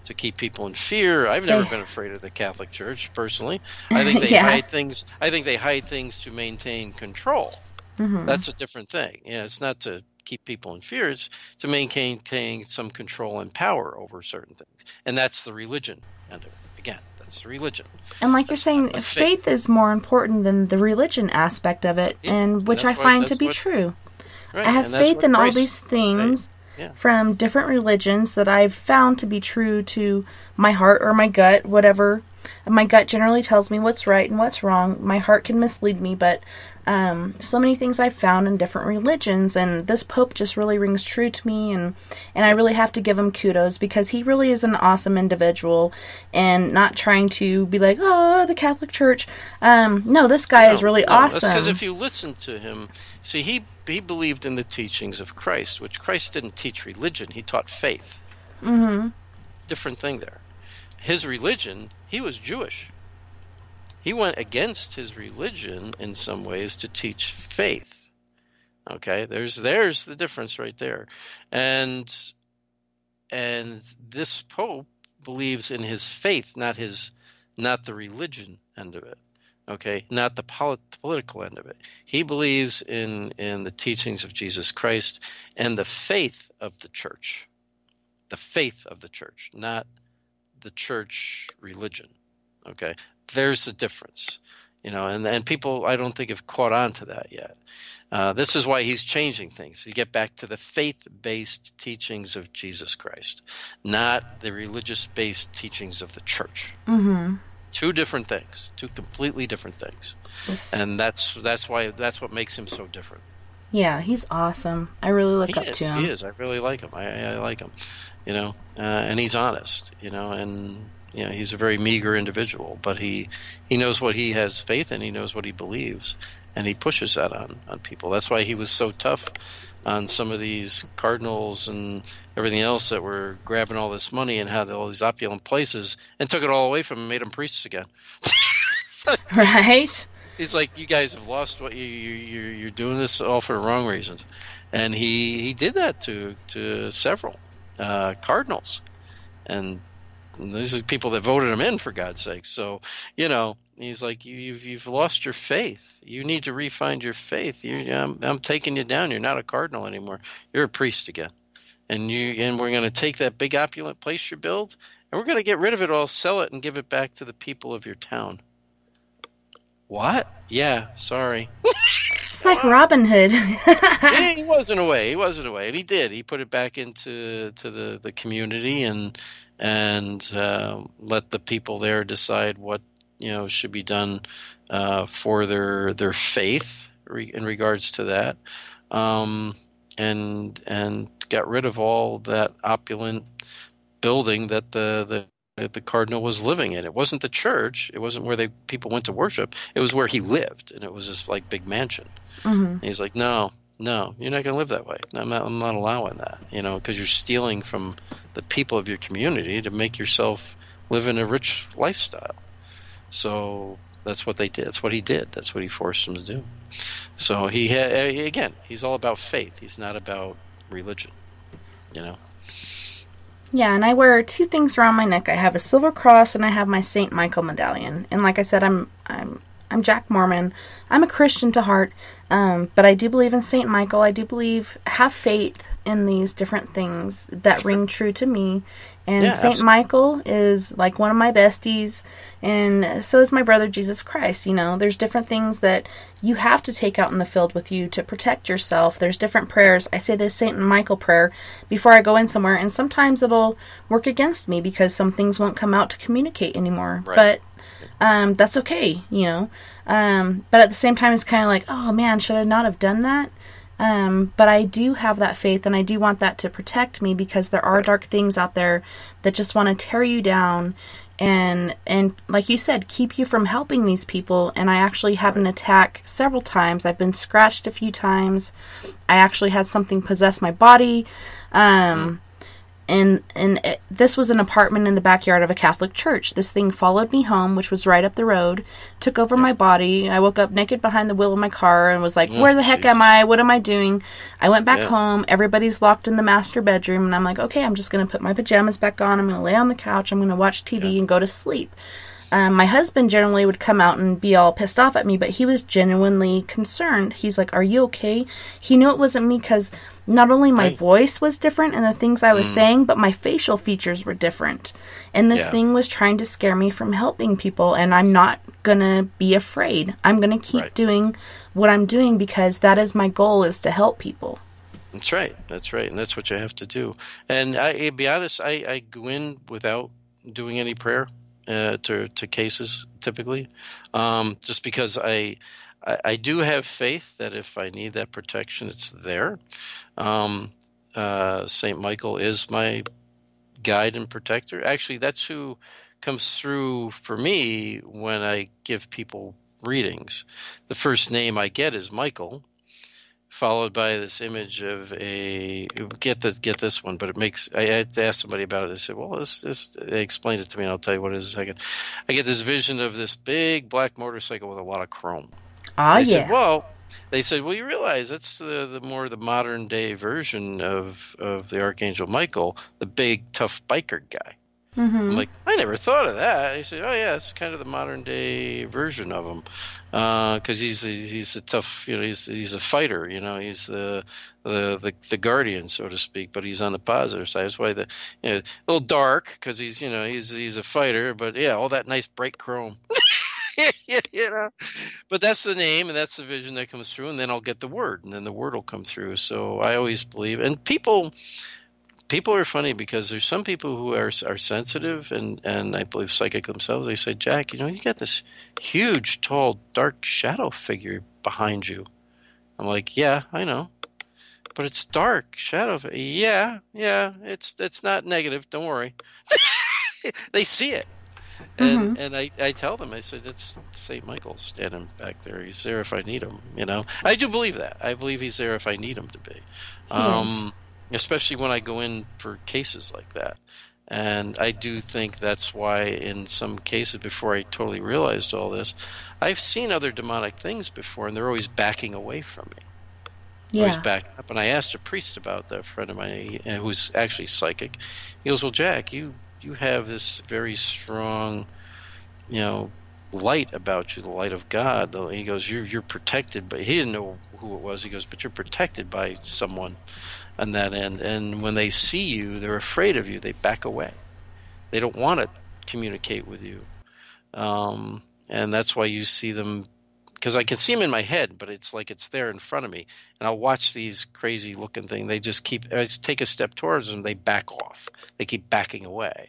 to keep people in fear, I've never been afraid of the Catholic Church personally. I think they hide things. I think they hide things to maintain control. That's a different thing. It's not to keep people in fear. It's to maintain some control and power over certain things, and that's the religion end of it. Again, that's the religion. And like you're saying, faith is more important than the religion aspect of it, and which I find to be true. I have faith in all these things from different religions that I've found to be true to my heart or my gut, whatever. My gut generally tells me what's right and what's wrong. My heart can mislead me, but so many things I've found in different religions, and this Pope just really rings true to me, and I really have to give him kudos, because he really is an awesome individual, and not trying to be like, oh, the Catholic Church. No, this guy is really awesome. That's because if you listen to him, see, he believed in the teachings of Christ, which Christ didn't teach religion. He taught faith. Different thing there. His religion, he was Jewish. He went against his religion in some ways to teach faith. Okay, there's the difference right there. And this Pope believes in his faith, not the religion end of it. Okay, not the political end of it. He believes in the teachings of Jesus Christ and the faith of the church. The faith of the church, not the church religion. Okay, there's the difference, and people I don't think have caught on to that yet. This is why he's changing things. You get back to the faith-based teachings of Jesus Christ, not the religious-based teachings of the church. Two different things, two completely different things, and that's what makes him so different. Yeah, he's awesome. I really look up to him. He is. I really like him. I like him, and he's honest, and he's a very meager individual, but he knows what he has faith in. He knows what he believes, and he pushes that on people. That's why he was so tough on some of these cardinals and everything else that were grabbing all this money and had all these opulent places and took it all away from them and made them priests again. Right? He's like, you guys have lost what you're doing this all for the wrong reasons. And he did that to several cardinals. And these are people that voted him in, for God's sake. So, he's like, you've lost your faith. You need to re-find your faith. I'm taking you down. You're not a cardinal anymore. You're a priest again. And we're going to take that big opulent place you build, and we're going to get rid of it all, sell it, and give it back to the people of your town. What? Yeah, sorry. It's like Robin Hood. Yeah, he was in a way. He was in a way, and he did. He put it back into the community and let the people there decide what should be done for their faith in regards to that, and got rid of all that opulent building that the cardinal was living in. It wasn't the church. It wasn't where people went to worship. It was where he lived, and it was this like big mansion. Mm-hmm. And he's like, no, you're not going to live that way. I'm not allowing that. Because you're stealing from the people of your community to make yourself live in a rich lifestyle. So that's what they did. That's what he did. That's what he forced them to do. So he's all about faith. He's not about religion. Yeah, and I wear 2 things around my neck. I have a silver cross and I have my St. Michael medallion. And like I said, I'm Jack Mormon. I'm a Christian to heart, but I do believe in St. Michael. I do have faith in these different things that ring true to me. And St. Michael is like one of my besties, and so is my brother Jesus Christ. There's different things that you have to take out in the field with you to protect yourself. There's different prayers. I say the St. Michael prayer before I go in somewhere, and sometimes it'll work against me because some things won't come out to communicate anymore. Right. But that's okay, But at the same time, it's kind of like, oh man, should I not have done that? But I do have that faith, and I do want that to protect me because there are dark things out there that just want to tear you down and like you said, keep you from helping these people. And I actually had an attack several times. I've been scratched a few times. I actually had something possess my body. This was an apartment in the backyard of a Catholic church. This thing followed me home, which was right up the road, took over my body. I woke up naked behind the wheel of my car and was like, where the heck am I? What am I doing? I went back home. Everybody's locked in the master bedroom. And I'm like, okay, I'm just going to put my pajamas back on. I'm going to lay on the couch. I'm going to watch TV and go to sleep. My husband generally would come out and be all pissed off at me, but he was genuinely concerned. He's like, are you okay? He knew it wasn't me because not only my voice was different and the things I was saying, but my facial features were different. And this thing was trying to scare me from helping people, and I'm not going to be afraid. I'm going to keep doing what I'm doing because that is my goal, is to help people. That's right. And that's what you have to do. And to be honest, I go in without doing any prayer. To cases typically, just because I do have faith that if I need that protection, it's there. St. Michael is my guide and protector. Actually, that's who comes through for me when I give people readings. The first name I get is Michael, followed by this image of get this one, but it makes, I had to ask somebody about it. They said, well, they explained it to me, and I'll tell you what it is in a second. I get this vision of this big black motorcycle with a lot of chrome. They said, well, you realize that's the more the modern day version of the Archangel Michael, the big tough biker guy. Mm-hmm. I'm like, I never thought of that. He said, oh yeah, it's kind of the modern day version of him, because he's a tough, he's a fighter, he's the guardian, so to speak, but he's on the positive side. That's why a little dark, because he's a fighter, but yeah, all that nice bright chrome. But that's the name, and that's the vision that comes through, and then I'll get the word, and then the word will come through. So I always believe, and people are funny because there's some people who are sensitive and I believe psychic themselves. They say, Jack, you got this huge, tall, dark shadow figure behind you. I'm like, yeah, I know, but it's dark shadow. Yeah, it's not negative. Don't worry. They see it. And I tell them, I said, it's St. Michael standing back there. He's there if I need him. I do believe that. I believe he's there if I need him to be. Yes. Especially when I go in for cases like that. And I do think that's why in some cases, before I totally realized all this, I've seen other demonic things before, and they're always backing away from me. Yeah. Always backing up. And I asked a priest about that, a friend of mine who's actually psychic. He goes, well, Jack, you have this very strong, light about you, the light of God. He goes, you're protected, but he didn't know who it was. He goes, but you're protected by someone on that end, and when they see you, they're afraid of you. They back away. They don't want to communicate with you, and that's why you see them because I can see them in my head, but it's like it's there in front of me. And I'll watch these crazy looking things. They just I take a step towards them, they back off. They keep backing away.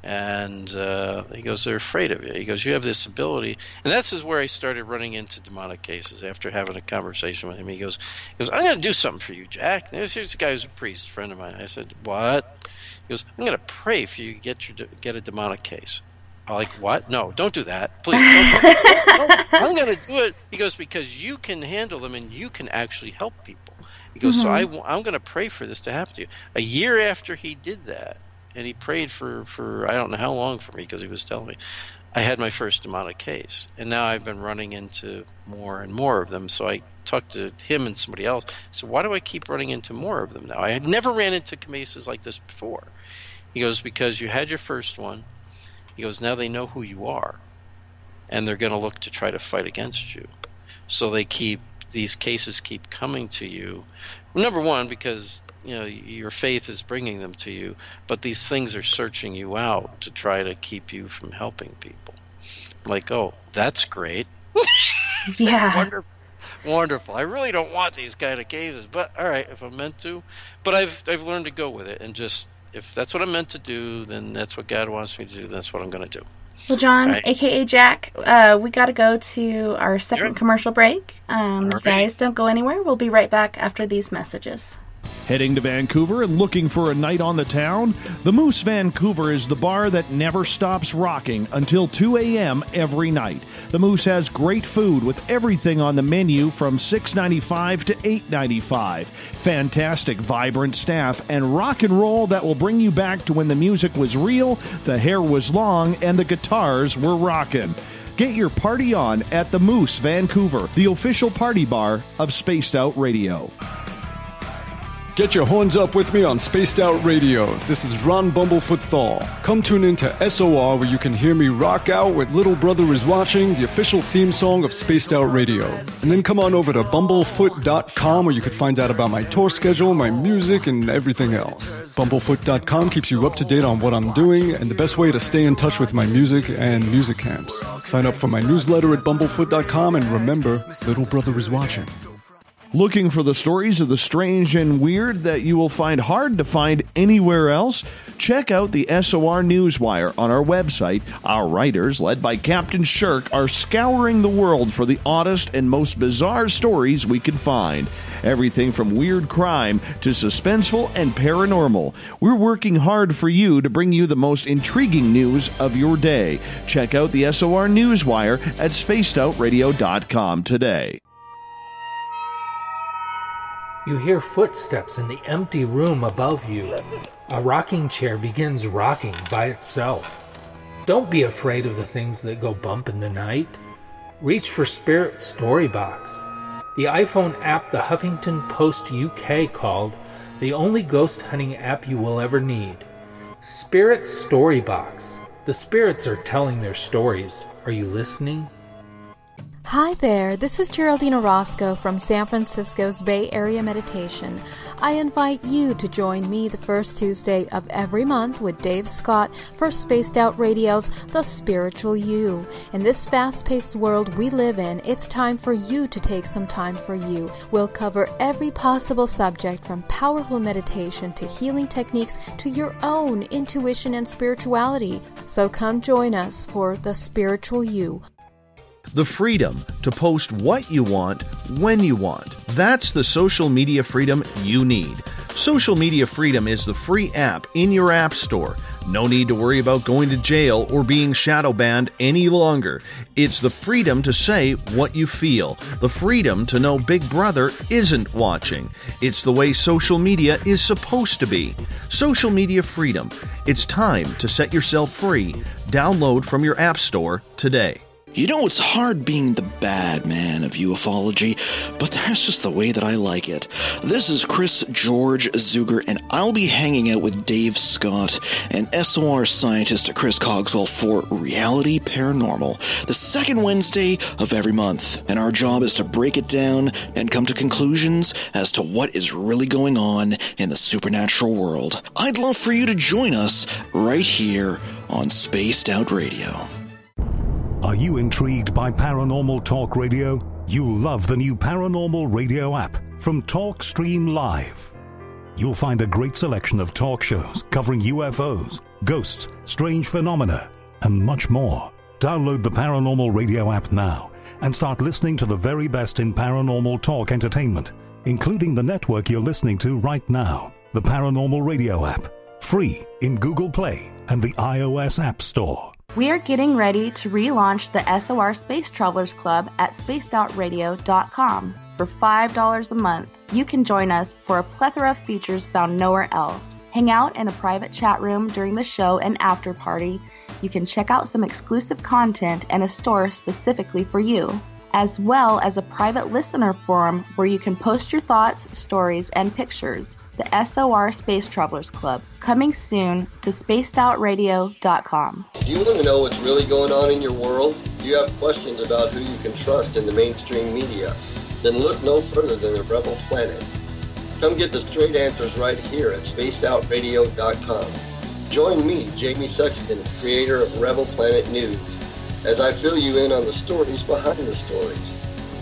And he goes, they're afraid of you. He goes, you have this ability. And this is where I started running into demonic cases after having a conversation with him. He goes, I'm going to do something for you, Jack. Here's a guy who's a priest, a friend of mine. I said, what? He goes, I'm going to pray for you to get a demonic case. I'm like, what? No, don't do that. Please, don't do that. No, I'm going to do it. He goes, because you can handle them and you can actually help people. He goes, so I'm going to pray for this to happen to you. A year after he did that, and he prayed for I don't know how long for me, because he was telling me, I had my first demonic case. And now I've been running into more and more of them. So I talked to him and somebody else. So why do I keep running into more of them now? I had never ran into cases like this before. He goes, because you had your first one. He goes, now they know who you are. And they're going to look to try to fight against you. So these cases keep coming to you. Number one, because your faith is bringing them to you, but these things are searching you out to try to keep you from helping people. I'm like, oh, that's great. Yeah. Wonderful. I really don't want these kind of cases, but all right, if I'm meant to. But I've learned to go with it, and just, if that's what I'm meant to do, then that's what God wants me to do. That's what I'm going to do. Well, John, a.k.a. Jack, we got to go to our second commercial break. You guys don't go anywhere. We'll be right back after these messages. Heading to Vancouver and looking for a night on the town? The Moose Vancouver is the bar that never stops rocking until 2 a.m. every night. The Moose has great food with everything on the menu from $6.95 to $8.95. Fantastic, vibrant staff and rock and roll that will bring you back to when the music was real, the hair was long, and the guitars were rocking. Get your party on at the Moose Vancouver, the official party bar of Spaced Out Radio. Get your horns up with me on Spaced Out Radio. This is Ron Bumblefoot Thal. Come tune in to SOR where you can hear me rock out with Little Brother is Watching, the official theme song of Spaced Out Radio. And then come on over to bumblefoot.com where you can find out about my tour schedule, my music, and everything else. Bumblefoot.com keeps you up to date on what I'm doing and the best way to stay in touch with my music and music camps. Sign up for my newsletter at bumblefoot.com and remember, Little Brother is Watching. Looking for the stories of the strange and weird that you will find hard to find anywhere else? Check out the SOR Newswire on our website. Our writers, led by Captain Shirk, are scouring the world for the oddest and most bizarre stories we can find. Everything from weird crime to suspenseful and paranormal. We're working hard for you to bring you the most intriguing news of your day. Check out the SOR Newswire at spacedoutradio.com today. You hear footsteps in the empty room above you. A rocking chair begins rocking by itself. Don't be afraid of the things that go bump in the night. Reach for S.P.I.R.I.T Storybox, the iPhone app the Huffington Post UK called the only ghost hunting app you will ever need. S.P.I.R.I.T Storybox. The spirits are telling their stories. Are you listening? Hi there, this is Geraldine Orozco from San Francisco's Bay Area Meditation. I invite you to join me the first Tuesday of every month with Dave Scott for Spaced Out Radio's The Spiritual You. In this fast-paced world we live in, it's time for you to take some time for you. We'll cover every possible subject from powerful meditation to healing techniques to your own intuition and spirituality. So come join us for The Spiritual You. The freedom to post what you want, when you want. That's the social media freedom you need. Social Media Freedom is the free app in your app store. No need to worry about going to jail or being shadow banned any longer. It's the freedom to say what you feel. The freedom to know Big Brother isn't watching. It's the way social media is supposed to be. Social Media Freedom. It's time to set yourself free. Download from your app store today. You know, it's hard being the bad man of ufology, but that's just the way that I like it. This is Chris George Zuger, and I'll be hanging out with Dave Scott and SOR scientist Chris Cogswell for Reality Paranormal, the second Wednesday of every month. And our job is to break it down and come to conclusions as to what is really going on in the supernatural world. I'd love for you to join us right here on Spaced Out Radio. Are you intrigued by paranormal talk radio? You'll love the new Paranormal Radio app from TalkStream Live. You'll find a great selection of talk shows covering UFOs, ghosts, strange phenomena, and much more. Download the Paranormal Radio app now and start listening to the very best in paranormal talk entertainment, including the network you're listening to right now, the Paranormal Radio app, free in Google Play and the iOS App Store. We are getting ready to relaunch the SOR Space Travelers Club at spacedoutradio.com. For $5 a month, you can join us for a plethora of features found nowhere else. Hang out in a private chat room during the show and after party. You can check out some exclusive content and a store specifically for you, as well as a private listener forum where you can post your thoughts, stories, and pictures. The SOR Space Travelers Club, coming soon to spacedoutradio.com. Do you want to know what's really going on in your world? Do you have questions about who you can trust in the mainstream media? Then look no further than the Rebel Planet. Come get the straight answers right here at spacedoutradio.com. Join me, Jamie Sexton, creator of Rebel Planet News, as I fill you in on the stories behind the stories.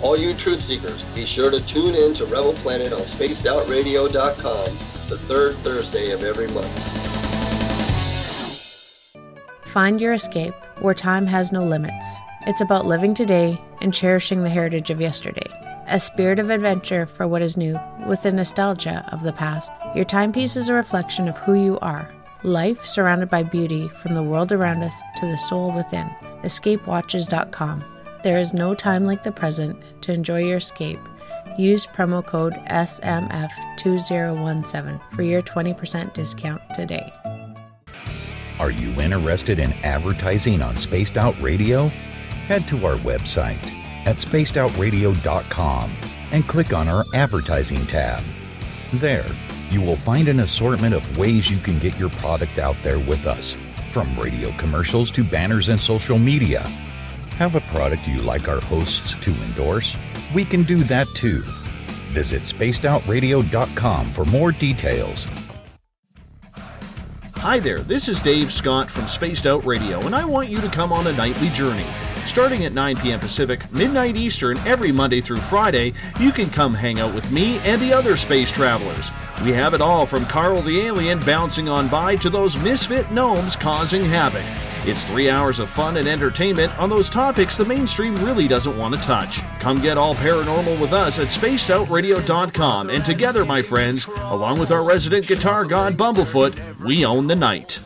All you truth seekers, be sure to tune in to Rebel Planet on spacedoutradio.com the third Thursday of every month. Find your escape where time has no limits. It's about living today and cherishing the heritage of yesterday. A spirit of adventure for what is new, with the nostalgia of the past. Your timepiece is a reflection of who you are. Life surrounded by beauty from the world around us to the soul within. EscapeWatches.com. There is no time like the present to enjoy your escape. Use promo code SMF2017 for your 20% discount today. Are you interested in advertising on Spaced Out Radio? Head to our website at spacedoutradio.com and click on our advertising tab. There, you will find an assortment of ways you can get your product out there with us, from radio commercials to banners and social media. Have a product you like our hosts to endorse? We can do that too. Visit spacedoutradio.com for more details. Hi there, this is Dave Scott from Spaced Out Radio, and I want you to come on a nightly journey. Starting at 9 p.m. Pacific, midnight Eastern, every Monday through Friday, you can come hang out with me and the other space travelers. We have it all from Carl the Alien bouncing on by to those misfit gnomes causing havoc. It's 3 hours of fun and entertainment on those topics the mainstream really doesn't want to touch. Come get all paranormal with us at spacedoutradio.com, and together, my friends, along with our resident guitar god Bumblefoot, we own the night.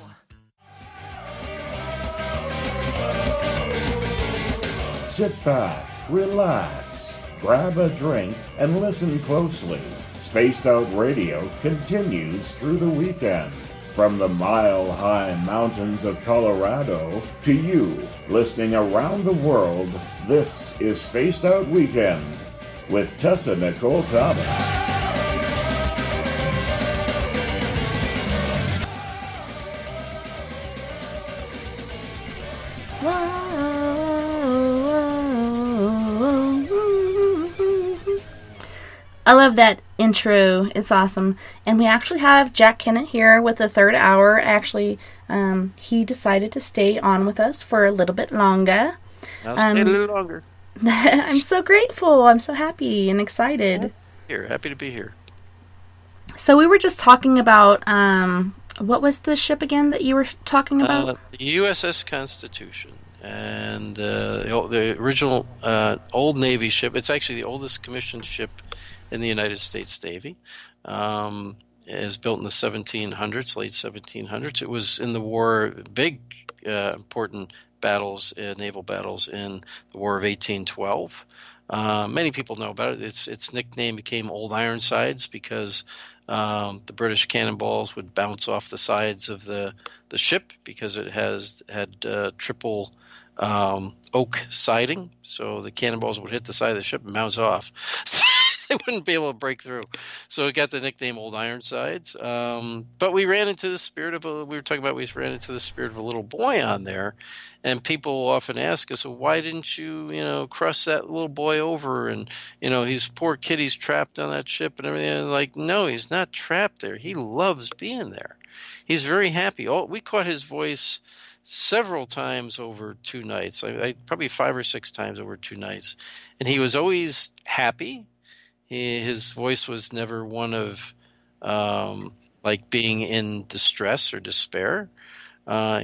Sit back, relax, grab a drink, and listen closely. Spaced Out Radio continues through the weekend. From the mile-high mountains of Colorado to you, listening around the world, this is Spaced Out Weekend with Tessa N Thomas. I love that intro. It's awesome. And we actually have Jack Kenna here with the third hour. Actually, he decided to stay on with us for a little bit longer. I'll stay a little longer. I'm so grateful. I'm so happy and excited. Happy to be here. So we were just talking about, what was the ship again that you were talking about? The USS Constitution. And the original old Navy ship. It's actually the oldest commissioned ship in the United States Navy. Is built in the 1700s, late 1700s. It was in the war, big important battles, naval battles in the War of 1812. Many people know about it. Its nickname became Old Ironsides because the British cannonballs would bounce off the sides of the ship because it had triple oak siding, so the cannonballs would hit the side of the ship and bounce off. they wouldn't be able to break through. So it got the nickname Old Ironsides. But we ran into the spirit of we ran into the spirit of a little boy on there. And people often ask us, well, why didn't you, cross that little boy over? And, he's poor kid, he's trapped on that ship and everything. And like, no, he's not trapped there. He loves being there. He's very happy. We caught his voice several times over 2 nights, probably 5 or 6 times over 2 nights. And he was always happy. His voice was never one of like being in distress or despair.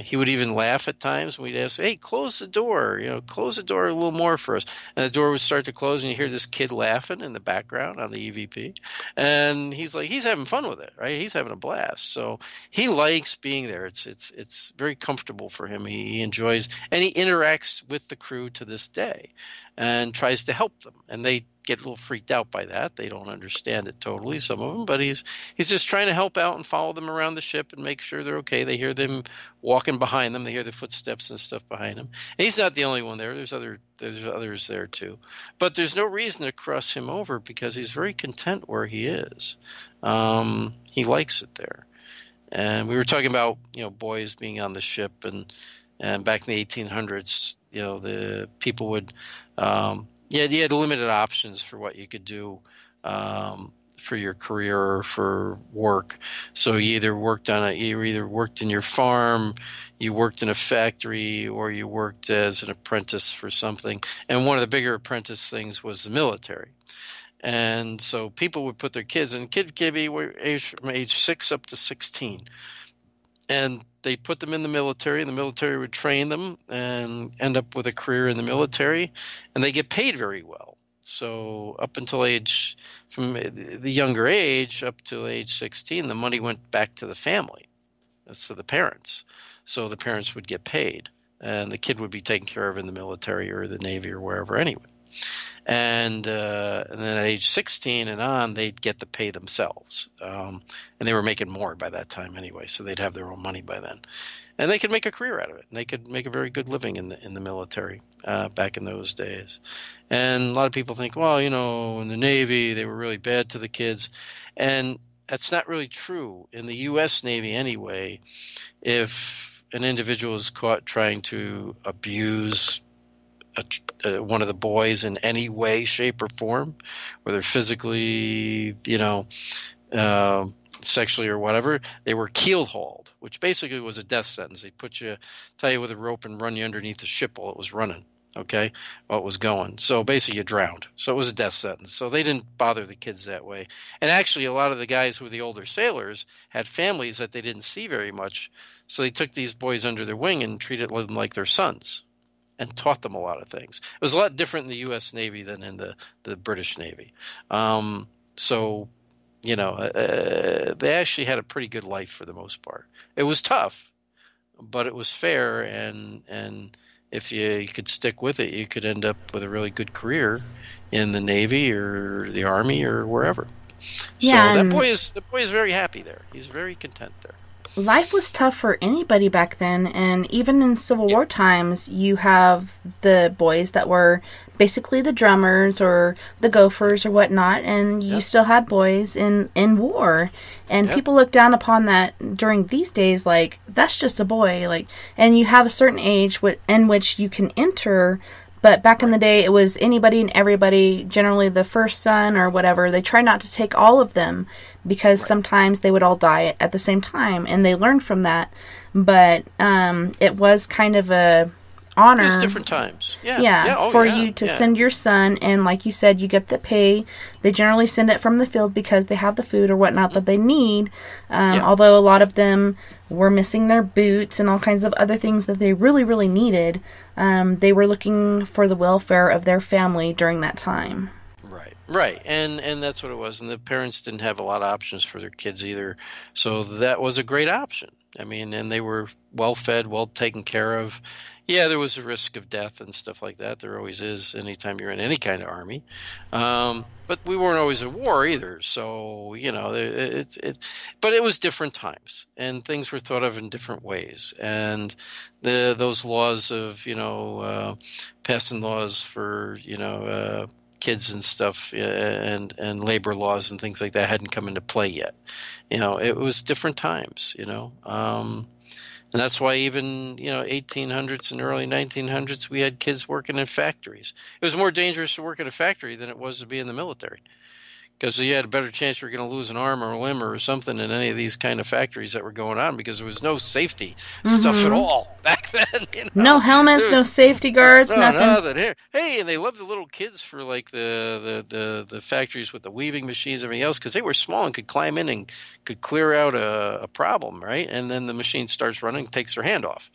He would even laugh at times. We'd ask, hey, close the door, close the door a little more for us. And the door would start to close, and you hear this kid laughing in the background on the EVP. And he's having fun with it, right? He's having a blast. So he likes being there. It's very comfortable for him. He enjoys, and he interacts with the crew to this day and tries to help them. And they get a little freaked out by that. They don't understand it totally, some of them, but he's just trying to help out and follow them around the ship and make sure they're okay. They hear them walking behind them. They hear the footsteps and stuff behind him. And he's not the only one there. There's others there too. But there's no reason to cross him over because he's very content where he is. He likes it there. And we were talking about, boys being on the ship and back in the 1800s, the people would you had limited options for what you could do for your career or for work. So you either worked in your farm, you worked in a factory, or you worked as an apprentice for something. And one of the bigger apprentice things was the military. And so people would put their kids, and kids could be from age 6 up to 16. And they put them in the military, and the military would train them and end up with a career in the military, and they get paid very well. So up until from the younger age, up to age 16, the money went back to the family, so the parents. So the parents would get paid, and the kid would be taken care of in the military or the Navy or wherever anyway. And then at age 16 and on, they'd get to pay themselves. And they were making more by that time anyway, so they'd have their own money by then. And they could make a career out of it. And they could make a very good living in the military back in those days. And a lot of people think, well, in the Navy, they were really bad to the kids. And that's not really true. In the U.S. Navy anyway, if an individual is caught trying to abuse one of the boys in any way, shape, or form, whether physically, sexually or whatever, they were keel hauled, which basically was a death sentence. They'd tie you with a rope and run you underneath the ship while it was running, while it was going. So basically you drowned. So it was a death sentence. So they didn't bother the kids that way. And actually a lot of the guys who were the older sailors had families that they didn't see very much. So they took these boys under their wing and treated them like their sons, and taught them a lot of things. It was a lot different in the U.S. Navy than in the British Navy. They actually had a pretty good life for the most part. It was tough, but it was fair, and if you could stick with it, you could end up with a really good career in the Navy or the Army or wherever. Yeah, so the boy is very happy there. He's very content there. Life was tough for anybody back then, and even in Civil War times, you have the boys that were basically the drummers or the gophers or whatnot, and you still had boys in war, and people look down upon that during these days like, that's just a boy, and you have a certain age in which you can enter. But back in the day, it was anybody and everybody, generally the first son or whatever. They tried not to take all of them because sometimes they would all die at the same time, and they learned from that. But it was kind of a honor. It was different times. You to send your son, and like you said, you get the pay. They generally send it from the field because they have the food or whatnot that they need. Although a lot of them were missing their boots and all kinds of other things that they really, really needed. They were looking for the welfare of their family during that time. Right, and that's what it was. And the parents didn't have a lot of options for their kids either, so that was a great option. I mean, and they were well fed, well taken care of. Yeah, there was a risk of death and stuff like that. There always is anytime you're in any kind of army. But we weren't always at war either. So, but it was different times, and things were thought of in different ways. And those laws of, passing laws for, kids and stuff, and labor laws and things like that hadn't come into play yet. It was different times. And that's why even 1800s and early 1900s, we had kids working in factories. It was more dangerous to work in a factory than it was to be in the military, because you had a better chance you're going to lose an arm or a limb or something in any of these kind of factories that were going on, because there was no safety stuff at all back then. No helmets, no safety guards, nothing. Here. Hey, and they loved the little kids for like the factories with the weaving machines and everything else, because they were small and could climb in and could clear out a problem, right? And then the machine starts running, takes their hand off.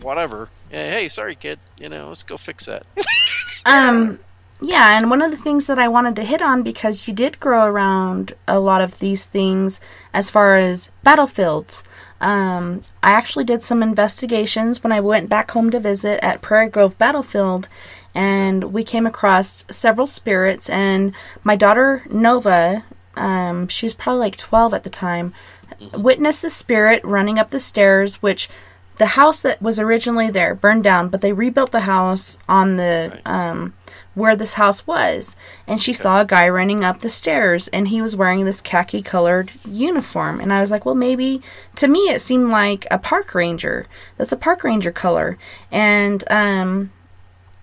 Whatever. Hey, sorry, kid. Let's go fix that. Yeah, and one of the things that I wanted to hit on, because you did grow around a lot of these things as far as battlefields. I actually did some investigations when I went back home to visit at Prairie Grove Battlefield, and we came across several spirits, and my daughter Nova, she was probably like 12 at the time, witnessed a spirit running up the stairs, which the house that was originally there burned down, but they rebuilt the house on the where this house was, and she saw a guy running up the stairs, and he was wearing this khaki colored uniform, and I was like, well, maybe, to me it seemed like a park ranger. That's a park ranger color.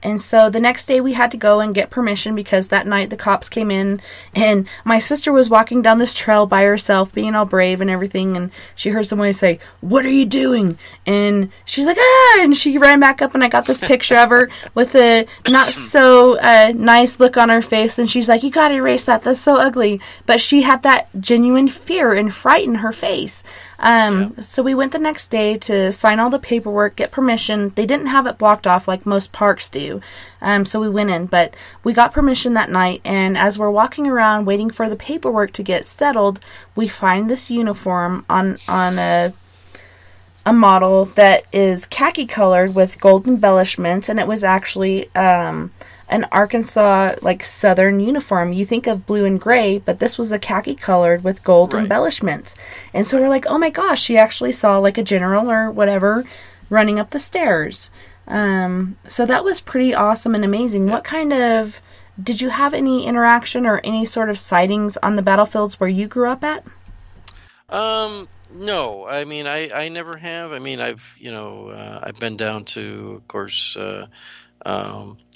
And so the next day we had to go and get permission, because that night the cops came in, and my sister was walking down this trail by herself, being all brave and everything, and she heard somebody say, "What are you doing?" And she's like, "Ah!" And she ran back up, and I got this picture of her with a not so nice look on her face, and she's like, "You gotta erase that, that's so ugly." But she had that genuine fear and fright in her face. So we went the next day to sign all the paperwork, get permission. They didn't have it blocked off like most parks do. So we went in, but we got permission that night, and as we're walking around waiting for the paperwork to get settled, we find this uniform on a model that is khaki colored with gold embellishments, and it was actually an Arkansas, like, southern uniform. You think of blue and gray, but this was a khaki colored with gold embellishments. And so we're like, oh my gosh, she actually saw like a general or whatever running up the stairs. So that was pretty awesome and amazing. What kind of, did you have any interaction or any sort of sightings on the battlefields where you grew up at? No, I mean, I never have. I mean, I've been down to, of course,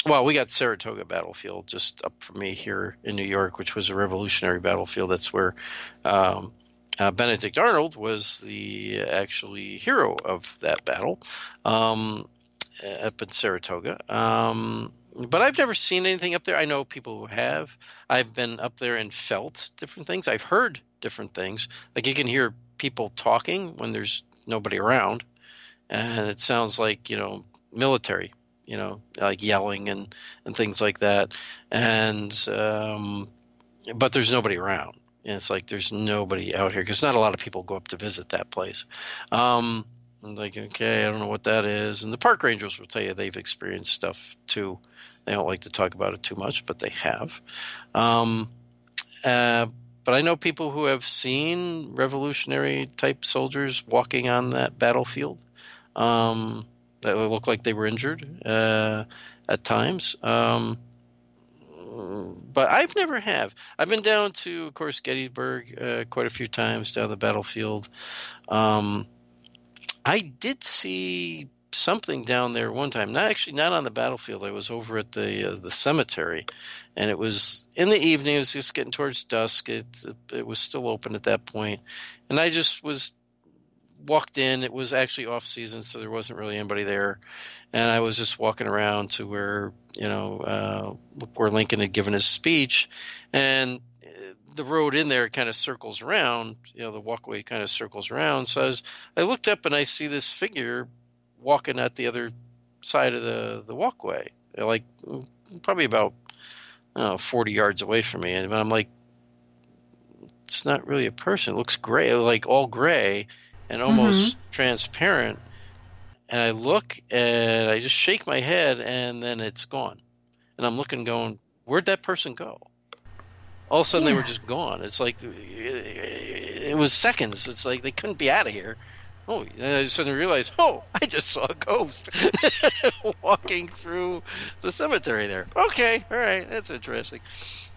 well, we got Saratoga Battlefield just up from me here in New York, which was a Revolutionary battlefield. That's where Benedict Arnold was the actually hero of that battle up in Saratoga. But I've never seen anything up there. I know people who have. I've been up there and felt different things. I've heard different things. Like, you can hear people talking when there's nobody around, and it sounds like, military, like yelling and things like that. And but there's nobody around. And it's like there's nobody out here, because not a lot of people go up to visit that place. I'm like, okay, I don't know what that is. And the park rangers will tell you they've experienced stuff too. They don't like to talk about it too much, but they have. But I know people who have seen Revolutionary type soldiers walking on that battlefield that look like they were injured at times. But I've never have. I've been down to, of course, Gettysburg quite a few times, down the battlefield. I did see something down there one time. Not on the battlefield. I was over at the cemetery, and it was in the evening. It was just getting towards dusk. It was still open at that point, and I just walked in. It was actually off season, so there wasn't really anybody there, and I was just walking around to where where Lincoln had given his speech, and the road in there kind of circles around. The walkway kind of circles around. So I looked up and I see this figure walking at the other side of the walkway, like probably about 40 yards away from me. And I'm like, it's not really a person. It looks gray, like all gray and almost transparent. And I look and I just shake my head, and then it's gone. And I'm looking, going, where'd that person go? All of a sudden, they were just gone. It's like it was seconds. It's like they couldn't be out of here. oh, and I suddenly realized, oh, I just saw a ghost walking through the cemetery there. Okay, all right, that's interesting.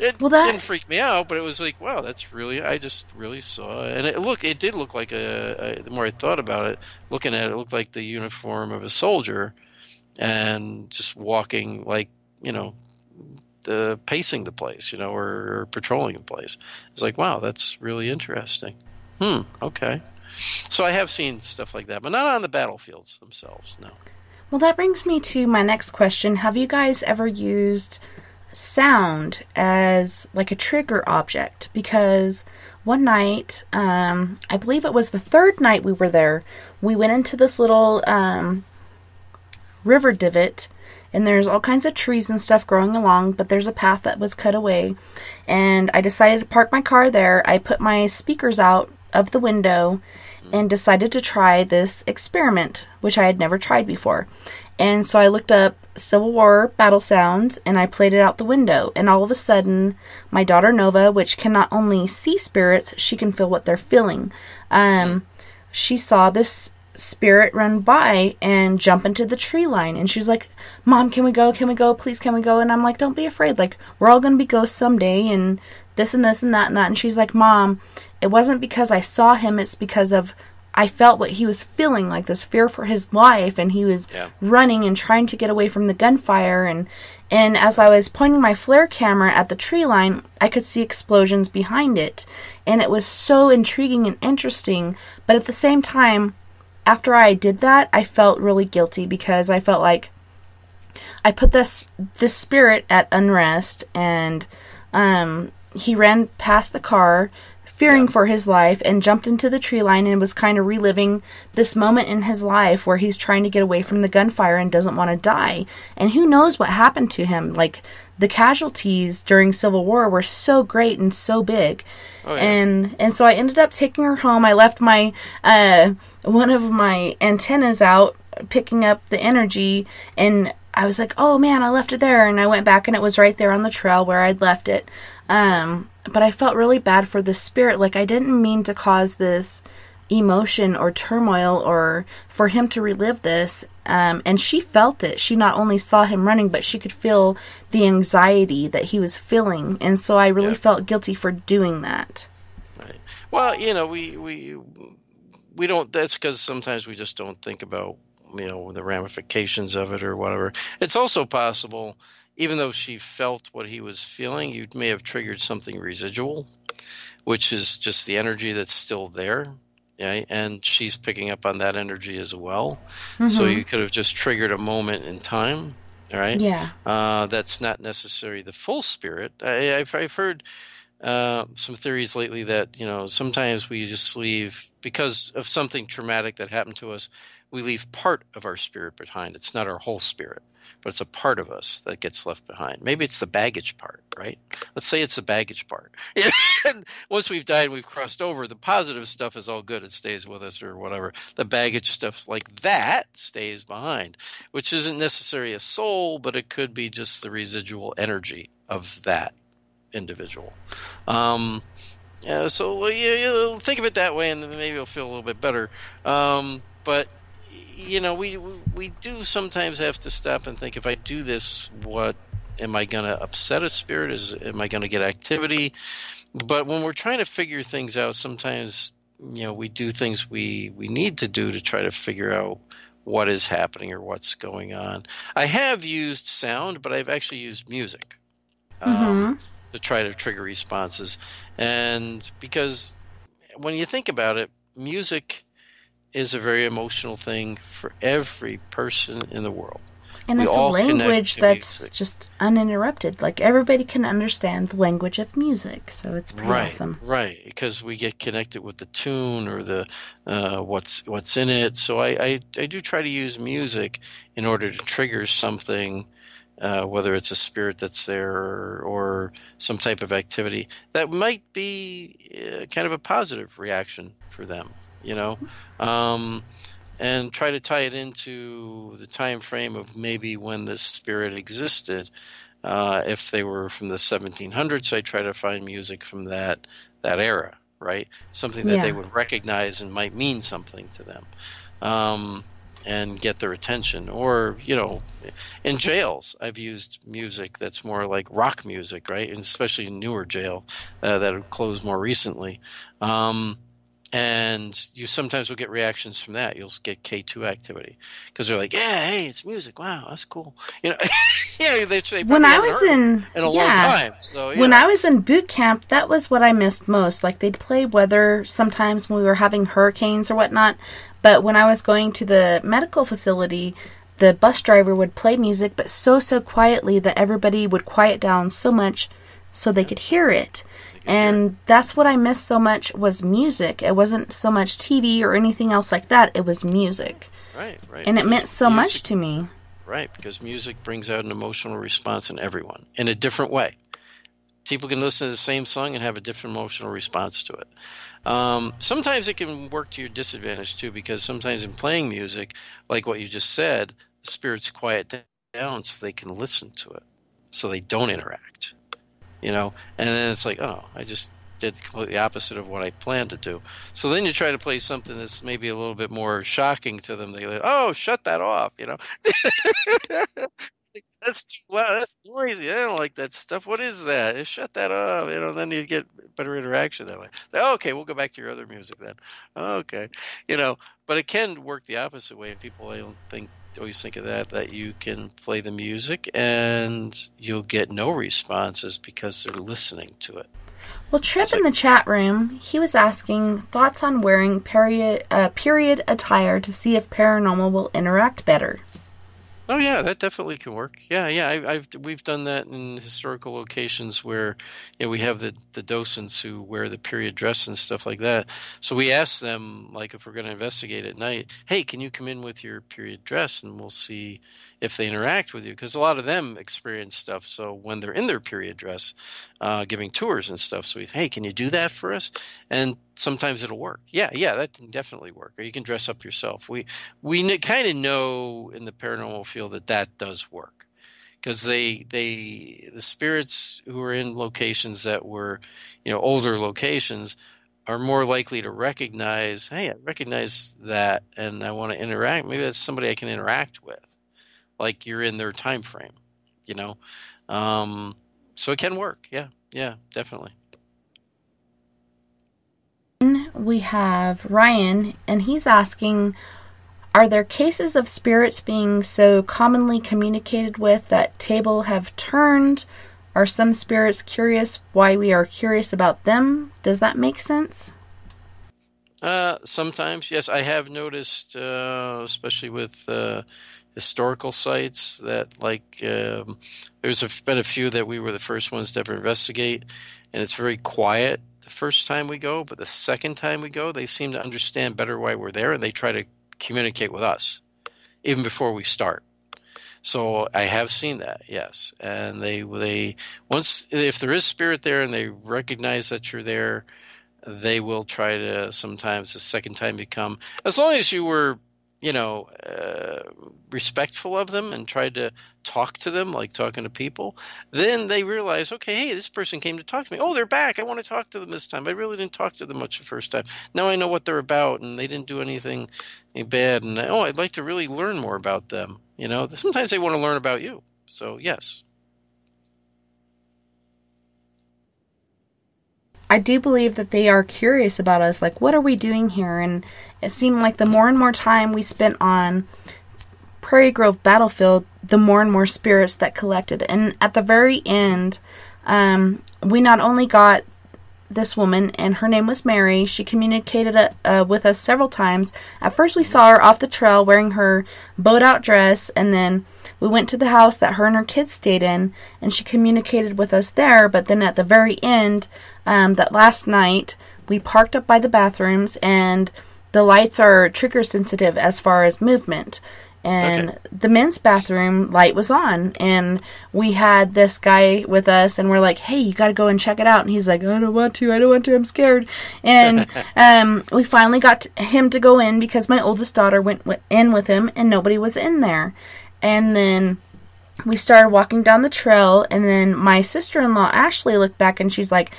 It didn't freak me out, but it was like, wow, that's really, I just really saw it. And it did look like the more I thought about it, looking at it, looked like the uniform of a soldier and just walking like, pacing the place, or patrolling the place. It's like, wow, that's really interesting. Okay. So I have seen stuff like that, but not on the battlefields themselves, no. Well, that brings me to my next question. Have you guys ever used sound as like a trigger object? Because one night, I believe it was the third night we were there, we went into this little river divot, and there's all kinds of trees and stuff growing along, but there's a path that was cut away, and I decided to park my car there. I put my speakers out of the window and decided to try this experiment, which I had never tried before. And so I looked up Civil War battle sounds, and I played it out the window. And all of a sudden, my daughter Nova, which can not only see spirits, she can feel what they're feeling. She saw this spirit run by and jump into the tree line. And she's like, Mom, can we go? Can we go? Please, can we go? And I'm like, don't be afraid. Like, we're all going to be ghosts someday, and this and this and that and that. And she's like, Mom, it wasn't because I saw him. It's because of I felt what he was feeling, like this fear for his life, and he was running and trying to get away from the gunfire. And as I was pointing my flare camera at the tree line, I could see explosions behind it. And it was so intriguing and interesting. But at the same time, after I did that, I felt really guilty because I felt like I put this spirit at unrest, and he ran past the car fearing for his life and jumped into the tree line and was kind of reliving this moment in his life where he's trying to get away from the gunfire and doesn't want to die. And who knows what happened to him. Like, the casualties during Civil War were so great and so big. Oh, yeah. And so I ended up taking her home. I left my one of my antennas out picking up the energy, and I was like, oh man, I left it there. And I went back and it was right there on the trail where I'd left it. But I felt really bad for the spirit. Like, I didn't mean to cause this emotion or turmoil or for him to relive this. And she felt it. She not only saw him running, but she could feel the anxiety that he was feeling. And so I really felt guilty for doing that. Right. Well, we don't, that's because sometimes we just don't think about, the ramifications of it or whatever. It's also possible, even though she felt what he was feeling, you may have triggered something residual, which is just the energy that's still there. Yeah, and she's picking up on that energy as well. Mm-hmm. So you could have just triggered a moment in time, right? Yeah. That's not necessarily the full spirit. I've heard some theories lately that, sometimes we just leave, because of something traumatic that happened to us, we leave part of our spirit behind. It's not our whole spirit, but it's a part of us that gets left behind. Maybe it's the baggage part, right? Let's say it's the baggage part. And once we've died and we've crossed over, the positive stuff is all good. It stays with us or whatever. The baggage stuff like that stays behind, which isn't necessarily a soul, but it could be just the residual energy of that individual. So think of it that way, and then maybe you'll feel a little bit better. But we do sometimes have to stop and think, if I do this, what am I going to upset a spirit? Am I going to get activity? But when we're trying to figure things out, sometimes, we do things we need to do to try to figure out what is happening or what's going on. I have used sound, but I've actually used music to try to trigger responses. And because when you think about it, music is a very emotional thing for every person in the world. And it's a language that's just uninterrupted. Like, everybody can understand the language of music, so it's pretty awesome. Right, because we get connected with the tune or the what's in it. So I do try to use music in order to trigger something, whether it's a spirit that's there or some type of activity that might be kind of a positive reaction for them. And try to tie it into the time frame of maybe when this spirit existed. If they were from the 1700s, I try to find music from that era, right? Something that they would recognize and might mean something to them. And get their attention. Or, in jails, I've used music that's more like rock music, right? And especially in newer jail that have closed more recently. And you sometimes will get reactions from that. You'll get K2 activity because they're like, "Yeah, hey, it's music. Wow, that's cool." They when I was in a long time. So when I was in boot camp, that was what I missed most. Like they'd play weather sometimes when we were having hurricanes or whatnot. But when I was going to the medical facility, the bus driver would play music, but so quietly that everybody would quiet down so much so they could hear it. And that's what I missed so much was music. It wasn't so much TV or anything else like that. It was music. Right. And it meant so much to me. Right, because music brings out an emotional response in everyone in a different way. People can listen to the same song and have a different emotional response to it. Sometimes it can work to your disadvantage, too, because sometimes in playing music, like what you just said, the spirits quiet down so they can listen to it, so they don't interact. And then it's like, oh, I just did the completely opposite of what I planned to do. So then you try to play something that's maybe a little bit more shocking to them. They're like, oh, shut that off, That's noisy. I don't like that stuff. What is that? Shut that off. Then you get better interaction that way. Okay, we'll go back to your other music then. Okay. But it can work the opposite way. People, I don't think, always think of that you can play the music and you'll get no responses because they're listening to it. Well, Trip in the chat room, he was asking thoughts on wearing period attire to see if paranormal will interact better. Oh yeah, that definitely can work. Yeah. We've done that in historical locations where we have the docents who wear the period dress and stuff like that. So we ask them, like, if we're going to investigate at night, hey, can you come in with your period dress and we'll see if they interact with you, because a lot of them experience stuff. So when they're in their period dress, giving tours and stuff, so we say, hey, can you do that for us? And sometimes it'll work. Yeah, that can definitely work. Or you can dress up yourself. We kind of know in the paranormal field that does work, because the spirits who are in locations that were, older locations, are more likely to recognize, hey, I recognize that, and I want to interact. Maybe that's somebody I can interact with. Like you're in their time frame, so it can work. Yeah, definitely. We have Ryan, and he's asking, are there cases of spirits being so commonly communicated with that table have turned? Are some spirits curious why we are curious about them? Does that make sense? Sometimes, yes. I have noticed, especially with historical sites, that there's been a few that we were the first ones to ever investigate, and it's very quiet the first time we go, but the second time we go, they seem to understand better why we're there, and they try to communicate with us even before we start. So I have seen that, yes. And they once, if there is spirit there and they recognize that you're there, they will try to, sometimes the second time you come, as long as you were respectful of them and tried to talk to them like talking to people, then they realize, okay, hey, this person came to talk to me. Oh, they're back. I want to talk to them this time. I really didn't talk to them much the first time. Now I know what they're about, and they didn't do anything bad. And I'd like to really learn more about them. Sometimes they want to learn about you. So yes. I do believe that they are curious about us, like, what are we doing here? And it seemed like the more and more time we spent on Prairie Grove Battlefield, the more and more spirits that collected. And at the very end, we not only got this woman, and her name was Mary. She communicated with us several times. At first we saw her off the trail wearing her boat-out dress, and then we went to the house that her and her kids stayed in, and she communicated with us there. But then at the very end, that last night, we parked up by the bathrooms, and the lights are trigger sensitive as far as movement. And the men's bathroom light was on, and we had this guy with us, and we're like, hey, you got to go and check it out. And he's like, I don't want to, I'm scared. And we finally got him to go in because my oldest daughter went in with him, and nobody was in there. And then we started walking down the trail, and then my sister-in-law Ashley looked back, and she's like,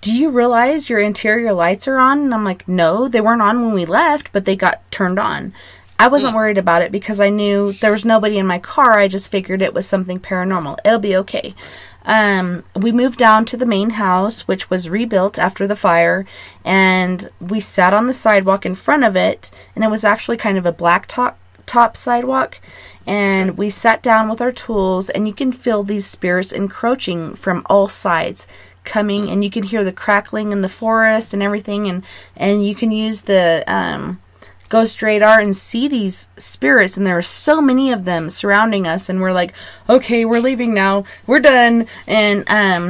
do you realize your interior lights are on? And I'm like, no, they weren't on when we left, but they got turned on. I wasn't worried about it because I knew there was nobody in my car. I just figured it was something paranormal. It'll be okay. We moved down to the main house, which was rebuilt after the fire, and we sat on the sidewalk in front of it, and it was actually kind of a black top sidewalk, and we sat down with our tools, and you can feel these spirits encroaching from all sides coming, and you can hear the crackling in the forest and everything, and you can use the ghost radar and see these spirits, and there are so many of them surrounding us, and we're like, okay, we're leaving now, we're done, and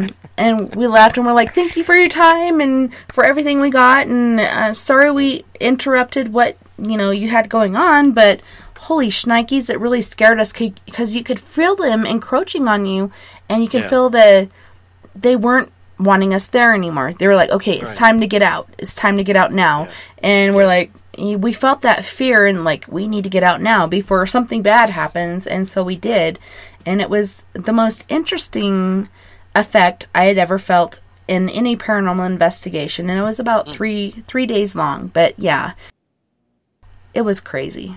we left, and we're like, thank you for your time and for everything we got, and sorry we interrupted what you had going on, but holy shnikes, it really scared us because you could feel them encroaching on you, and you can feel they weren't wanting us there anymore. They were like, okay, it's time to get out. It's time to get out now. And we're like, we felt that fear and like, we need to get out now before something bad happens. And so we did. And it was the most interesting effect I had ever felt in any paranormal investigation. And it was about 3 days long. But yeah, it was crazy.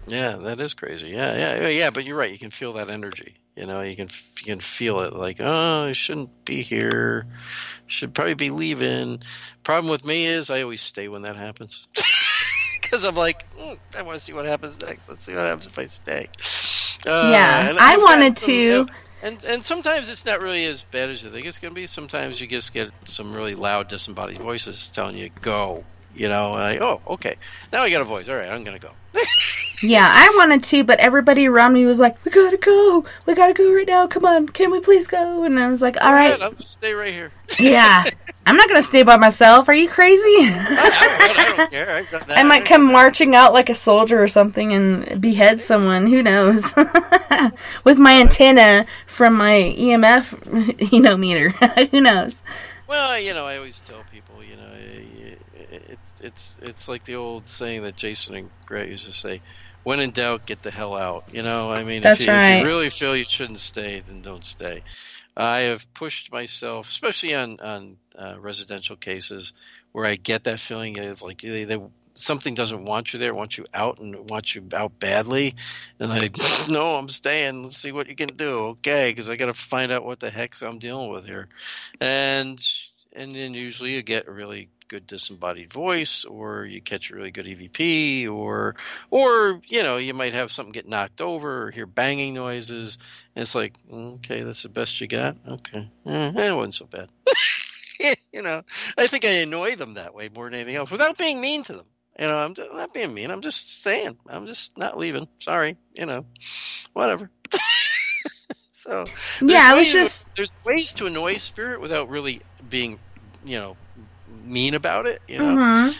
Yeah, that is crazy. Yeah. But you're right. You can feel that energy. You can feel it. Like, oh, I shouldn't be here. Should probably be leaving. Problem with me is I always stay when that happens because I'm like, I want to see what happens next. Let's see what happens if I stay. I wanted to. And sometimes it's not really as bad as you think it's going to be. Sometimes you just get some really loud, disembodied voices telling you go. Like, oh, okay. Now I got a voice. All right, I'm going to go. Yeah, I wanted to, but everybody around me was like, we gotta go right now, come on, can we please go? And I was like, all right. I'm gonna stay right here. Yeah, I'm not gonna stay by myself, are you crazy? I don't care. I might come marching out like a soldier or something and behead someone, who knows? With my antenna from my EMF, meter, who knows? Well, I always tell people, it's like the old saying that Jason and Gray used to say, when in doubt, get the hell out. That's if right. you really feel you shouldn't stay, then don't stay. I have pushed myself, especially on residential cases, where I get that feeling. It's like something doesn't want you there, wants you out, and wants you out badly. And no, I'm staying. Let's see what you can do. Okay, because I got to find out what the heck I'm dealing with here. And then usually you get a really good disembodied voice, or you catch a really good EVP, or you might have something get knocked over or hear banging noises, and it's like, okay, that's the best you got. Okay, it wasn't so bad. I think I annoy them that way more than anything else, without being mean to them. I'm not being mean. I'm just saying. I'm just not leaving. Sorry. Whatever. So there's ways to annoy spirit without really being, mean about it, and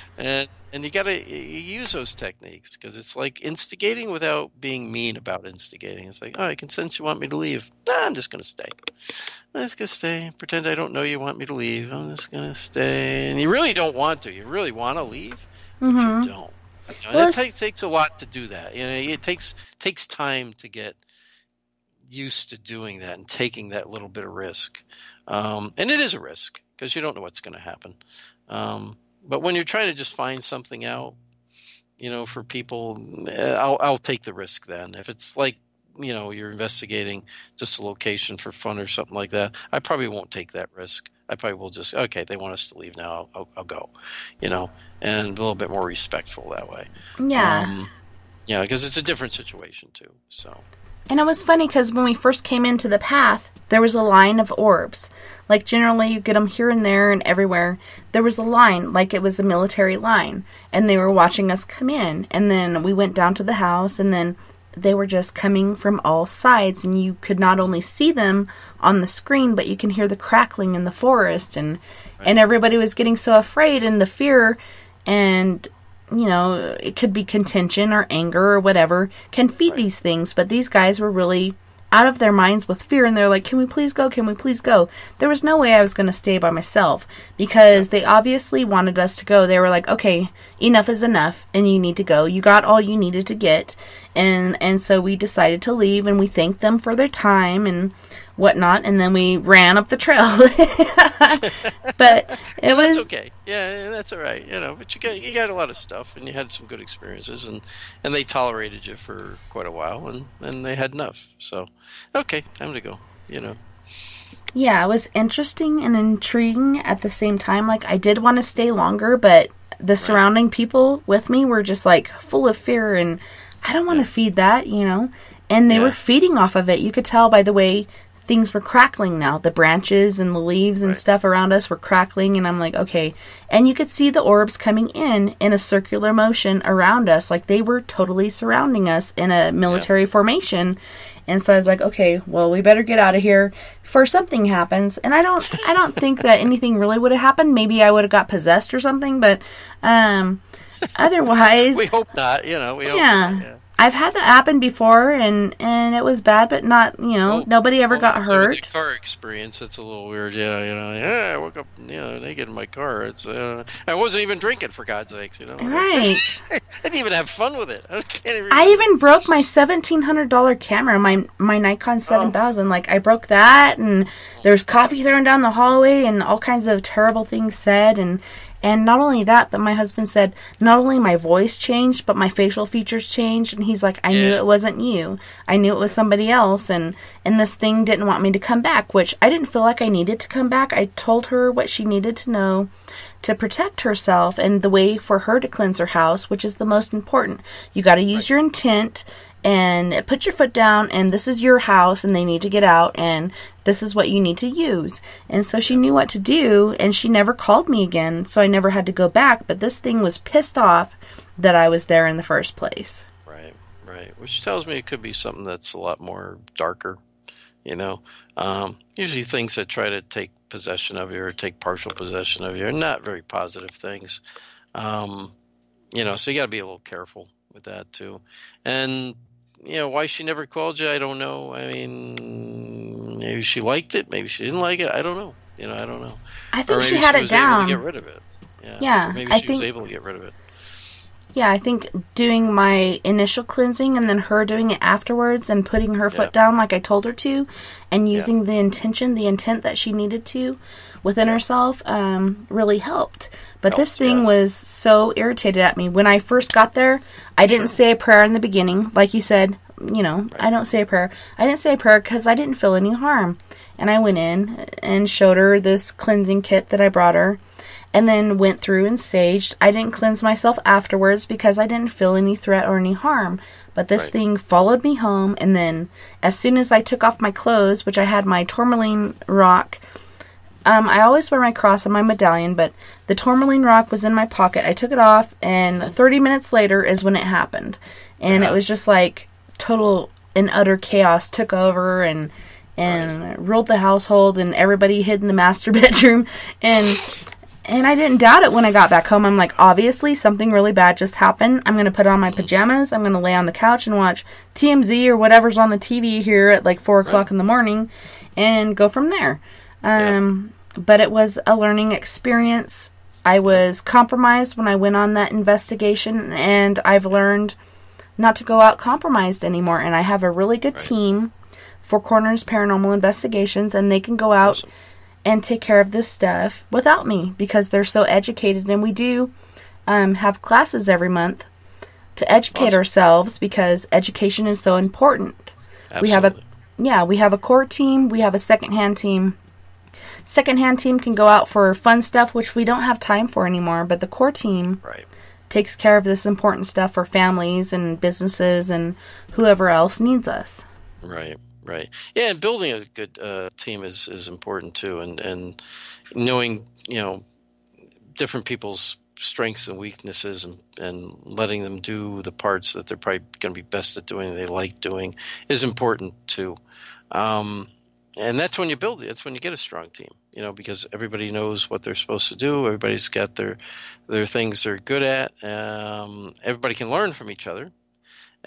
you gotta use those techniques, because it's like instigating without being mean about instigating. It's like, oh, I can sense you want me to leave. I'm just gonna stay. Pretend I don't know you want me to leave. I'm just gonna stay. And you really don't want to. You really want to leave, but you don't. It takes a lot to do that. It takes time to get used to doing that and taking that little bit of risk. And it is a risk, because you don't know what's going to happen. But when you're trying to just find something out, for people, I'll take the risk then. If it's like, you're investigating just a location for fun or something like that, I probably won't take that risk. I probably will just, okay, they want us to leave now, I'll go, and a little bit more respectful that way. Yeah. Because it's a different situation too, so. And it was funny because when we first came into the path, there was a line of orbs. Like, generally, you get them here and there and everywhere. There was a line, like it was a military line. And they were watching us come in. And then we went down to the house, and then they were just coming from all sides. And you could not only see them on the screen, but you can hear the crackling in the forest. And everybody was getting so afraid, and the fear and... it could be contention or anger or whatever can feed these things, but these guys were really out of their minds with fear, and they're like, can we please go? Can we please go? There was no way I was going to stay by myself, because they obviously wanted us to go. They were like, okay, enough is enough, and you need to go. You got all you needed to get, and so we decided to leave, and we thanked them for their time, and whatnot, and then we ran up the trail. But it was okay. Yeah, that's all right. But you got a lot of stuff, and you had some good experiences, and they tolerated you for quite a while, and they had enough. So, okay, time to go. Yeah, it was interesting and intriguing at the same time. Like, I did want to stay longer, but the surrounding people with me were just like full of fear, and I don't want to feed that, And they were feeding off of it. You could tell by the way things were crackling now. The branches and the leaves and stuff around us were crackling, and I'm like, okay. And you could see the orbs coming in a circular motion around us. Like, they were totally surrounding us in a military formation. And so I was like, okay, well, we better get out of here before something happens. And I don't think that anything really would have happened. Maybe I would have got possessed or something, but otherwise, we hope not. We hope not, yeah. I've had that happen before, and it was bad, but not, nobody ever got hurt. With the car experience, it's a little weird. Yeah, I woke up, naked in my car. It's I wasn't even drinking, for God's sakes, Right. I didn't even have fun with it. I even broke my $1,700 camera, my Nikon 7000. Like, I broke that, and there was coffee thrown down the hallway, and all kinds of terrible things said, and not only that, but my husband said, not only my voice changed, but my facial features changed. And he's like, I knew it wasn't you. I knew it was somebody else. And this thing didn't want me to come back, which I didn't feel like I needed to come back. I told her what she needed to know to protect herself and the way for her to cleanse her house, which is the most important. You got to use your intent and put your foot down, and this is your house, and they need to get out, and this is what you need to use. And so she knew what to do, and she never called me again, so I never had to go back. But this thing was pissed off that I was there in the first place. Right. Which tells me it could be something that's a lot more darker, Usually things that try to take possession of you or take partial possession of you are not very positive things. So you got to be a little careful with that too. And why she never called you, I don't know. I mean, maybe she liked it, maybe she didn't like it. I don't know. I don't know. I think she had it down. Able to get rid of it. Yeah. Maybe she was able to get rid of it. Yeah, I think doing my initial cleansing and then her doing it afterwards and putting her foot down like I told her to, and using the intent that she needed to within herself really helped. But this thing was so irritated at me. When I first got there, I didn't say a prayer in the beginning. Like you said, I don't say a prayer. I didn't say a prayer because I didn't feel any harm. And I went in and showed her this cleansing kit that I brought her, and then went through and saged. I didn't cleanse myself afterwards because I didn't feel any threat or any harm. But this thing followed me home, and then as soon as I took off my clothes, which I had my tourmaline rock, I always wear my cross on my medallion, but the tourmaline rock was in my pocket. I took it off, and 30 minutes later is when it happened. And it was just like total and utter chaos took over and ruled the household, and everybody hid in the master bedroom. And I didn't doubt it when I got back home. I'm like, obviously something really bad just happened. I'm going to put on my pajamas. I'm going to lay on the couch and watch TMZ or whatever's on the TV here at like 4 o'clock in the morning and go from there. But it was a learning experience. I was compromised when I went on that investigation, and I've learned not to go out compromised anymore. And I have a really good team, Four Corners Paranormal Investigations, and they can go out and take care of this stuff without me because they're so educated. And we do have classes every month to educate ourselves because education is so important. Absolutely. We have a core team. We have a secondhand team. Secondhand team can go out for fun stuff, which we don't have time for anymore. But the core team takes care of this important stuff for families and businesses and whoever else needs us. Right. Yeah, and building a good team is important too, and knowing different people's strengths and weaknesses, and letting them do the parts that they're probably going to be best at doing, and they like doing, is important too. And that's when you build it. That's when you get a strong team, because everybody knows what they're supposed to do. Everybody's got their things they're good at. Everybody can learn from each other.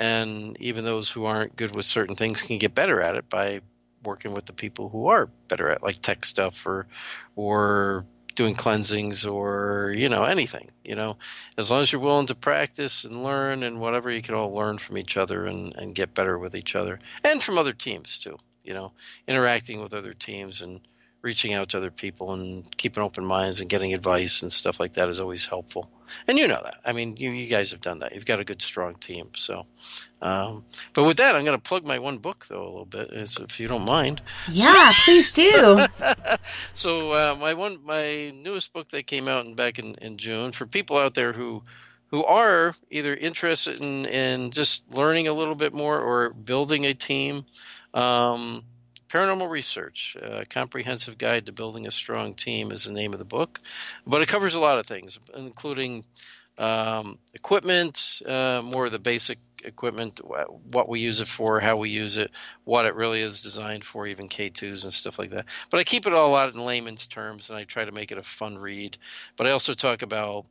And even those who aren't good with certain things can get better at it by working with the people who are better at, like tech stuff or doing cleansings or, anything, as long as you're willing to practice and learn and whatever, you can all learn from each other and get better with each other and from other teams too, interacting with other teams and reaching out to other people and keeping open minds and getting advice and stuff like that is always helpful. And you know that. I mean, you guys have done that. You've got a good, strong team. So, but with that, I'm going to plug my one book, though, a little bit, if you don't mind. Yeah, please do. So my newest book that came out back in June, for people out there who are either interested in just learning a little bit more or building a team, Paranormal Research, a comprehensive guide to building a strong team is the name of the book. But it covers a lot of things, including equipment, more of the basic equipment, what we use it for, how we use it, what it really is designed for, even K2s and stuff like that. But I keep it all out in layman's terms, and I try to make it a fun read. But I also talk about,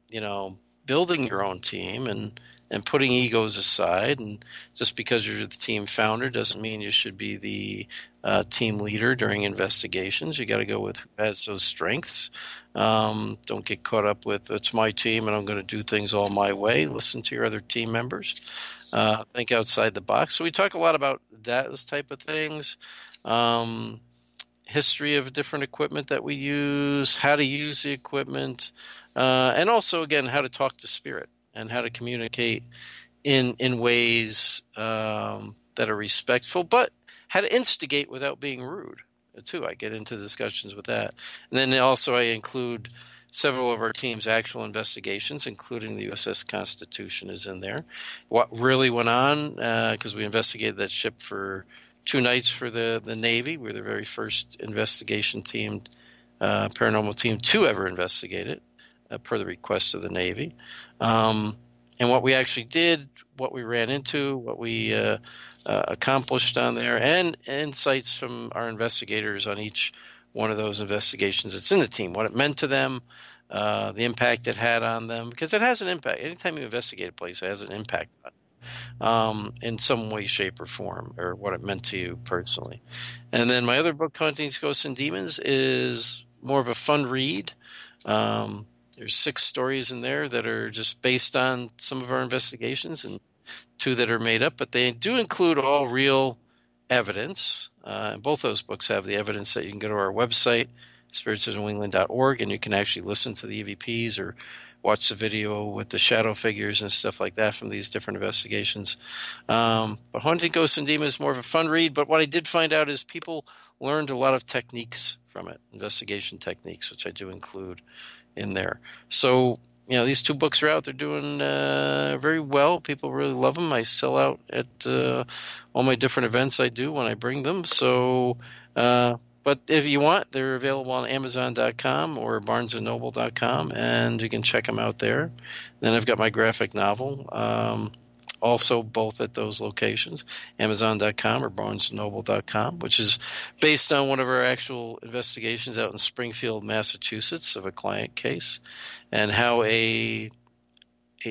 building your own team and putting egos aside. And just because you're the team founder doesn't mean you should be the team leader during investigations. You got to go with who has those strengths. Don't get caught up with, it's my team and I'm going to do things all my way. Listen to your other team members. Think outside the box. So we talk a lot about those type of things. History of different equipment that we use, how to use the equipment, and also, again, how to talk to spirit and how to communicate in ways that are respectful, but how to instigate without being rude, too. I get into discussions with that. And then also I include several of our team's actual investigations, including the USS Constitution is in there. What really went on, because we investigated that ship for 2 nights for the Navy. We're the very first investigation team, paranormal team to ever investigate it, per the request of the Navy. And what we actually did, what we ran into, what we accomplished on there, and insights from our investigators on each one of those investigations that's in the team, what it meant to them, the impact it had on them, because it has an impact. Anytime you investigate a place, it has an impact on it, in some way, shape, or form, or what it meant to you personally. And then my other book, Hauntings, Ghosts, and Demons, is more of a fun read. There's 6 stories in there that are just based on some of our investigations and 2 that are made up, but they do include all real evidence. Both those books have the evidence that you can go to our website, spiritsofnewengland.org, and you can actually listen to the EVPs or watch the video with the shadow figures and stuff like that from these different investigations. But Haunting, Ghosts, and Demons is more of a fun read, but what I did find out is people learned a lot of techniques from it, investigation techniques, which I do include in there. So, these 2 books are out. They're doing very well. People really love them. I sell out at all my different events I do when I bring them. So, but if you want, they're available on Amazon.com or BarnesandNoble.com, and you can check them out there. Then I've got my graphic novel, also both at those locations, Amazon.com or BarnesandNoble.com, which is based on one of our actual investigations out in Springfield, Massachusetts, of a client case, and how a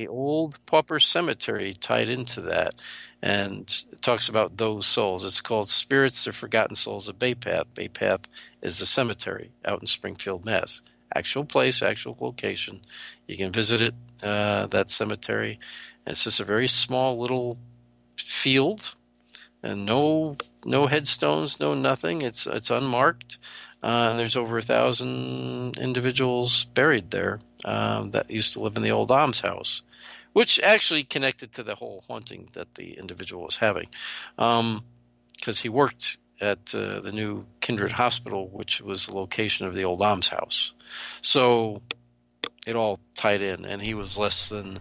old pauper cemetery tied into that. And it talks about those souls. It's called Spirits, the Forgotten Souls of Bay Path. Bay Path is the cemetery out in Springfield, Mass. Actual place, actual location. You can visit it, that cemetery. And it's just a very small little field, and no headstones, no nothing. It's unmarked. And there's over 1,000 individuals buried there that used to live in the old almshouse, which actually connected to the whole haunting that the individual was having, because he worked at the new Kindred Hospital, which was the location of the old almshouse. So it all tied in, and he was less than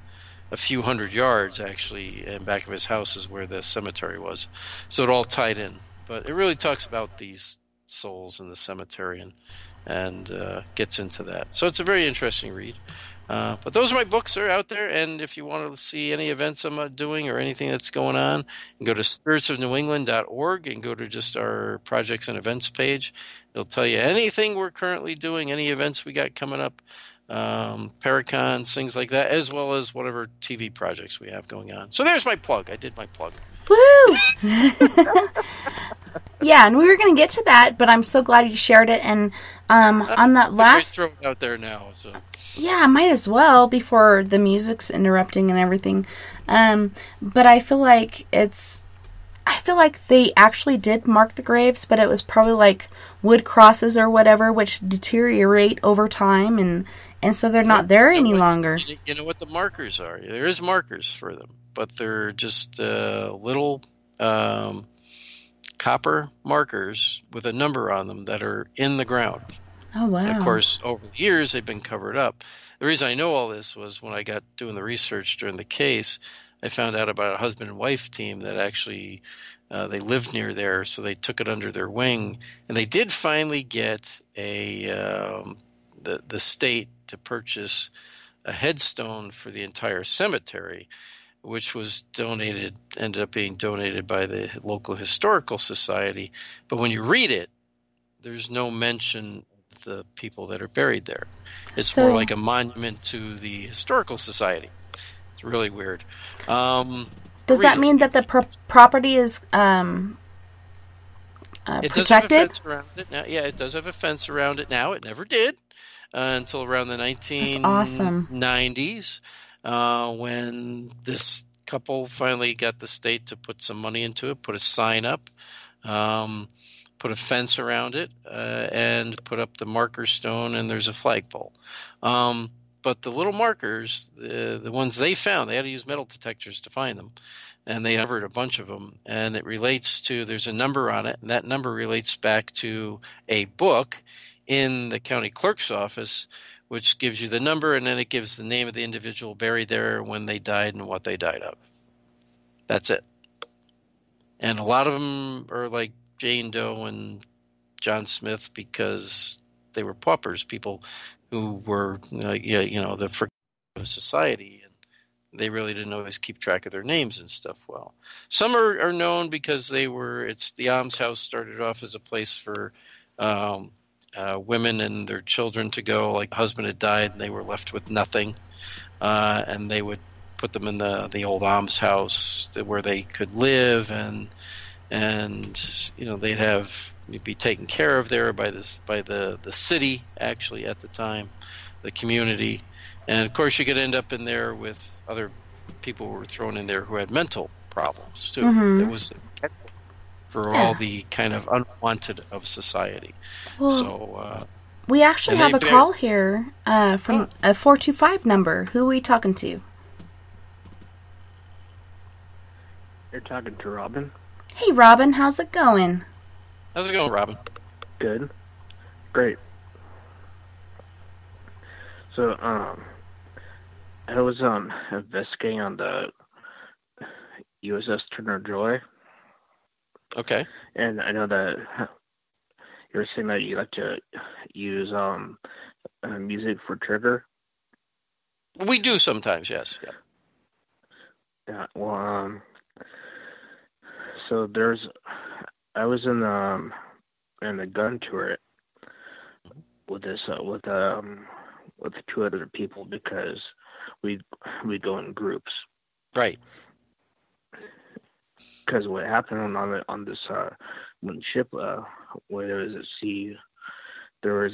a few hundred yards, actually, in back of his house is where the cemetery was. So it all tied in. But it really talks about these souls in the cemetery and gets into that. So it's a very interesting read. But those are my books. They're out there, and if you want to see any events I'm doing or anything that's going on, you can go to spiritsofnewengland.org and go to just our projects and events page. It'll tell you anything we're currently doing, any events we got coming up, Paracons, things like that, as well as whatever TV projects we have going on. So there's my plug. I did my plug. Woo! Yeah, and we were going to get to that, but I'm so glad you shared it. And on that last, throw it out there now. So yeah, I might as well before the music's interrupting and everything. But I feel like it's I feel like they actually did mark the graves, but it was probably like wood crosses or whatever, which deteriorate over time, and so they're not there any longer. You know what the markers are? There is markers for them, but they're just little copper markers with a number on them that are in the ground. Oh, wow. And of course, over the years, they've been covered up. The reason I know all this was when I got doing the research during the case, I found out about a husband and wife team that actually they lived near there, so they took it under their wing, and they did finally get the state to purchase a headstone for the entire cemetery, which was ended up being donated by the local historical society. But when you read it, there's no mention of the people that are buried there. It's more like a monument to the historical society. It's really weird. Does that mean that the property is it protected? does have a fence around it now. Yeah, it does have a fence around it now. It never did until around the 1990s when this couple finally got the state to put some money into it, put a sign up, put a fence around it, and put up the marker stone, and there's a flagpole. But the little markers, the ones they found, they had to use metal detectors to find them, and they uncovered a bunch of them. And it relates to, there's a number on it, and that number relates back to a book in the county clerk's office, which gives you the number, and then it gives the name of the individual buried there, when they died, and what they died of. That's it. And a lot of them are like Jane Doe and John Smith because they were paupers, people who were, the forgotten of society, and they really didn't always keep track of their names and stuff well. Some are known because the almshouse started off as a place for women and their children to go, like a husband had died and they were left with nothing, and they would put them in the old almshouse where they could live, and you'd be taken care of there by the city, actually, at the time, the community. And of course you could end up in there with other people who were thrown in there who had mental problems too. Mm-hmm. It was for all the kind of unwanted of society. Well, so we actually have a call here from a 425 number. Who are we talking to? You're talking to Robin. Hey, Robin, how's it going? How's it going, Robin? Good. Great. So, I was investigating on the USS Turner Joy. Okay. And I know that you were saying that you like to use music for trigger. We do sometimes, yes. Yeah. Yeah. Well, so I was in the gun turret with two other people because we go in groups. Right. Because what happened on this one ship when it was at sea, there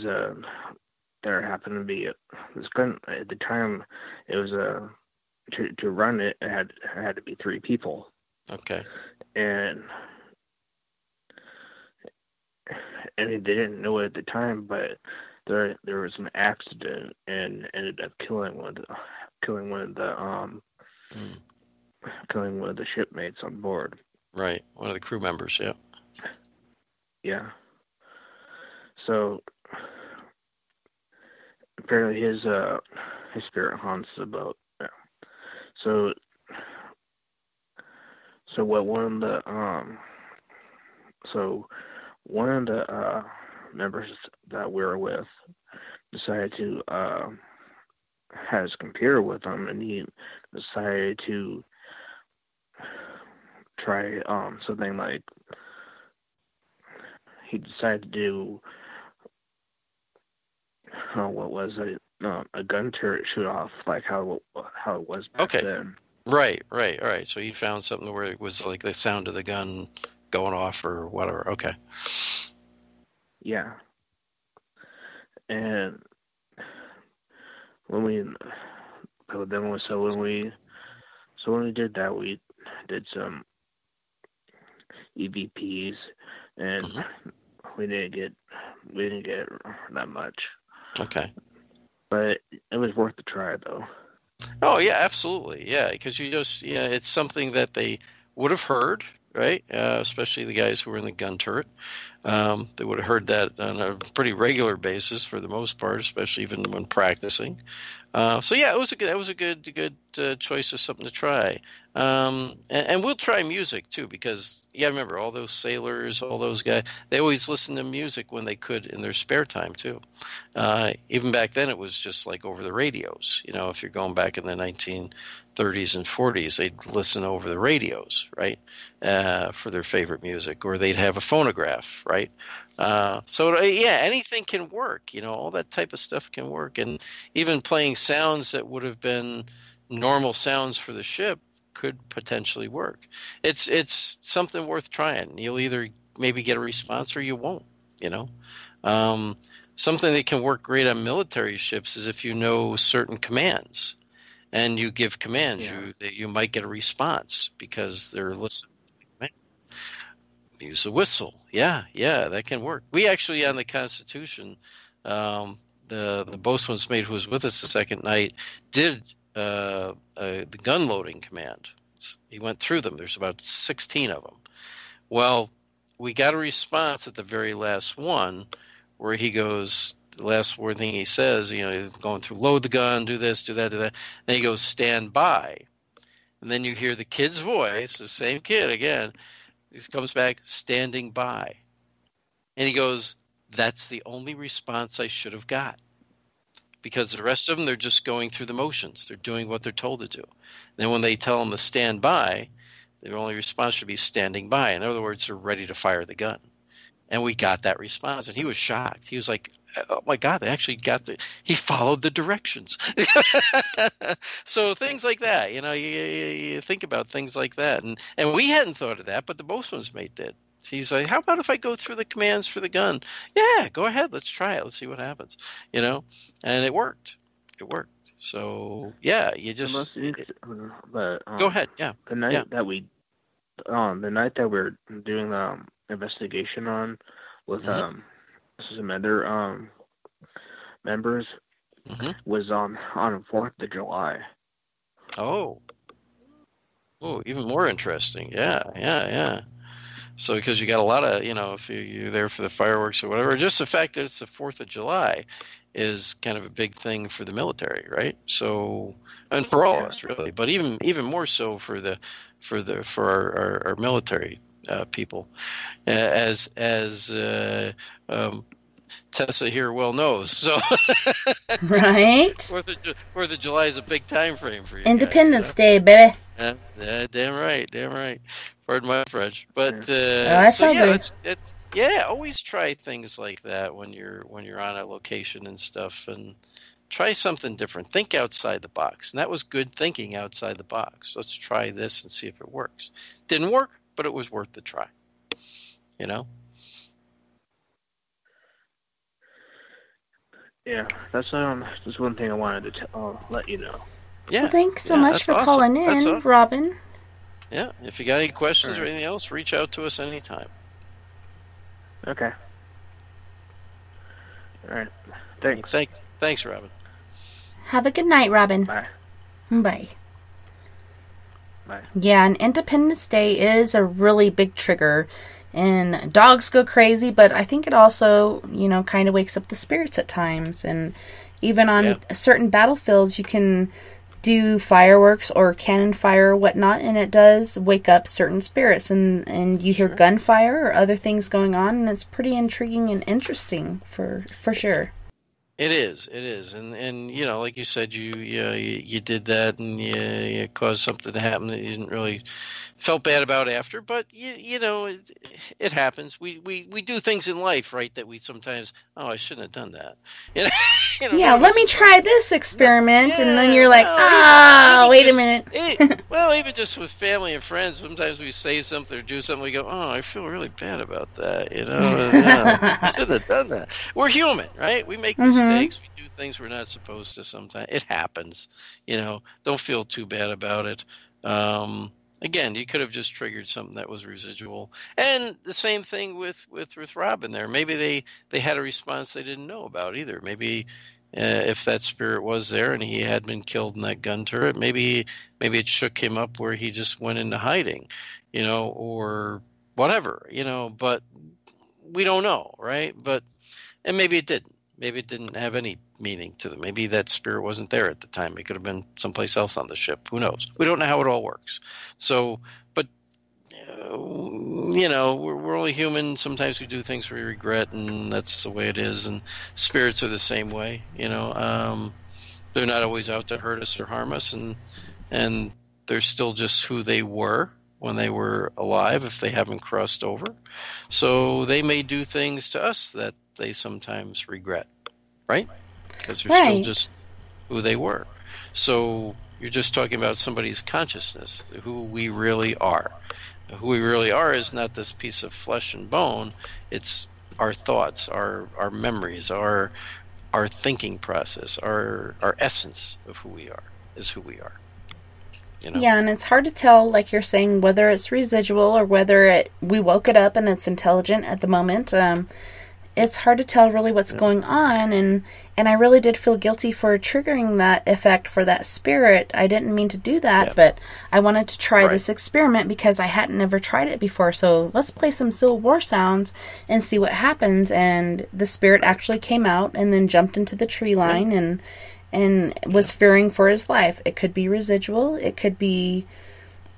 happened to be this gun at the time. It was to run it had to be 3 people. Okay. And they didn't know it at the time, but there was an accident and ended up killing one of the shipmates on board. Right, one of the crew members. Yeah. Yeah. So apparently his spirit haunts the boat. Yeah. So what one of the members that we were with decided to had his computer with him, and he decided to try something like he decided to do what was it, a gun turret shoot off, like how it was back then. Right. All right. So you found something where it was like the sound of the gun going off or whatever. Okay. Yeah. And when we did that, we did some EVPs, and we didn't get that much. Okay. But it was worth the try, though. Oh yeah, absolutely, yeah. Because it's something that they would have heard, right? Especially the guys who were in the gun turret. They would have heard that on a pretty regular basis for the most part, especially even when practicing. So yeah, it was a good choice of something to try. And we'll try music too, because remember all those sailors, all those guys, they always listened to music when they could in their spare time too. Even back then, it was just like over the radios. If you're going back in the 1930s and 40s, they'd listen over the radios, right, for their favorite music, or they'd have a phonograph, right? Anything can work. All that type of stuff can work, and even playing sounds that would have been normal sounds for the ship could potentially work. It's something worth trying. You'll either maybe get a response or you won't. Something that can work great on military ships is if you know certain commands and you give commands, you might get a response because they're listening. Use a whistle. Yeah, that can work. We actually, on the Constitution, the boatswain's mate who was with us the second night did the gun loading command. He went through them. There's about 16 of them. Well, we got a response at the very last one where he goes, the last word thing he says, he's going through load the gun, do this, do that, do that. And he goes, stand by. And then you hear the kid's voice, the same kid again. He comes back, standing by. And he goes, that's the only response I should have got. Because the rest of them, they're just going through the motions. They're doing what they're told to do. Then when they tell them to stand by, their only response should be standing by. In other words, they're ready to fire the gun. And we got that response. And he was shocked. He was like, oh, my God, they actually he followed the directions. So things like that, you think about things like that. And we hadn't thought of that, but the boatswain's mate did. He's like, how about if I go through the commands for the gun? Yeah, go ahead. Let's try it. Let's see what happens. And it worked. So, yeah, you just... go ahead, yeah. The night that we were doing the investigation on with some other members was on 4th of July. Oh, even more interesting. Yeah. So because you got a lot of, if you're there for the fireworks or whatever, just the fact that it's the 4th of July is kind of a big thing for the military, right? So, and for all of us really, but even more so for our military people, as Tessa here well knows. So, right? 4th of July is a big time frame for you. Independence Day, baby. Damn right. Pardon my French, but always try things like that when you're on a location and stuff, and try something different. Think outside the box, and that was good thinking outside the box. Let's try this and see if it works. Didn't work, but it was worth the try. Yeah, that's one thing I wanted to let you know. Yeah. Well, thanks so much for calling in, awesome. Robin. Yeah, if you got any questions or anything else, reach out to us anytime. Okay. All right. Thanks, Robin. Have a good night, Robin. Bye. Bye. Bye. Yeah, and Independence Day is a really big trigger. And dogs go crazy, but I think it also, kind of wakes up the spirits at times. And even on certain battlefields, you can do fireworks or cannon fire or whatnot, and it does wake up certain spirits. And you hear gunfire or other things going on, and it's pretty intriguing and interesting for sure. It is, and like you said, you did that, and you caused something to happen that you didn't really felt bad about after. But it happens. We do things in life, right? That we sometimes, I shouldn't have done that. Let me try this experiment, and then you're like, wait a minute. Even just with family and friends, sometimes we say something or do something, we go, I feel really bad about that. I should have done that. We're human, right? We make mistakes. We do things we're not supposed to sometimes. It happens. Don't feel too bad about it. Again, you could have just triggered something that was residual. And the same thing with Robin there. Maybe they had a response they didn't know about either. Maybe if that spirit was there and he had been killed in that gun turret, maybe it shook him up where he just went into hiding, or whatever, but we don't know, right? And maybe it didn't. Maybe it didn't have any meaning to them. Maybe that spirit wasn't there at the time. It could have been someplace else on the ship. Who knows? We don't know how it all works. So, but, we're only human. Sometimes we do things we regret, and that's the way it is. And spirits are the same way, they're not always out to hurt us or harm us. And they're still just who they were when they were alive, if they haven't crossed over. So they may do things to us that they sometimes regret, right? Because they're still just who they were. So you're just talking about somebody's consciousness, who we really are. Who we really are is not this piece of flesh and bone. It's our thoughts, our memories, our thinking process, our essence of who we are is who we are. Yeah, and it's hard to tell, like you're saying, whether it's residual or whether we woke it up and it's intelligent at the moment. It's hard to tell really what's going on, and I really did feel guilty for triggering that effect for that spirit. I didn't mean to do that, but I wanted to try this experiment because I hadn't ever tried it before. So let's play some Civil War sounds and see what happens. And the spirit actually came out and then jumped into the tree line and was fearing for his life. It could be residual. It could be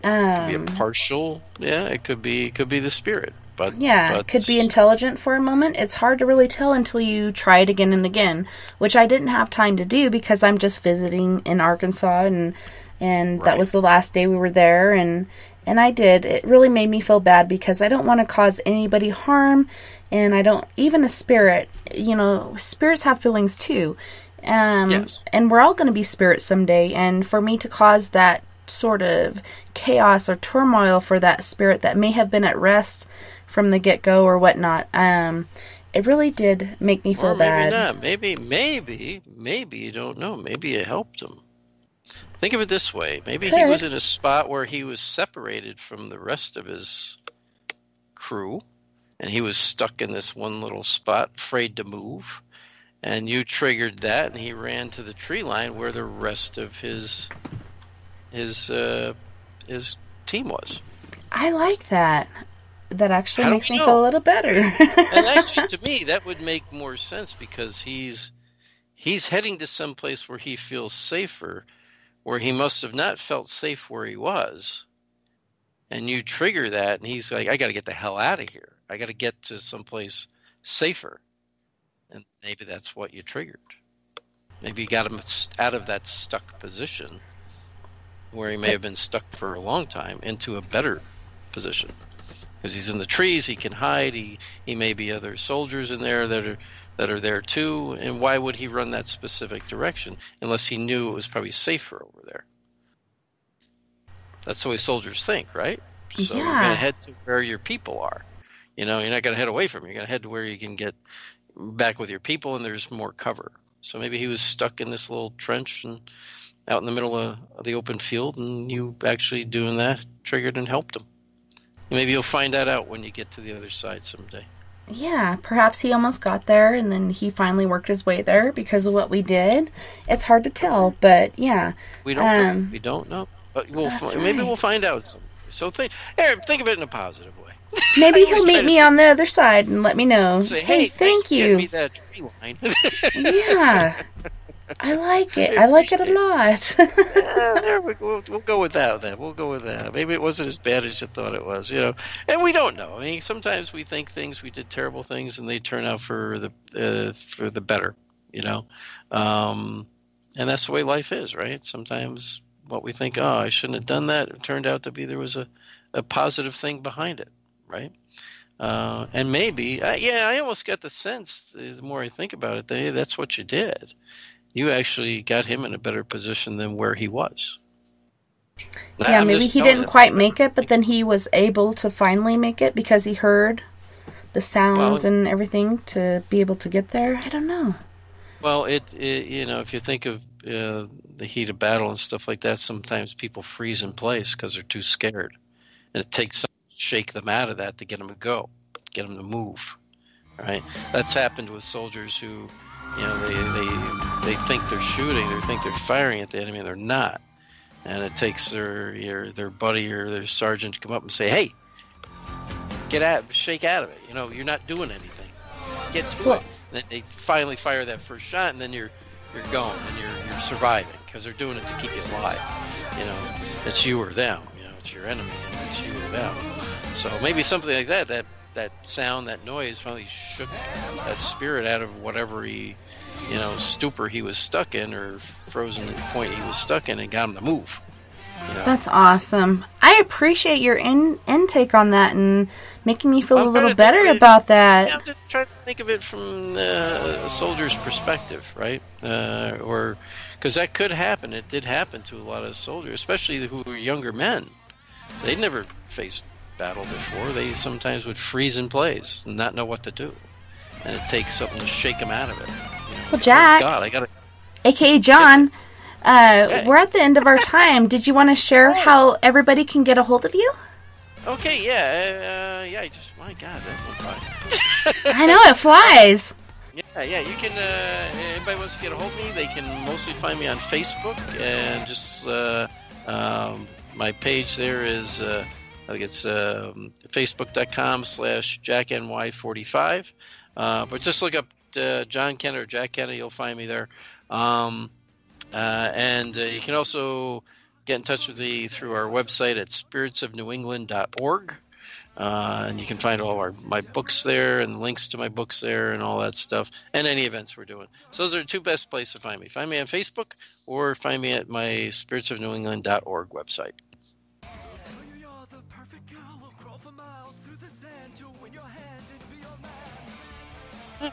a partial. Yeah, it could be the spirit. But it could be intelligent for a moment. It's hard to really tell until you try it again and again, which I didn't have time to do because I'm just visiting in Arkansas, and that was the last day we were there, and I did. It really made me feel bad because I don't want to cause anybody harm, and I don't, even a spirit, spirits have feelings too. And we're all going to be spirits someday, and for me to cause that sort of chaos or turmoil for that spirit that may have been at rest from the get-go or whatnot, it really did make me feel bad. Maybe you don't know. Maybe it helped him. Think of it this way. Maybe he was in a spot where he was separated from the rest of his crew, and he was stuck in this one little spot, afraid to move. And you triggered that, and he ran to the tree line where the rest of his team was. I like that. That actually makes me feel a little better. And actually, to me, that would make more sense because he's heading to some place where he feels safer, where he must have not felt safe where he was. And you trigger that, and he's like, I got to get the hell out of here. I got to get to someplace safer. And maybe that's what you triggered. Maybe you got him out of that stuck position where he may have been stuck for a long time into a better position. Because he's in the trees, he can hide, he may be other soldiers in there that are there too, and why would he run that specific direction unless he knew it was probably safer over there? That's the way soldiers think, right? So you're going to head to where your people are. You're not going to head away from them. You're going to head to where you can get back with your people and there's more cover. So maybe he was stuck in this little trench and out in the middle of the open field, and you actually doing that triggered and helped him. Maybe you'll find that out when you get to the other side someday. Yeah, perhaps he almost got there, and then he finally worked his way there because of what we did. It's hard to tell, but yeah. We don't know. We don't know. But maybe we'll find out someday. So think of it in a positive way. Maybe he'll meet me on the other side and let me know. Say, hey, thank you. Me that tree line. Yeah. I like it. I like it a lot. There we go. We'll go with that then. We'll go with that. Maybe it wasn't as bad as you thought it was, And we don't know. I mean, sometimes we think we did terrible things, and they turn out for the better, And that's the way life is, right? Sometimes what we think, I shouldn't have done that, it turned out to be there was a positive thing behind it, right? And maybe, I almost got the sense, the more I think about it, that that's what you did. You actually got him in a better position than where he was. Yeah, maybe he didn't quite make it, but then he was able to finally make it because he heard the sounds and everything to be able to get there. I don't know. Well, if you think of the heat of battle and stuff like that, sometimes people freeze in place because they're too scared, and it takes something to shake them out of that to get them to go, get them to move. Right? That's happened with soldiers who, they think they're shooting, they think they're firing at the enemy, and they're not. And it takes their buddy or their sergeant to come up and say, "Hey, shake out of it. You're not doing anything. Get to it." And then they finally fire that first shot, and then you're going and you're surviving because they're doing it to keep you alive. It's you or them. It's your enemy, and it's you or them. So maybe something like that sound, that noise finally shook that spirit out of whatever stupor he was stuck in, or frozen point he was stuck in, and got him to move. That's awesome. I appreciate your intake on that and making me feel a little better about that. I'm just trying to think of it from a soldier's perspective, right? Or because that could happen. It did happen to a lot of soldiers, especially who were younger men. They'd never faced battle before. They sometimes would freeze in place and not know what to do, and it takes something to shake them out of it. Well, Jack, aka John, we're at the end of our time. Did you want to share how everybody can get a hold of you? Okay, yeah. My God, that went by. I know, it flies. Yeah. You can. Anybody wants to get a hold of me, they can mostly find me on Facebook, and just my page there is. I think it's facebook.com/JackNY45. But just look up John Kenna or Jack Kenna, you'll find me there. And you can also get in touch with me through our website at spiritsofnewengland.org. And you can find all my books there and links to my books there and all that stuff, and any events we're doing. So those are the two best places to find me. Find me on Facebook or find me at my spiritsofnewengland.org website.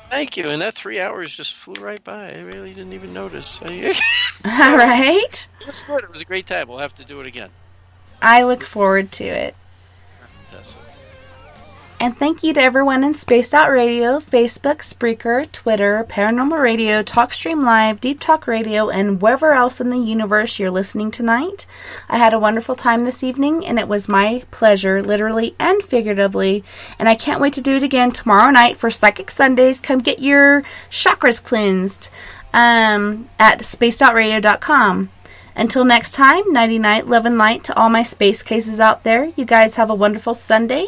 Thank you. And that 3 hours just flew right by. I really didn't even notice. All right. It was good. It was a great time. We'll have to do it again. I look forward to it. Tessa. And thank you to everyone in Spaced Out Radio, Facebook, Spreaker, Twitter, Paranormal Radio, TalkStream Live, Deep Talk Radio, and wherever else in the universe you're listening tonight. I had a wonderful time this evening, and it was my pleasure, literally and figuratively. And I can't wait to do it again tomorrow night for Psychic Sundays. Come get your chakras cleansed at spacedoutradio.com. Until next time, nighty night, love and light to all my space cases out there. You guys have a wonderful Sunday.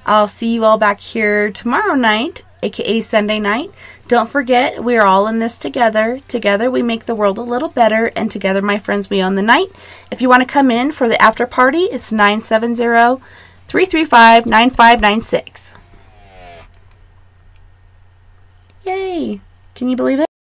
I'll see you all back here tomorrow night, aka Sunday night. Don't forget, we're all in this together. Together we make the world a little better, and together, my friends, we own the night. If you want to come in for the after party, it's 970-335-9596. Yay! Can you believe it?